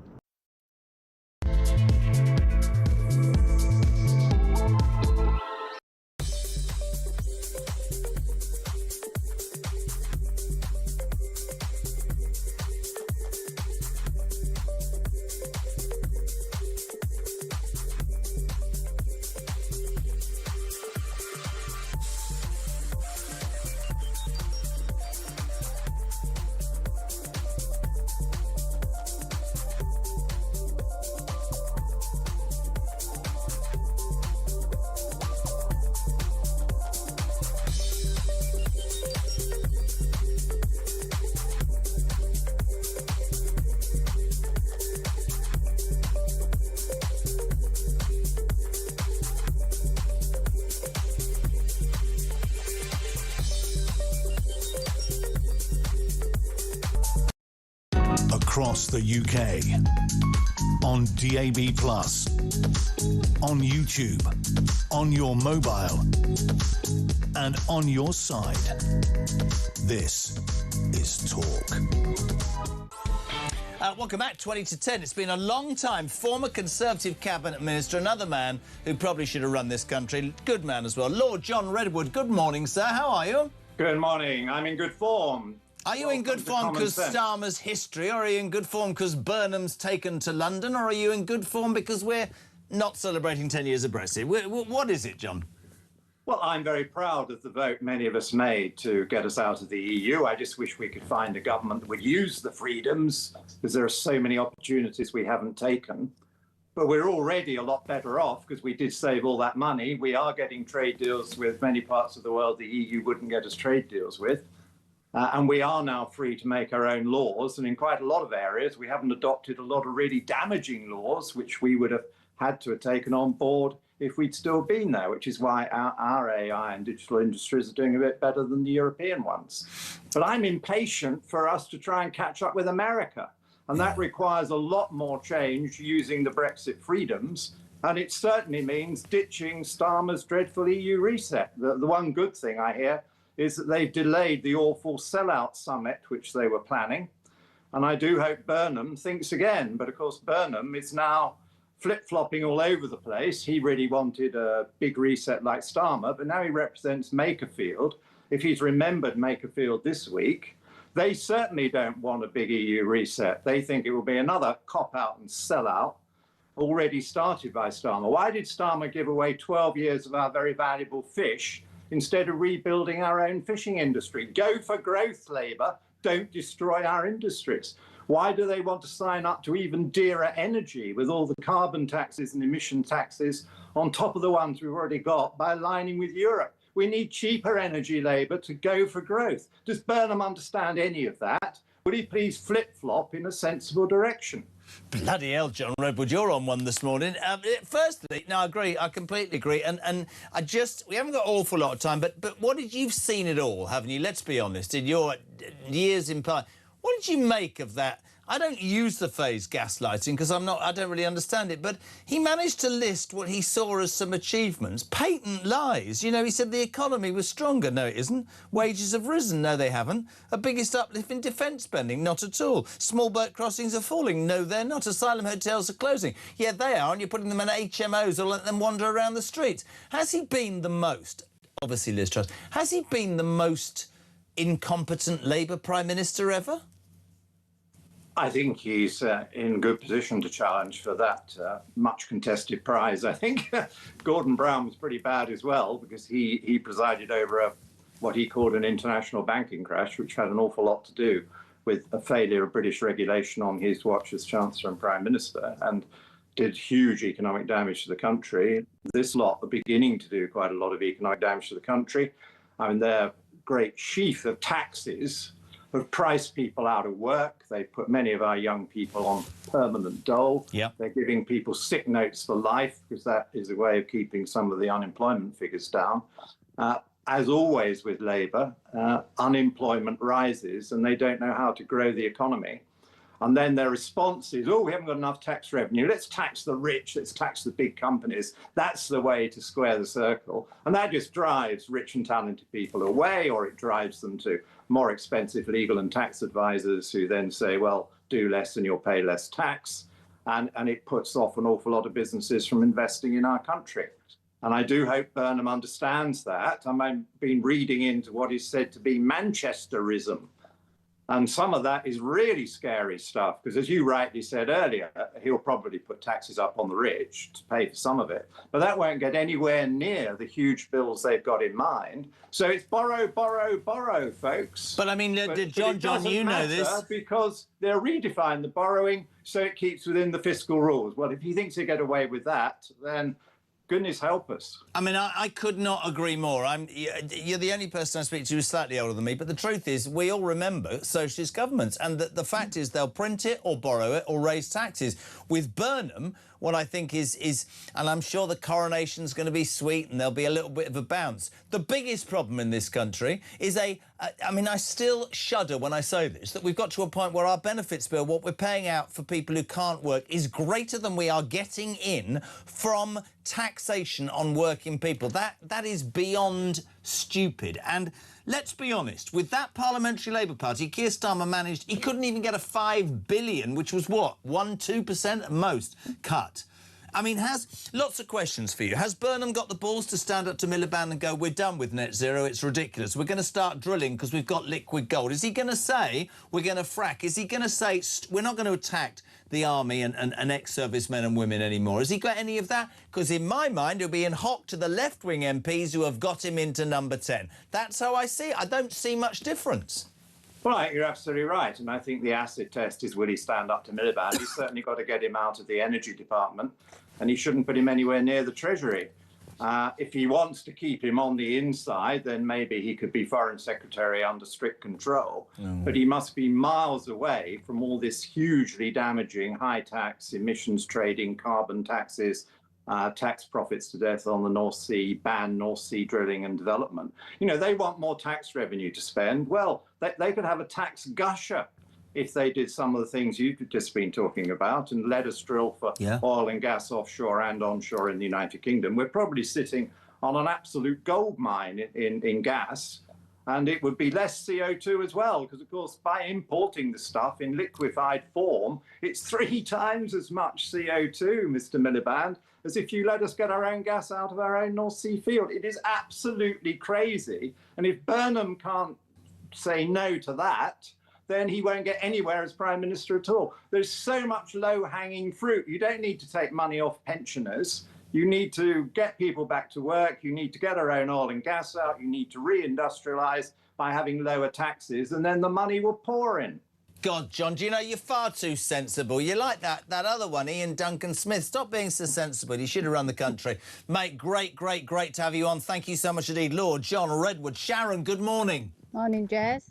Across the UK, on DAB+, on YouTube, on your mobile, and on your side. This is Talk. Welcome back, 20 to 10. It's been a long time. Former Conservative Cabinet Minister, another man who probably should have run this country. Good man as well. Lord John Redwood, good morning, sir. How are you? Good morning. I'm in good form. Are you in good form because Starmer's history, or are you in good form because Burnham's taken to London, or are you in good form because we're not celebrating 10 years of Brexit? What is it, John? Well, I'm very proud of the vote many of us made to get us out of the EU. I just wish we could find a government that would use the freedoms, because there are so many opportunities we haven't taken. But we're already a lot better off because we did save all that money. We are getting trade deals with many parts of the world the EU wouldn't get us trade deals with. And we are now free to make our own laws. And in quite a lot of areas, we haven't adopted a lot of really damaging laws, which we would have had to have taken on board if we'd still been there, which is why our AI and digital industries are doing a bit better than the European ones. But I'm impatient for us to try and catch up with America. And that requires a lot more change using the Brexit freedoms. And it certainly means ditching Starmer's dreadful EU reset. The one good thing I hear is that they've delayed the awful sellout summit, which they were planning. And I do hope Burnham thinks again. But of course, Burnham is now flip-flopping all over the place. He really wanted a big reset like Starmer, but now he represents Makerfield. If he's remembered Makerfield this week, they certainly don't want a big EU reset. They think it will be another cop-out and sellout already started by Starmer. Why did Starmer give away 12 years of our very valuable fish instead of rebuilding our own fishing industry? Go for growth, Labour. Don't destroy our industries. Why do they want to sign up to even dearer energy with all the carbon taxes and emission taxes on top of the ones we've already got by aligning with Europe? We need cheaper energy, Labour, to go for growth. Does Burnham understand any of that? Would he please flip-flop in a sensible direction? Bloody hell, John Redwood, you're on one this morning. Firstly, no, I agree. I completely agree. And we haven't got an awful lot of time, but you've seen it all, haven't you? Let's be honest. In your years in power, what did you make of that? I don't use the phrase gaslighting because I don't really understand it, but he managed to list what he saw as some achievements. Patent lies. You know, he said the economy was stronger. No, it isn't. Wages have risen. No, they haven't. A biggest uplift in defence spending. Not at all. Small boat crossings are falling. No, they're not. Asylum hotels are closing. Yeah, they are, and you're putting them in HMOs or let them wander around the streets. Has he been the most, obviously Liz Truss, has he been the most incompetent Labour Prime Minister ever? I think he's in good position to challenge for that much contested prize. I think Gordon Brown was pretty bad as well because he presided over what he called an international banking crash, which had an awful lot to do with a failure of British regulation on his watch as Chancellor and Prime Minister, and did huge economic damage to the country. This lot are beginning to do quite a lot of economic damage to the country. I mean, their great sheaf of taxes have priced people out of work. They've put many of our young people on permanent dole. Yep. They're giving people sick notes for life because that is a way of keeping some of the unemployment figures down. As always with Labour, unemployment rises and they don't know how to grow the economy. And then their response is, oh, we haven't got enough tax revenue. Let's tax the rich. Let's tax the big companies. That's the way to square the circle. And that just drives rich and talented people away, or it drives them to more expensive legal and tax advisors who then say, well, do less and you'll pay less tax. And it puts off an awful lot of businesses from investing in our country. And I do hope Burnham understands that. I've been reading into what is said to be Manchesterism. And some of that is really scary stuff, because as you rightly said earlier, he'll probably put taxes up on the rich to pay for some of it. But that won't get anywhere near the huge bills they've got in mind. So it's borrow, borrow, borrow, folks. But I mean, John, you know this. Because they'll redefine the borrowing so it keeps within the fiscal rules. Well, if he thinks he'll get away with that, then goodness help us. I mean, I could not agree more. You're the only person I speak to who's slightly older than me, but the truth is we all remember socialist governments, and the fact is they'll print it or borrow it or raise taxes. With Burnham, what I think is, and I'm sure the coronation's going to be sweet and there'll be a little bit of a bounce. The biggest problem in this country is I still shudder when I say this, that we've got to a point where our benefits bill, what we're paying out for people who can't work, is greater than we are getting in from taxation on working people. That is beyond stupid. And let's be honest, with that Parliamentary Labour Party, Keir Starmer managed, he couldn't even get a 5 billion, which was what, 1-2% at most, cut. I mean, lots of questions for you. Has Burnham got the balls to stand up to Miliband and go, we're done with net zero, it's ridiculous, we're going to start drilling because we've got liquid gold? Is he going to say we're going to frack? Is he going to say we're not going to attack the army and ex-servicemen and women anymore? Has he got any of that? Because in my mind, he'll be in hock to the left-wing MPs who have got him into number 10. That's how I see it. I don't see much difference. Well, I think you're absolutely right. And I think the acid test is, will he stand up to Miliband? He's certainly got to get him out of the energy department, and he shouldn't put him anywhere near the Treasury. If he wants to keep him on the inside, then maybe he could be Foreign Secretary under strict control. But he must be miles away from all this hugely damaging high tax emissions trading, carbon taxes, tax profits to death on the North Sea, ban North Sea drilling and development. You know, they want more tax revenue to spend. Well, they could have a tax gusher if they did some of the things you've just been talking about and let us drill for oil and gas offshore and onshore in the United Kingdom. We're probably sitting on an absolute gold mine in gas, and it would be less CO2 as well, because, of course, by importing the stuff in liquefied form, it's 3 times as much CO2, Mr. Miliband, as if you let us get our own gas out of our own North Sea field. It is absolutely crazy. And if Burnham can't say no to that, then he won't get anywhere as Prime Minister at all. There's so much low-hanging fruit. You don't need to take money off pensioners. You need to get people back to work. You need to get our own oil and gas out. You need to reindustrialise by having lower taxes, and then the money will pour in. God, John, do you know, you're far too sensible. You're like that other one, Ian Duncan Smith. Stop being so sensible. You should have run the country. Mate, great to have you on. Thank you so much indeed. Lord John Redwood. Sharon, good morning. Morning, Jez.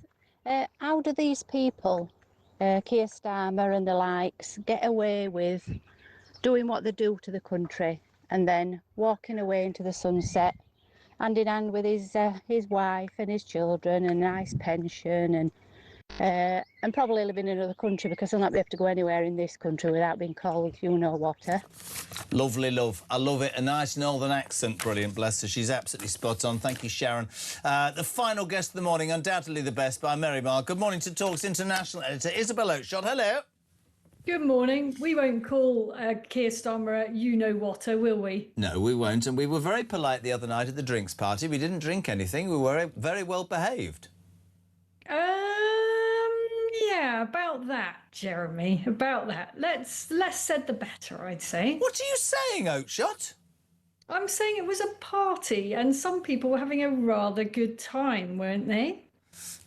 How do these people, Keir Starmer and the likes, get away with doing what they do to the country and then walking away into the sunset, hand in hand with his wife and his children and a nice pension and probably living in another country, because he'll not be able to go anywhere in this country without being called you-know-what? Lovely, love. I love it. A nice northern accent. Brilliant, bless her. She's absolutely spot on. Thank you, Sharon. The final guest of the morning, undoubtedly the best, by Mary Marr. Good morning to Talk's international editor, Isabel Oakeshott. Hello. Good morning. We won't call Keir Starmer a you-know-what-er, will we? No, we won't. And we were very polite the other night at the drinks party. We didn't drink anything. We were very well behaved. Yeah, about that, Jeremy. About that. Less said the better, I'd say. What are you saying, Oakeshott? I'm saying it was a party and some people were having a rather good time, weren't they?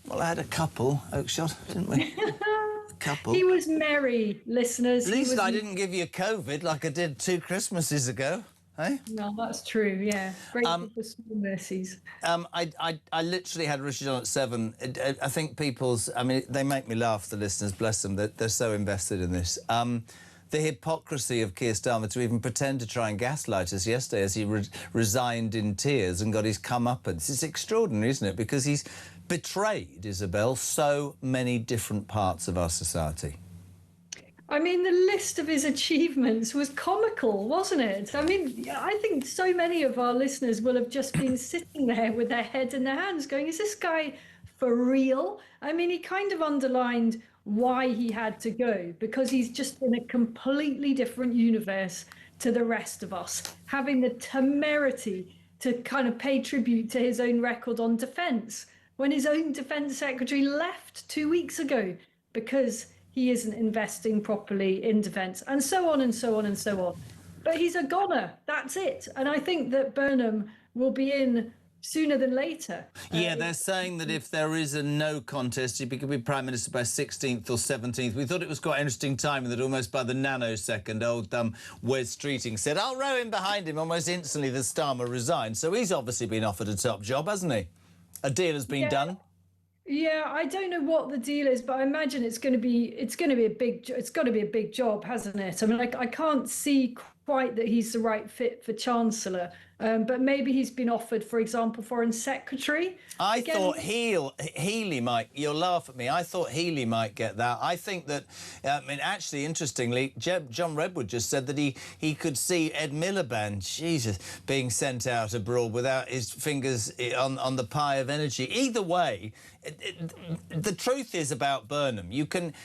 Well, I had a couple, Oakeshott, didn't we? A couple. He was merry, listeners. At least I didn't give you COVID like I did 2 Christmases ago. Hey? No, that's true, yeah. Grateful for small mercies. I literally had Richard on at 7. I think they make me laugh, the listeners, bless them, they're so invested in this. The hypocrisy of Keir Starmer to even pretend to try and gaslight us yesterday as he resigned in tears and got his comeuppance. It's extraordinary, isn't it? Because he's betrayed, Isabel, so many different parts of our society. I mean, the list of his achievements was comical, wasn't it? I mean, I think so many of our listeners will have just been sitting there with their head in their hands going, is this guy for real? I mean, he kind of underlined why he had to go, because he's just in a completely different universe to the rest of us, having the temerity to kind of pay tribute to his own record on defence when his own defence secretary left 2 weeks ago because he isn't investing properly in defence, and so on and so on and so on. But he's a goner, that's it. And I think that Burnham will be in sooner than later. Yeah, they're saying that if there is a no contest, he could be Prime Minister by 16th or 17th. We thought it was quite interesting timing that almost by the nanosecond, old Wes Streeting said, I'll row in behind him. Almost instantly, the Starmer resigned. So he's obviously been offered a top job, hasn't he? A deal has been done. Yeah, I don't know what the deal is, but I imagine it's going to be a big job, hasn't it? I mean, I can't see quite that he's the right fit for Chancellor, but maybe he's been offered, for example, Foreign Secretary. I thought Healy might. You'll laugh at me. I thought Healy might get that. I think that, actually, interestingly, John Redwood just said that he could see Ed Miliband, Jesus, being sent out abroad without his fingers on the pie of energy. Either way, the truth is about Burnham.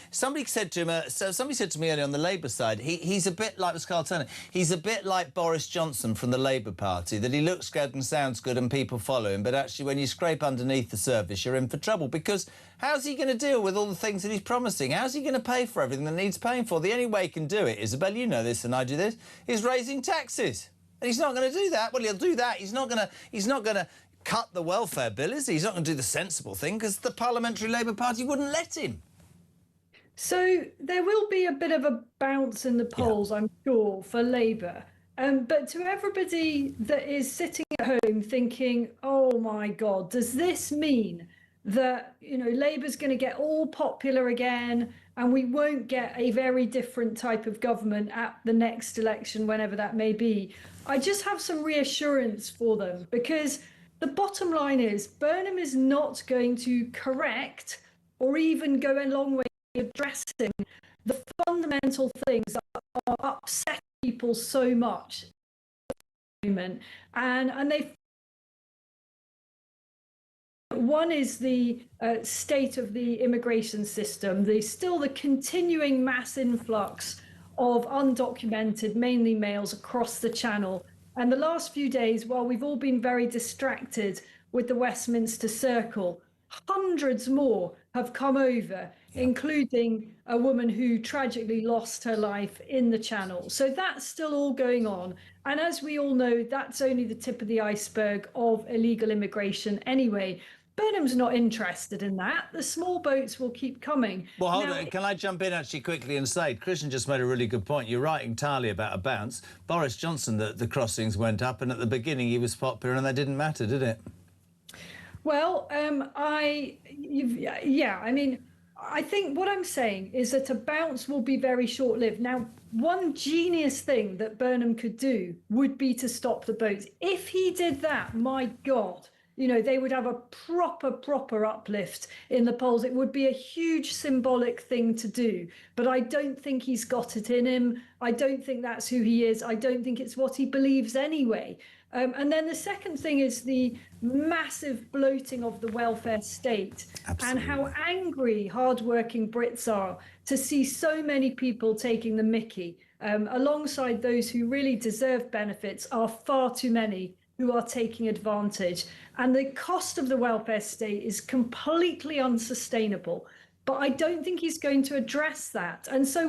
Somebody said to me earlier on the Labour side, he's a bit like Carl Turner. He's a bit like Boris Johnson from the Labour Party, that he looks good and sounds good and people follow him, but actually when you scrape underneath the surface, you're in for trouble, because how's he going to deal with all the things that he's promising? How's he going to pay for everything that needs paying for? The only way he can do it, Isabel, you know this and I do this, is raising taxes. And he's not going to do that. Well, he'll do that. He's not going to cut the welfare bill, is he? He's not going to do the sensible thing because the Parliamentary Labour Party wouldn't let him. So there will be a bit of a bounce in the polls, I'm sure, for Labour. But to everybody that is sitting at home thinking, oh my God, does this mean that, you know, Labour's going to get all popular again and we won't get a very different type of government at the next election, whenever that may be? I just have some reassurance for them, because the bottom line is Burnham is not going to correct or even go a long way addressing the fundamental things that are upsetting people so much at the moment. And they, one is the state of the immigration system, still the continuing mass influx of undocumented, mainly males, across the Channel. And the last few days, while we've all been very distracted with the Westminster Circle, hundreds more have come over, including a woman who tragically lost her life in the Channel. So that's still all going on. And as we all know, that's only the tip of the iceberg of illegal immigration anyway. Burnham's not interested in that. The small boats will keep coming. Well, hold on. Can I jump in actually quickly and say, Christian just made a really good point. You're right entirely about a bounce. Boris Johnson, the crossings went up, and at the beginning he was popular and that didn't matter, did it? Well, I mean, I think what I'm saying is that a bounce will be very short-lived. Now, one genius thing that Burnham could do would be to stop the boats. If he did that, my God, you know, they would have a proper uplift in the polls. It would be a huge symbolic thing to do. But I don't think he's got it in him. I don't think that's who he is. I don't think it's what he believes anyway. And then the second thing is the massive bloating of the welfare state. Absolutely. And how angry hardworking Brits are to see so many people taking the mickey. Alongside those who really deserve benefits are far too many who are taking advantage. And the cost of the welfare state is completely unsustainable. But I don't think he's going to address that. And so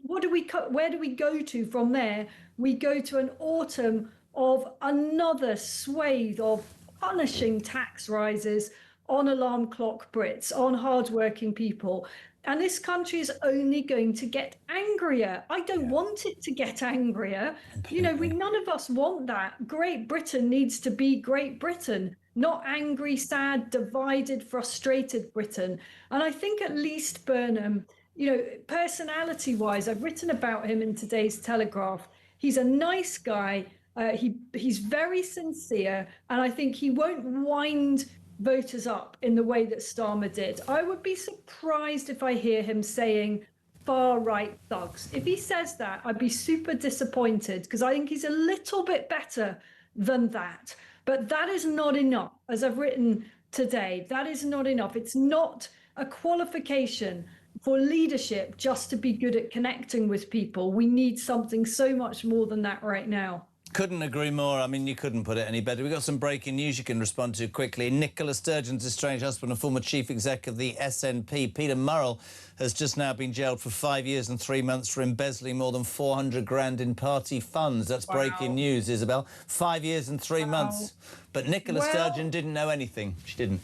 where do we go to from there? We go to an autumn of another swathe of punishing tax rises on alarm clock Brits, on hardworking people. And this country is only going to get angrier. I don't want it to get angrier. You know, none of us want that. Great Britain needs to be Great Britain, not angry, sad, divided, frustrated Britain. And I think at least Burnham, you know, personality-wise, I've written about him in today's Telegraph. He's a nice guy. He's very sincere, and I think he won't wind voters up in the way that Starmer did. I would be surprised if I hear him saying far-right thugs. If he says that, I'd be super disappointed, because I think he's a little bit better than that. But that is not enough. As I've written today, that is not enough. It's not a qualification for leadership just to be good at connecting with people. We need something so much more than that right now. Couldn't agree more. I mean, you couldn't put it any better. We've got some breaking news you can respond to quickly. Nicola Sturgeon's estranged husband and former chief exec of the SNP, Peter Murrell, has just now been jailed for 5 years and 3 months for embezzling more than 400 grand in party funds. That's breaking news, Isabel. 5 years and 3 months. But Nicola Sturgeon didn't know anything. She didn't.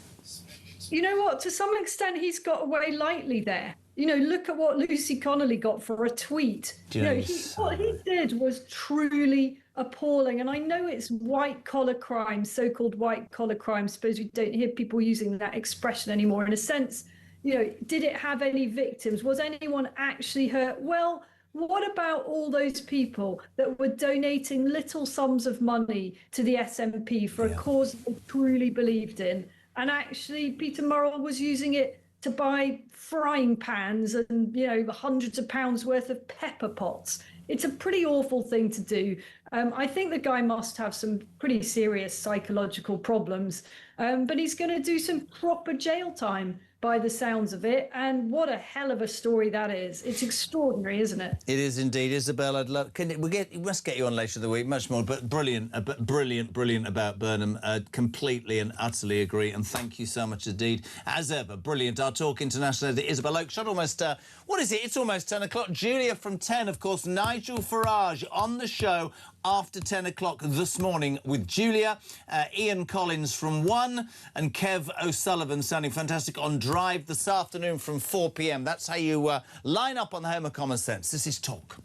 You know what? To some extent, he's got away lightly there. You know, look at what Lucy Connolly got for a tweet. What he did was truly appalling. And I know it's white-collar crime, so-called white-collar crime. Suppose we don't hear people using that expression anymore. In a sense, you know, did it have any victims? Was anyone actually hurt? Well, what about all those people that were donating little sums of money to the SNP for a cause they truly believed in? And actually, Peter Murrell was using it to buy frying pans and, you know, hundreds of pounds worth of pepper pots. It's a pretty awful thing to do. I think the guy must have some pretty serious psychological problems, but he's going to do some proper jail time by the sounds of it. And what a hell of a story that is. It's extraordinary, isn't it? It is indeed. Isabel, I'd love... we must get you on later of the week, much more, but brilliant about Burnham. Completely and utterly agree, and thank you so much indeed. As ever, brilliant. Our Talk International editor, Isabel Oakeshott, almost... what is it? It's almost 10 o'clock. Julia from 10, of course. Nigel Farage on the show after 10 o'clock this morning with Julia. Ian Collins from 1 and Kev O'Sullivan sounding fantastic on Drive this afternoon from 4 p.m. That's how you line up on the home of common sense. This is Talk.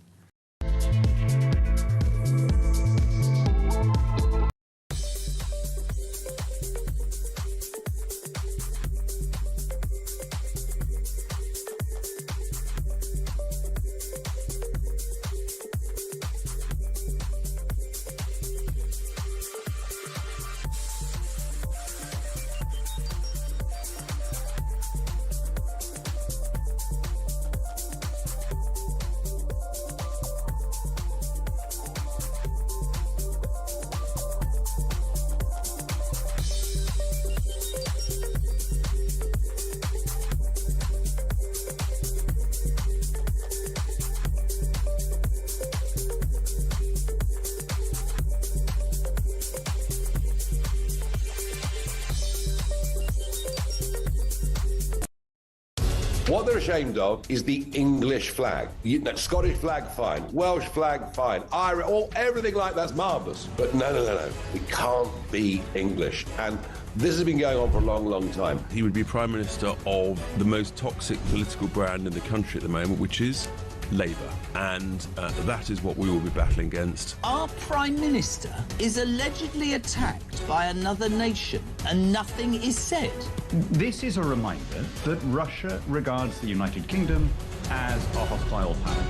What they're ashamed of is the English flag. Scottish flag, fine. Welsh flag, fine. Irish, everything like that's marvellous. But no. We can't be English. And this has been going on for a long, long time. He would be Prime Minister of the most toxic political brand in the country at the moment, which is Labour. And that is what we will be battling against. Our Prime Minister is allegedly attacked by another nation and nothing is said. This is a reminder that Russia regards the United Kingdom as a hostile power.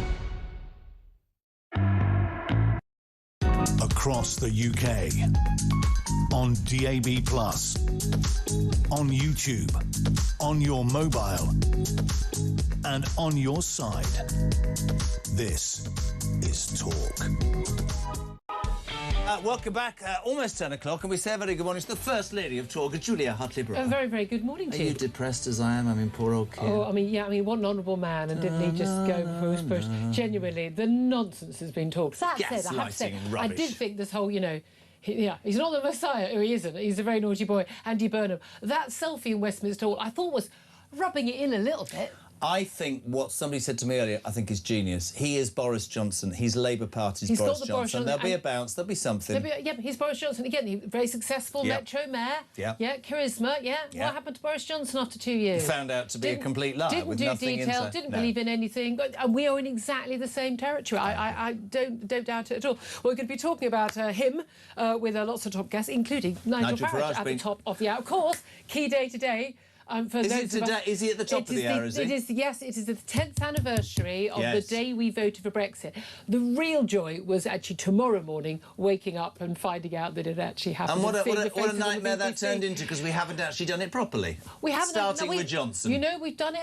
Across the UK, on DAB+, on YouTube, on your mobile, and on your side. This is Talk. Welcome back. Almost 10 o'clock, and we say a very good morning to the First Lady of Talk, Julia Hartley-Brewer. A very, very good morning to you. Are you depressed as I am? I mean, poor old kid. Oh, I mean, what an honourable man, and didn't he just go for his push? Genuinely, the nonsense has been talked. That said, I have to say, I did think this whole, he's not the Messiah. Oh, he isn't. He's a very naughty boy. Andy Burnham. That selfie in Westminster Hall, I thought was rubbing it in a little bit. I think what somebody said to me earlier, I think is genius. He is Boris Johnson. He's Labour Party's Boris Johnson. There'll be a bounce. There'll be something. He's Boris Johnson again. Very successful Metro Mayor. Yeah. Yeah, charisma. Yeah. What happened to Boris Johnson after 2 years? Found out to be a complete lie. Didn't with do nothing detail. inside. Didn't believe in anything. And we are in exactly the same territory. I don't doubt it at all. We're going to be talking about him with lots of top guests, including Nigel Farage at the top of the hour. Of course, key day today. Is he at the top of the hour, is he? Yes, it is the 10th anniversary of the day we voted for Brexit. The real joy was actually tomorrow morning, waking up and finding out that it actually happened. And what a nightmare that turned into, because we haven't actually done it properly. We haven't. Starting with Johnson. We've done it